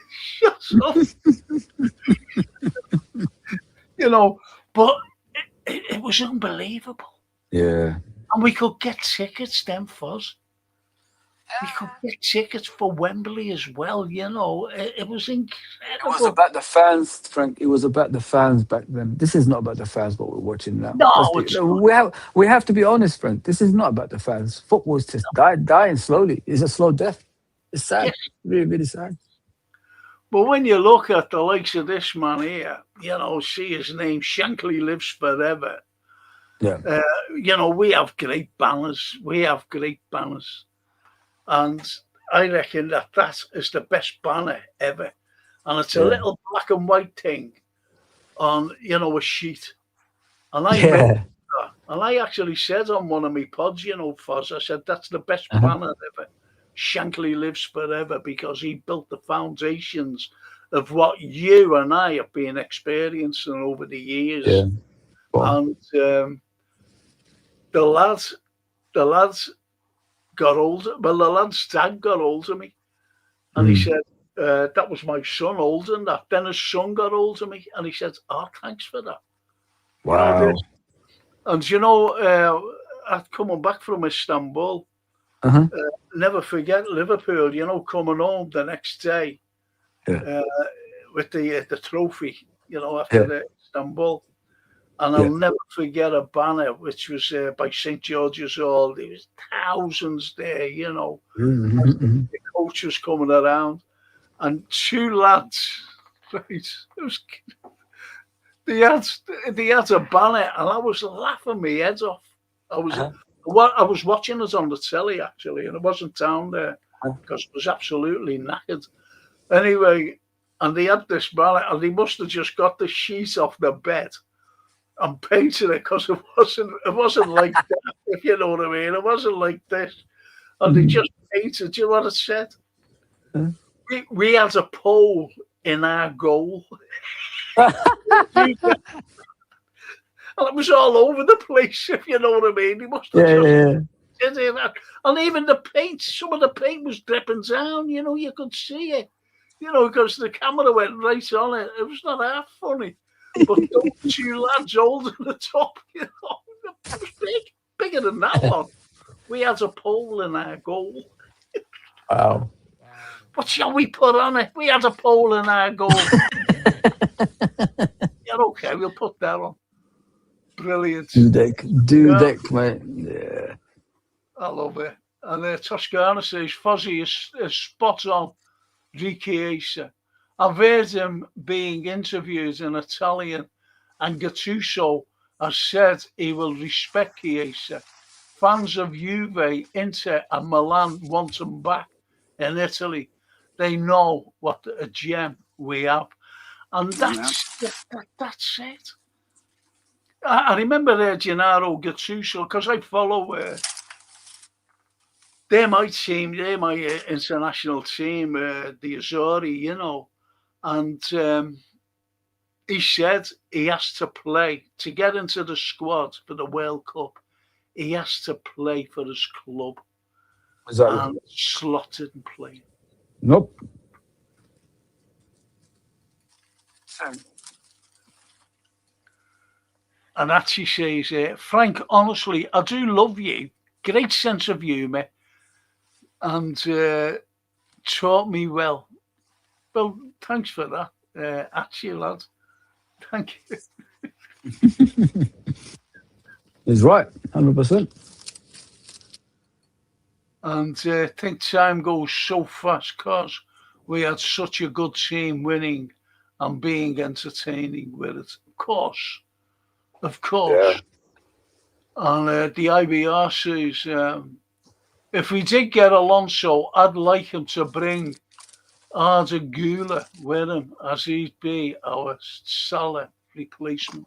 Shut up. But it was unbelievable. Yeah. And we could get tickets then, Foz. We could get tickets for Wembley as well, It was It was incredible. about the fans, Frank. It was about the fans back then. This is not about the fans. What we're watching now. No, it's No, not. we have to be honest, Frank. This is not about the fans. Football is just dying slowly. It's a slow death. It's sad. Yes. Really, really sad. But when you look at the likes of this man here, see his name, Shankly lives forever. Yeah. We have great banners. And I reckon that is the best banner ever. And it's a Yeah. little black and white thing on, a sheet. And I made Yeah. that. And I actually said on one of my pods, Foz, I said, that's the best Uh-huh. banner ever. Shankly lives forever because he built the foundations of what you and I have been experiencing over the years. Yeah. Well, And the lads got older. Well, the lad's dad got older than me. And he said, that was my son older than that. Then his son got older than me. And he said, oh, thanks for that. wow. And coming back from Istanbul, Uh-huh. never forget Liverpool, coming home the next day Yeah. with the trophy, after Yeah. the Istanbul. And Yeah. I'll never forget a banner which was by St. George's Hall. There was thousands there, Mhm, mhm. The coach was coming around, and two lads Right. It was, they had a banner, and I was laughing my head off. I was watching it on the telly actually, and I wasn't down there because it was absolutely knackered. Anyway, and they had this banner, and they must have just got the sheet off the bed and painted it because it wasn't like that, if you know what I mean. It wasn't like this, and they just painted. Do you know what it said? We had a pole in our goal. And it was all over the place, if you know what I mean. He must have did it. And even the paint, some of the paint was dripping down, you could see it. Because the camera went right on it. It was not half funny. But those two lads holding the top, it was bigger than that one. We had a pole in our goal. Wow. What shall we put on it? We had a pole in our goal. Yeah, okay, we'll put that on. Brilliant. Dudek, mate. Yeah. I love it. And Toscana says, Fozzie is spot on. Richiesa. I've heard him being interviewed in Italian, and Gattuso has said he will respect Chiesa. Fans of Juve, Inter, and Milan want him back in Italy. They know what a gem we have. And that's it. I remember Gennaro Gattuso, because I follow they're my team, they're my international team, the Azzurri, and he said he has to play to get into the squad for the World Cup. He has to play for his club. Exactly. And slotted and playing. Nope. And actually says, Frank, honestly, I do love you. Great sense of humour. And taught me well. Well, thanks for that, actually, lad. Thank you. He's right, 100%. And I think time goes so fast because we had such a good team winning and being entertaining with it. Of course. Yeah. And the IBR says, if we did get Alonso, I'd like him to bring Arda Güler with him as he'd be our Salah replacement.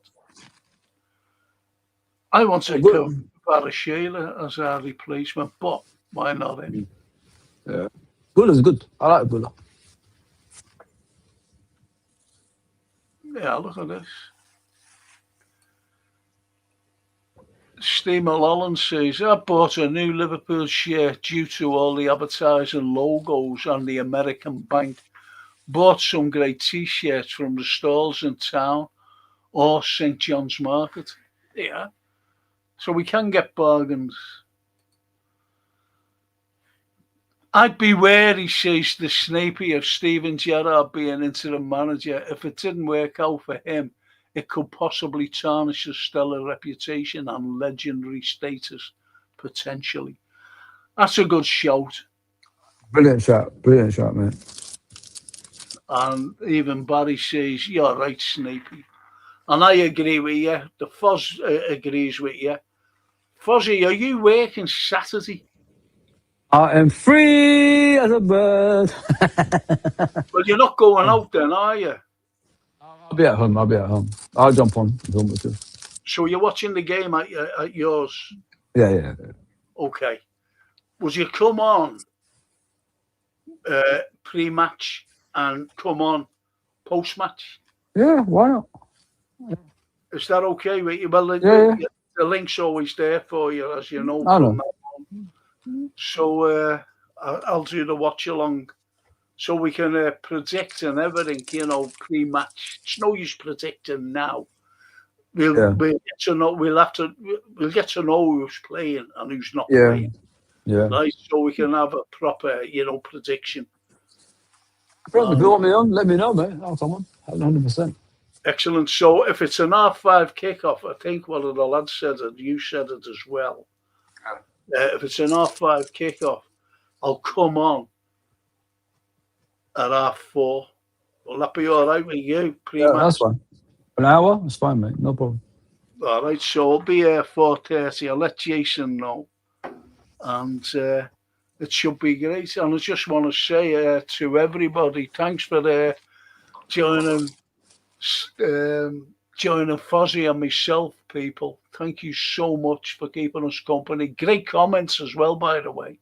I want to go Barashela as our replacement, but why not him? Yeah. Güler's good. I like Güler. Yeah, look at this. Steve Mulholland says, I bought a new Liverpool shirt due to all the advertising logos on the American bank. Bought some great T-shirts from the stalls in town or St. John's Market. Yeah. So we can get bargains. I'd be wary, says the Snapey, of Steven Gerrard being interim manager. If it didn't work out for him, it could possibly tarnish his stellar reputation and legendary status, potentially. That's a good shout. Brilliant shot, man. And even Barry says, you're right, Snapey. And I agree with you. The Foz agrees with you. Fozzie, are you working Saturday? I am free as a bird. Well, you're not going out then, are you? I'll be at home. I'll jump on. So you're watching the game at yours? Yeah. Okay. Would you come on pre-match and come on post-match? Yeah, why not? Is that okay with you? Well, the link's always there for you, as you know. I know. So I'll do the watch-along. So we can predict and everything, pre-match. It's no use predicting now. We'll get to know. We'll get to know who's playing and who's not playing. Yeah. Right. So we can have a proper, prediction. If you want me on, let me know, mate. I'll come on. 100%. Excellent. So if it's an half-5 kickoff, I think one of the lads said it. You said it as well. If it's an half-5 kickoff, I'll come on at 4:30 Will that be all right with you? Yeah, Pre-match? that's fine. An hour? It's fine, mate. No problem. All right, so I'll be here 4:30. I'll let Jason know. And it should be great. And I just want to say to everybody, thanks for joining Fozzie and myself, people. Thank you so much for keeping us company. Great comments as well, by the way.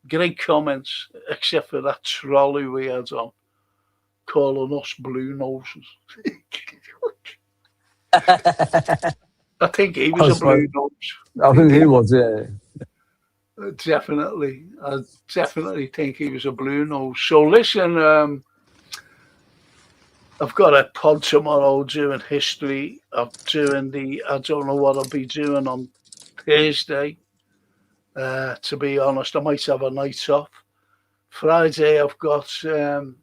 Great comments, except for that trolley we had on, calling us blue noses. I think he was a blue nose. I think he was, yeah. Definitely. I definitely think he was a blue nose. So listen, I've got a pod tomorrow doing history. I don't know what I'll be doing on Thursday. To be honest, I might have a night off. Friday I've got the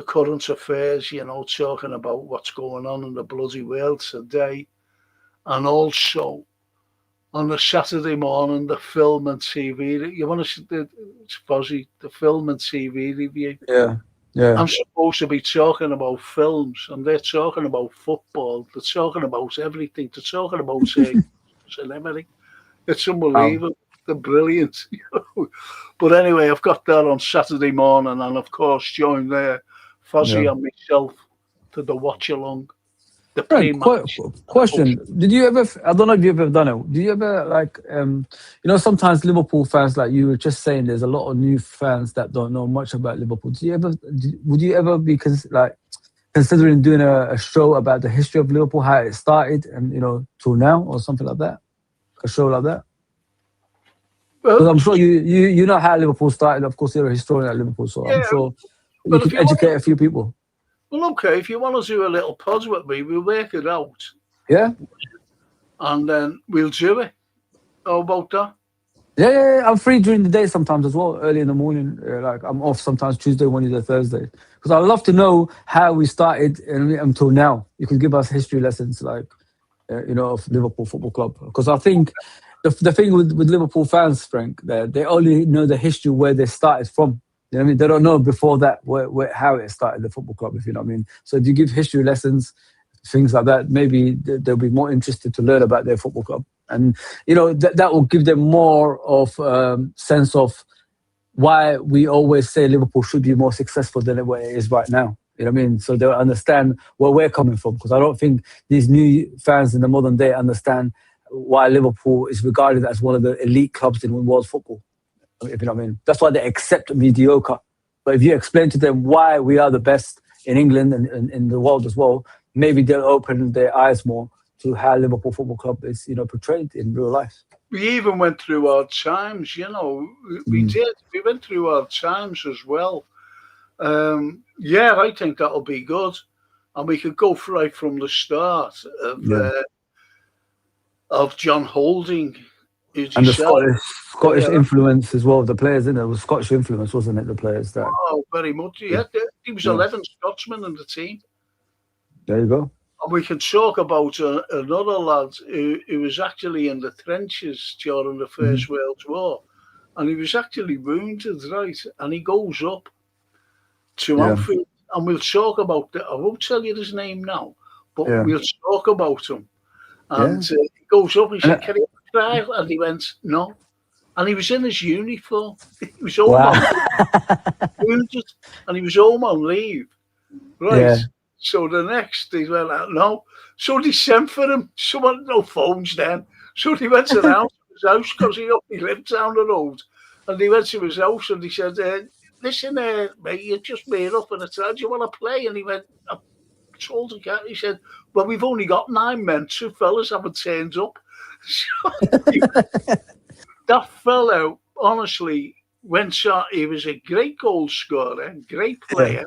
current affairs, talking about what's going on in the bloody world today. And also on a Saturday morning, the film and TV. You want to see the film and TV review? Yeah. I'm supposed to be talking about films, and they're talking about football. They're talking about everything. They're talking about celebrity. It's unbelievable. They're brilliant. But anyway, I've got that on Saturday morning, and of course, join there, Fozzie and myself to the watch along. The pre-match. Question: did you ever? I don't know if you've ever done it. Do you ever sometimes Liverpool fans, like you were just saying, there's a lot of new fans that don't know much about Liverpool. Would you ever be considering doing a show about the history of Liverpool, how it started, and till now, or something like that? A show like that. Because I'm sure you know how Liverpool started. Of course, you're a historian at Liverpool, so I'm sure you can educate a few people. Well, okay, if you want to do a little pod with me, we'll work it out. Yeah. And then we'll do it. How about that? Yeah. I'm free during the day sometimes as well, early in the morning. Like I'm off sometimes Tuesday, Wednesday, Thursday. Because I'd love to know how we started until now. You can give us history lessons, like, of Liverpool Football Club. Because I think the thing with Liverpool fans, Frank, they only know the history where they started from. You know what I mean? They don't know before that how it started, the football club, if you know what I mean. So if you give history lessons, things like that, maybe they'll be more interested to learn about their football club. And, that will give them more of sense of why we always say Liverpool should be more successful than what it is right now. You know what I mean? So they'll understand where we're coming from. Because I don't think these new fans in the modern day understand why Liverpool is regarded as one of the elite clubs in world football. If you know what I mean. That's why they accept mediocre. But if you explain to them why we are the best in England and in the world as well, maybe they'll open their eyes more to how Liverpool Football Club is, portrayed in real life. We even went through our times, we did. We went through our times as well. I think that'll be good. And we could go right from the start of John Holding. And the Scottish influence as well, the players, it was Scottish influence, wasn't it, the players? Oh, very much. Yeah. He was 11 Scotsmen in the team. There you go. And we can talk about another lad who was actually in the trenches during the First World War. And he was actually wounded, right? And he goes up to Anfield. And we'll talk about that. I won't tell you his name now, but we'll talk about him. And he goes up and he said, "Can you try?" And he went, "No." And he was in his uniform. He was home on wounded, and he was home on leave. Right. Yeah. So the next, he went, "No." So they sent for him. Someone, no phones then. So he went to his house because he lived down the road. And he went to his house and he said, "Listen, mate, you just made up and I said, do you want to play?" And he went, "I told the guy," he said, "Well, we've only got 9 men. 2 fellas haven't turned up." That fellow, honestly, he was a great goal scorer, great player.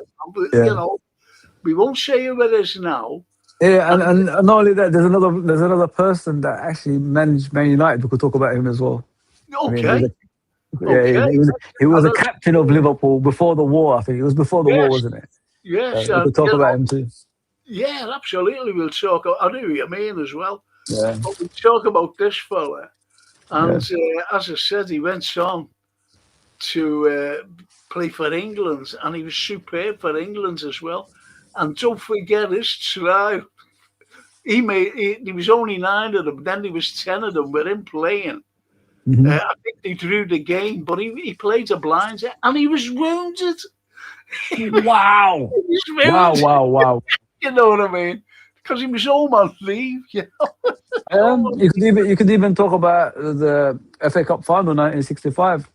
We won't say who it is now. Yeah, and not only that, there's another person that actually managed Man United. We could talk about him as well. Okay. He was a captain of Liverpool before the war. I think it was before the war, wasn't it? Yes, we could talk about him too. Yeah, absolutely. We'll talk. I know what you mean as well. Yeah. But we'll talk about this fella. And as I said, he went on to play for England, and he was superb for England as well. And don't forget his trial. There was only 9 of them. Then there was 10 of them with him playing. Mhm. I think they drew the game, but he played a blind, and he was wounded. Wow. He was Wow, wounded. wow, wow. You know what I mean? Because he was home on leave. You know? You could even talk about the FA Cup final 1965.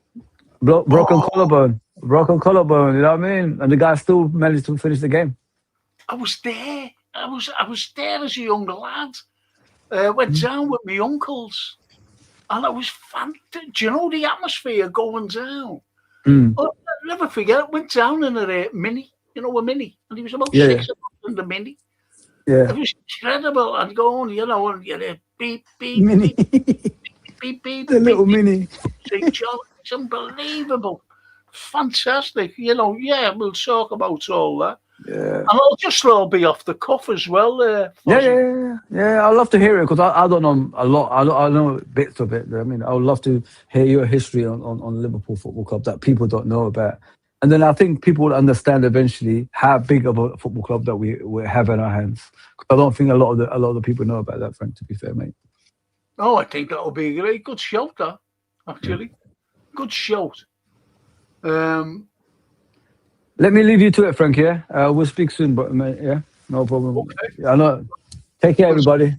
Broken collarbone. Broken collarbone, you know what I mean? And the guy still managed to finish the game. I was there. I was there as a young lad. Went down with my uncles, and I was fantastic. Do you know the atmosphere going down? Mm. I'll never forget it. Went down in a mini, a mini, and he was about Yeah, 6 in the mini. yeah. It was incredible. I'd go on, and you're a beep, beep, Mini. beep, beep, beep, The little beep, mini. St. John. It's unbelievable. Fantastic. We'll talk about all that. Yeah. And I'll just be off the cuff as well. Yeah. I'd love to hear it because I don't know a lot. I know bits of it. I mean, I would love to hear your history on Liverpool Football Club that people don't know about. And then I think people will understand eventually how big of a football club that we have in our hands. I don't think a lot of the people know about that, Frank, to be fair, mate. Oh, I think that'll be a great. Good shout, that, actually. Good shout. Let me leave you to it, Frank, yeah? We'll speak soon, but mate, yeah? No problem. Okay. Yeah, I know. Take care, everybody.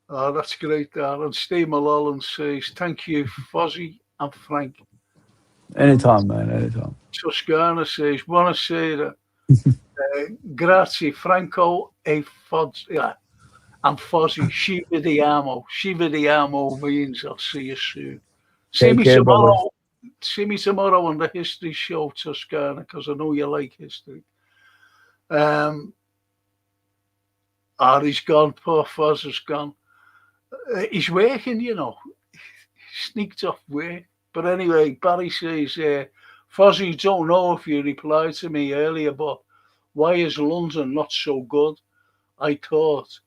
Oh, that's great, Dan. And Steve Mulholland says, thank you, Fozzie and Frank. Anytime, man, anytime. Toscana says, buonasera. Grazie, Franco e Fozzie. Yeah. And Fozzie, ci vediamo. Ci vediamo means I'll see you soon. See me tomorrow. See me tomorrow on the history show, Toscana, because I know you like history. He's gone. Poor Foz has gone. He's working, He sneaked off work. But anyway, Barry says, Fozzie, don't know if you replied to me earlier, but why is London not so good? I thought.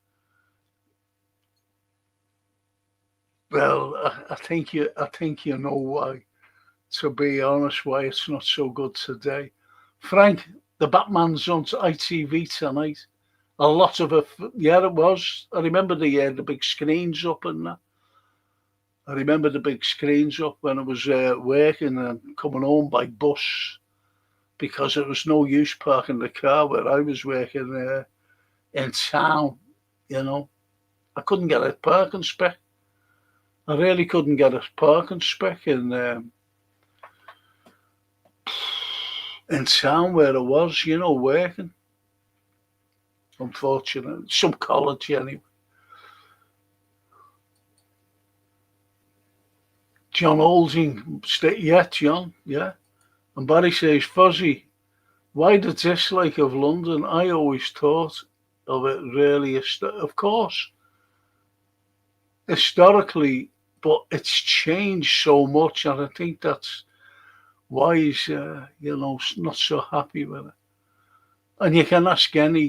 Well, I think you know why. To be honest, why it's not so good today. Frank, the Batman's on ITV tonight. A lot of it, it was. I remember the big screens up and that. I remember the big screens up when I was working and coming home by bus because there was no use parking the car where I was working in town, I couldn't get a parking spec. I really couldn't get a parking spec in town where I was, working. Unfortunately, some college anyway. John Olding, John, yeah. And Barry says, Fuzzy, why the dislike of London? I always thought of it really, of course, historically, but it's changed so much, and I think that's why he's, not so happy with it. And you can ask any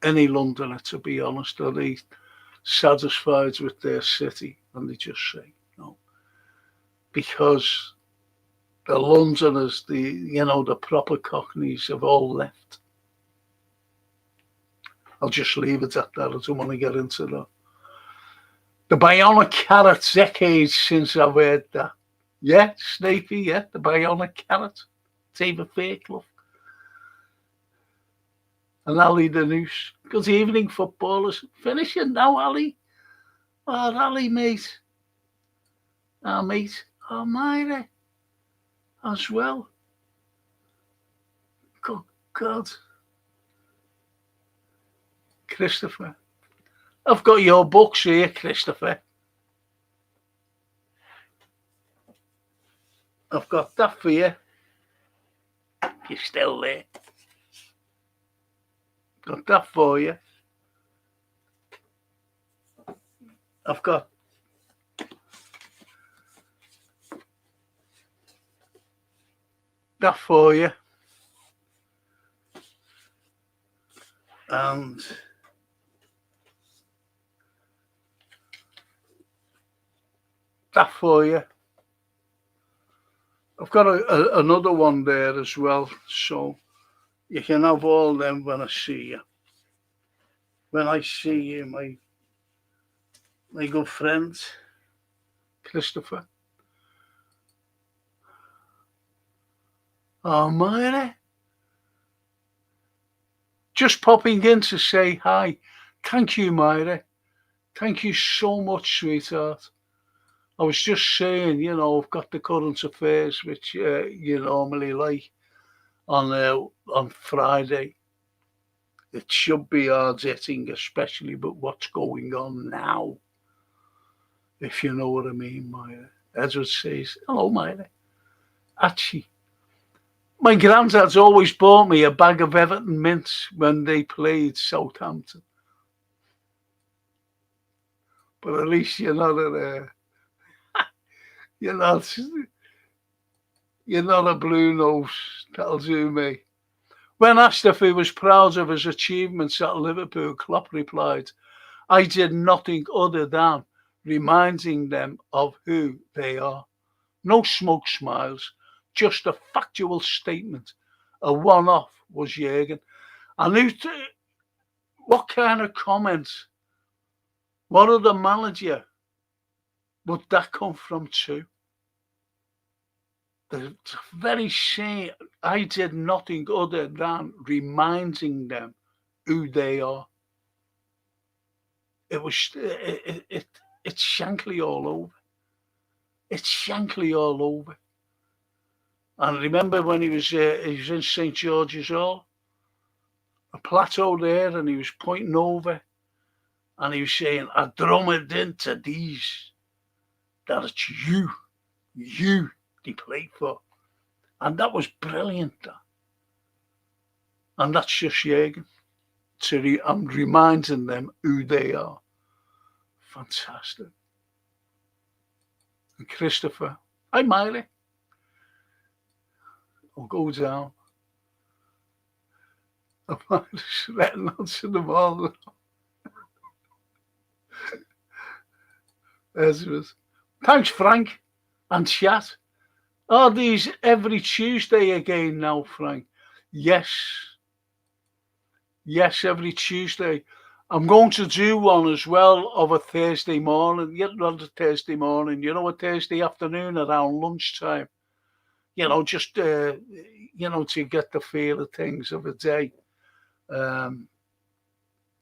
Londoner, to be honest, are they satisfied with their city? And they just say no. Because the Londoners, the proper Cockneys have all left. I'll just leave it at that. I don't want to get into that. The Bionic Carrot, decades since I've heard that. Yeah, Snapey, yeah, the Bionic Carrot. David Fairclough. And Ali the Noose. Good evening, footballers. Finishing now, Ali. Oh, Ali, mate. Our mate. Oh, Myra. As well. Good God. Christopher. I've got your books here, Christopher. I've got that for you. You're still there. Got that for you. I've got that for you. And that for you. I've got another one there as well, so you can have all them when I see you. When I see you, my good friend, Christopher. Oh, Myra. Just popping in to say hi. Thank you, Myra. Thank you so much, sweetheart. I was just saying, I've got the current affairs, which you normally like on Friday. It should be hard hitting, especially with what's going on now, if you know what I mean, Myra. Edward says, hello, Myra. Actually, my granddad's always bought me a bag of Everton mints when they played Southampton. But at least you're not you're not a blue nose. That'll do me. When asked if he was proud of his achievements at Liverpool, Klopp replied, I did nothing other than reminding them of who they are. No smoke smiles, just a factual statement. A one-off was Jürgen. I knew what kind of comments, what other manager would that come from too? The very same, I did nothing other than reminding them who they are. It's Shankly all over. It's Shankly all over. And remember when he was in St. George's Hall, a plateau there, and he was pointing over, and he was saying, I drum it into these, that it's you they play for. And that was brilliant. And that's just Jürgen. I'm reminding them who they are. Fantastic. And Christopher, hi Miley. I'll go down. I'm just letting on to them all. Thanks, Frank and chat. Are these every Tuesday again now, Frank? Yes, every Tuesday. I'm going to do one as well of a Thursday morning. Not a Thursday morning, a Thursday afternoon around lunchtime. Just, to get the feel of things of a day.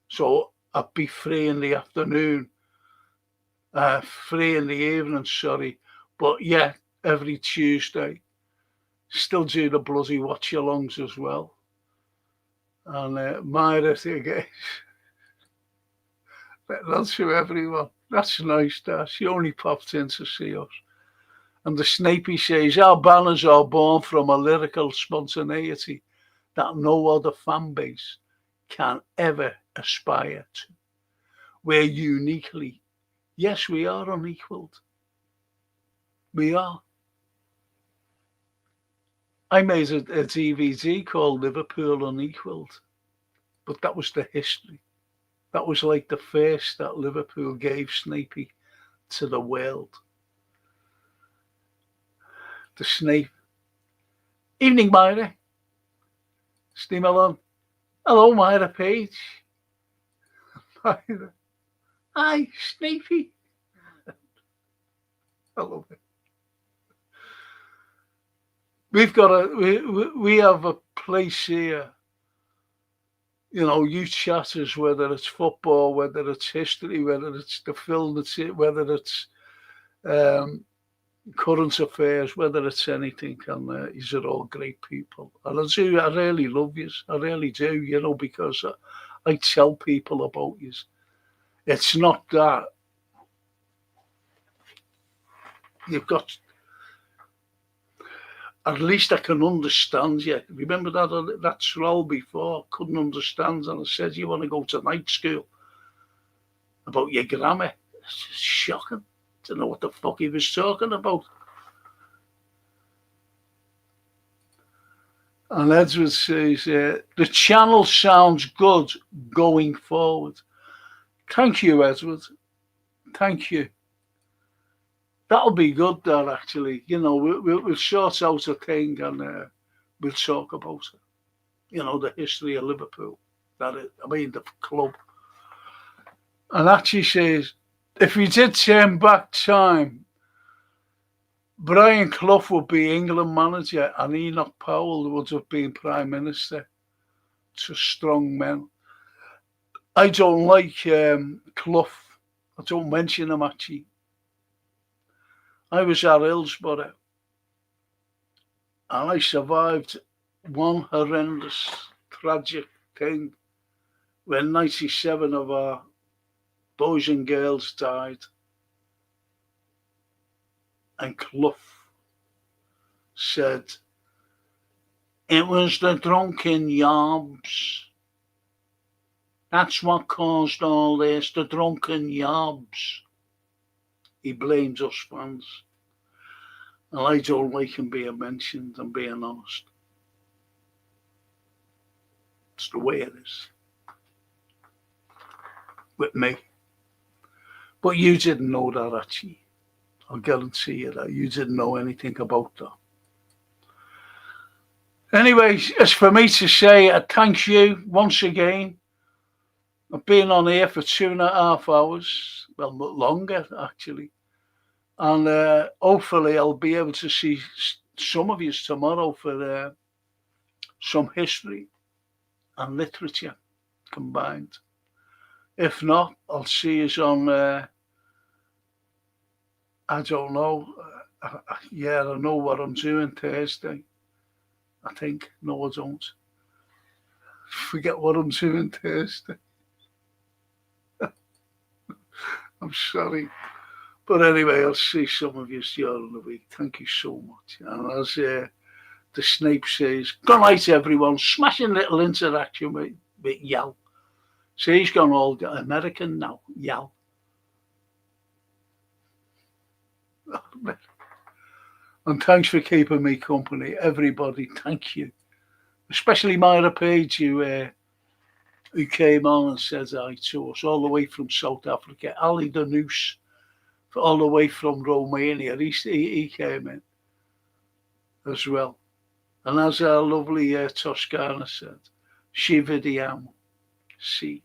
So I'll be free in the afternoon, free in the evening, sorry. But yeah, every Tuesday. Still do the bloody watch-alongs as well. And Myra again. That's to everyone. That's nice, that. She only popped in to see us. And the Snapey says, our banners are born from a lyrical spontaneity that no other fan base can ever aspire to. We're uniquely, yes, we are unequaled. We are. I made a DVD called Liverpool Unequaled, but that was the history. That was like the first that Liverpool gave Snapey to the world. The Snape. Evening, Myra. Steam along. Hello, Myra Page. Myra. Hi, Snapey. I love it. We've got we have a place here, you chatters, whether it's football, whether it's history, whether it's the film, whether it's current affairs, whether it's anything, and these are all great people. And I really love you. I really do, because I tell people about you. It's not that you've got... At least I can understand you. Remember that troll before? Couldn't understand, and I said, you want to go to night school? About your grammar. It's just shocking. Don't know what the fuck he was talking about. And Edward says, the channel sounds good going forward. Thank you, Edward. Thank you. That'll be good, that, actually. You know, we'll sort out a thing and we'll talk about it. You know, the history of Liverpool. The club. And actually says, if we did turn back time, Brian Clough would be England manager and Enoch Powell would have been Prime Minister. To strong men. I don't like Clough. I don't mention him, actually. I was at Hillsborough and I survived one horrendous, tragic thing when 97 of our boys and girls died. And Clough said, it was the drunken yobs. That's what caused all this, the drunken yobs. He blames us fans. And I don't like him being mentioned, I'm being honest. It's the way it is. With me. But you didn't know that, actually. I'll guarantee you that. You didn't know anything about that. Anyway, it's for me to say thank you once again. I've been on here for 2.5 hours. Well, longer, actually. And hopefully I'll be able to see some of you tomorrow for some history and literature combined. If not, I'll see you on, I don't know. I know what I'm doing Thursday. I think. No, I don't. Forget what I'm doing Thursday. I'm sorry. But anyway, I'll see some of you during the week. Thank you so much. And as the Snape says, good night, everyone. Smashing little interaction with Yal. So he's gone all American now, Yal. And thanks for keeping me company, everybody. Thank you. Especially Myra Page, who came on and said hi to us all the way from South Africa. Ali Danus, all the way from Romania. He came in as well. And as our lovely Toscana said, ci vediamo, sì,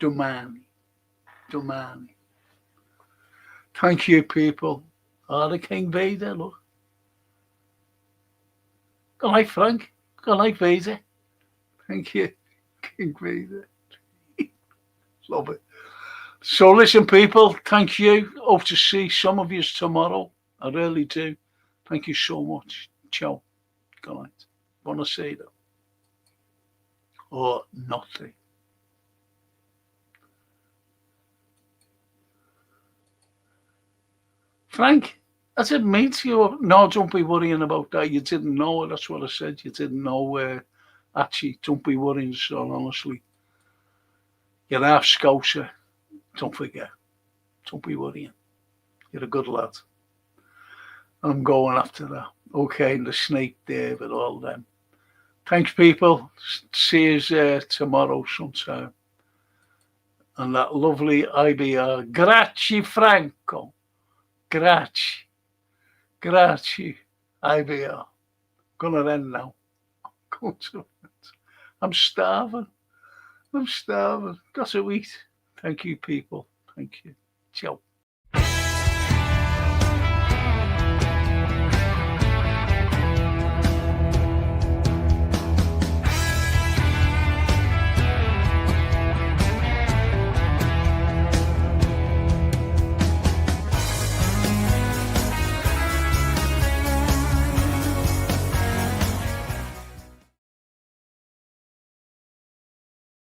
domani. Thank you, people. The King Vader, look. Good night, Frank. Good night, Vader. Thank you, King Vader. Love it. So listen, people, thank you. Hope to see some of you tomorrow. I really do. Thank you so much. Ciao. Good night. Buonasera. Or nothing. Frank, I didn't mean to you. No, don't be worrying about that. You didn't know it. That's what I said. You didn't know. Actually, don't be worrying, son, honestly. You're half Scouser. Don't forget. Don't be worrying. You're a good lad. I'm going after that. Okay, and the Snake Dave and all them. Thanks, people. See you tomorrow sometime. And that lovely IBR. Grazie, Franco. Grazie, IBR. Gonna end now. Go to it. I'm starving. Got to eat. Thank you, people. Thank you. Ciao.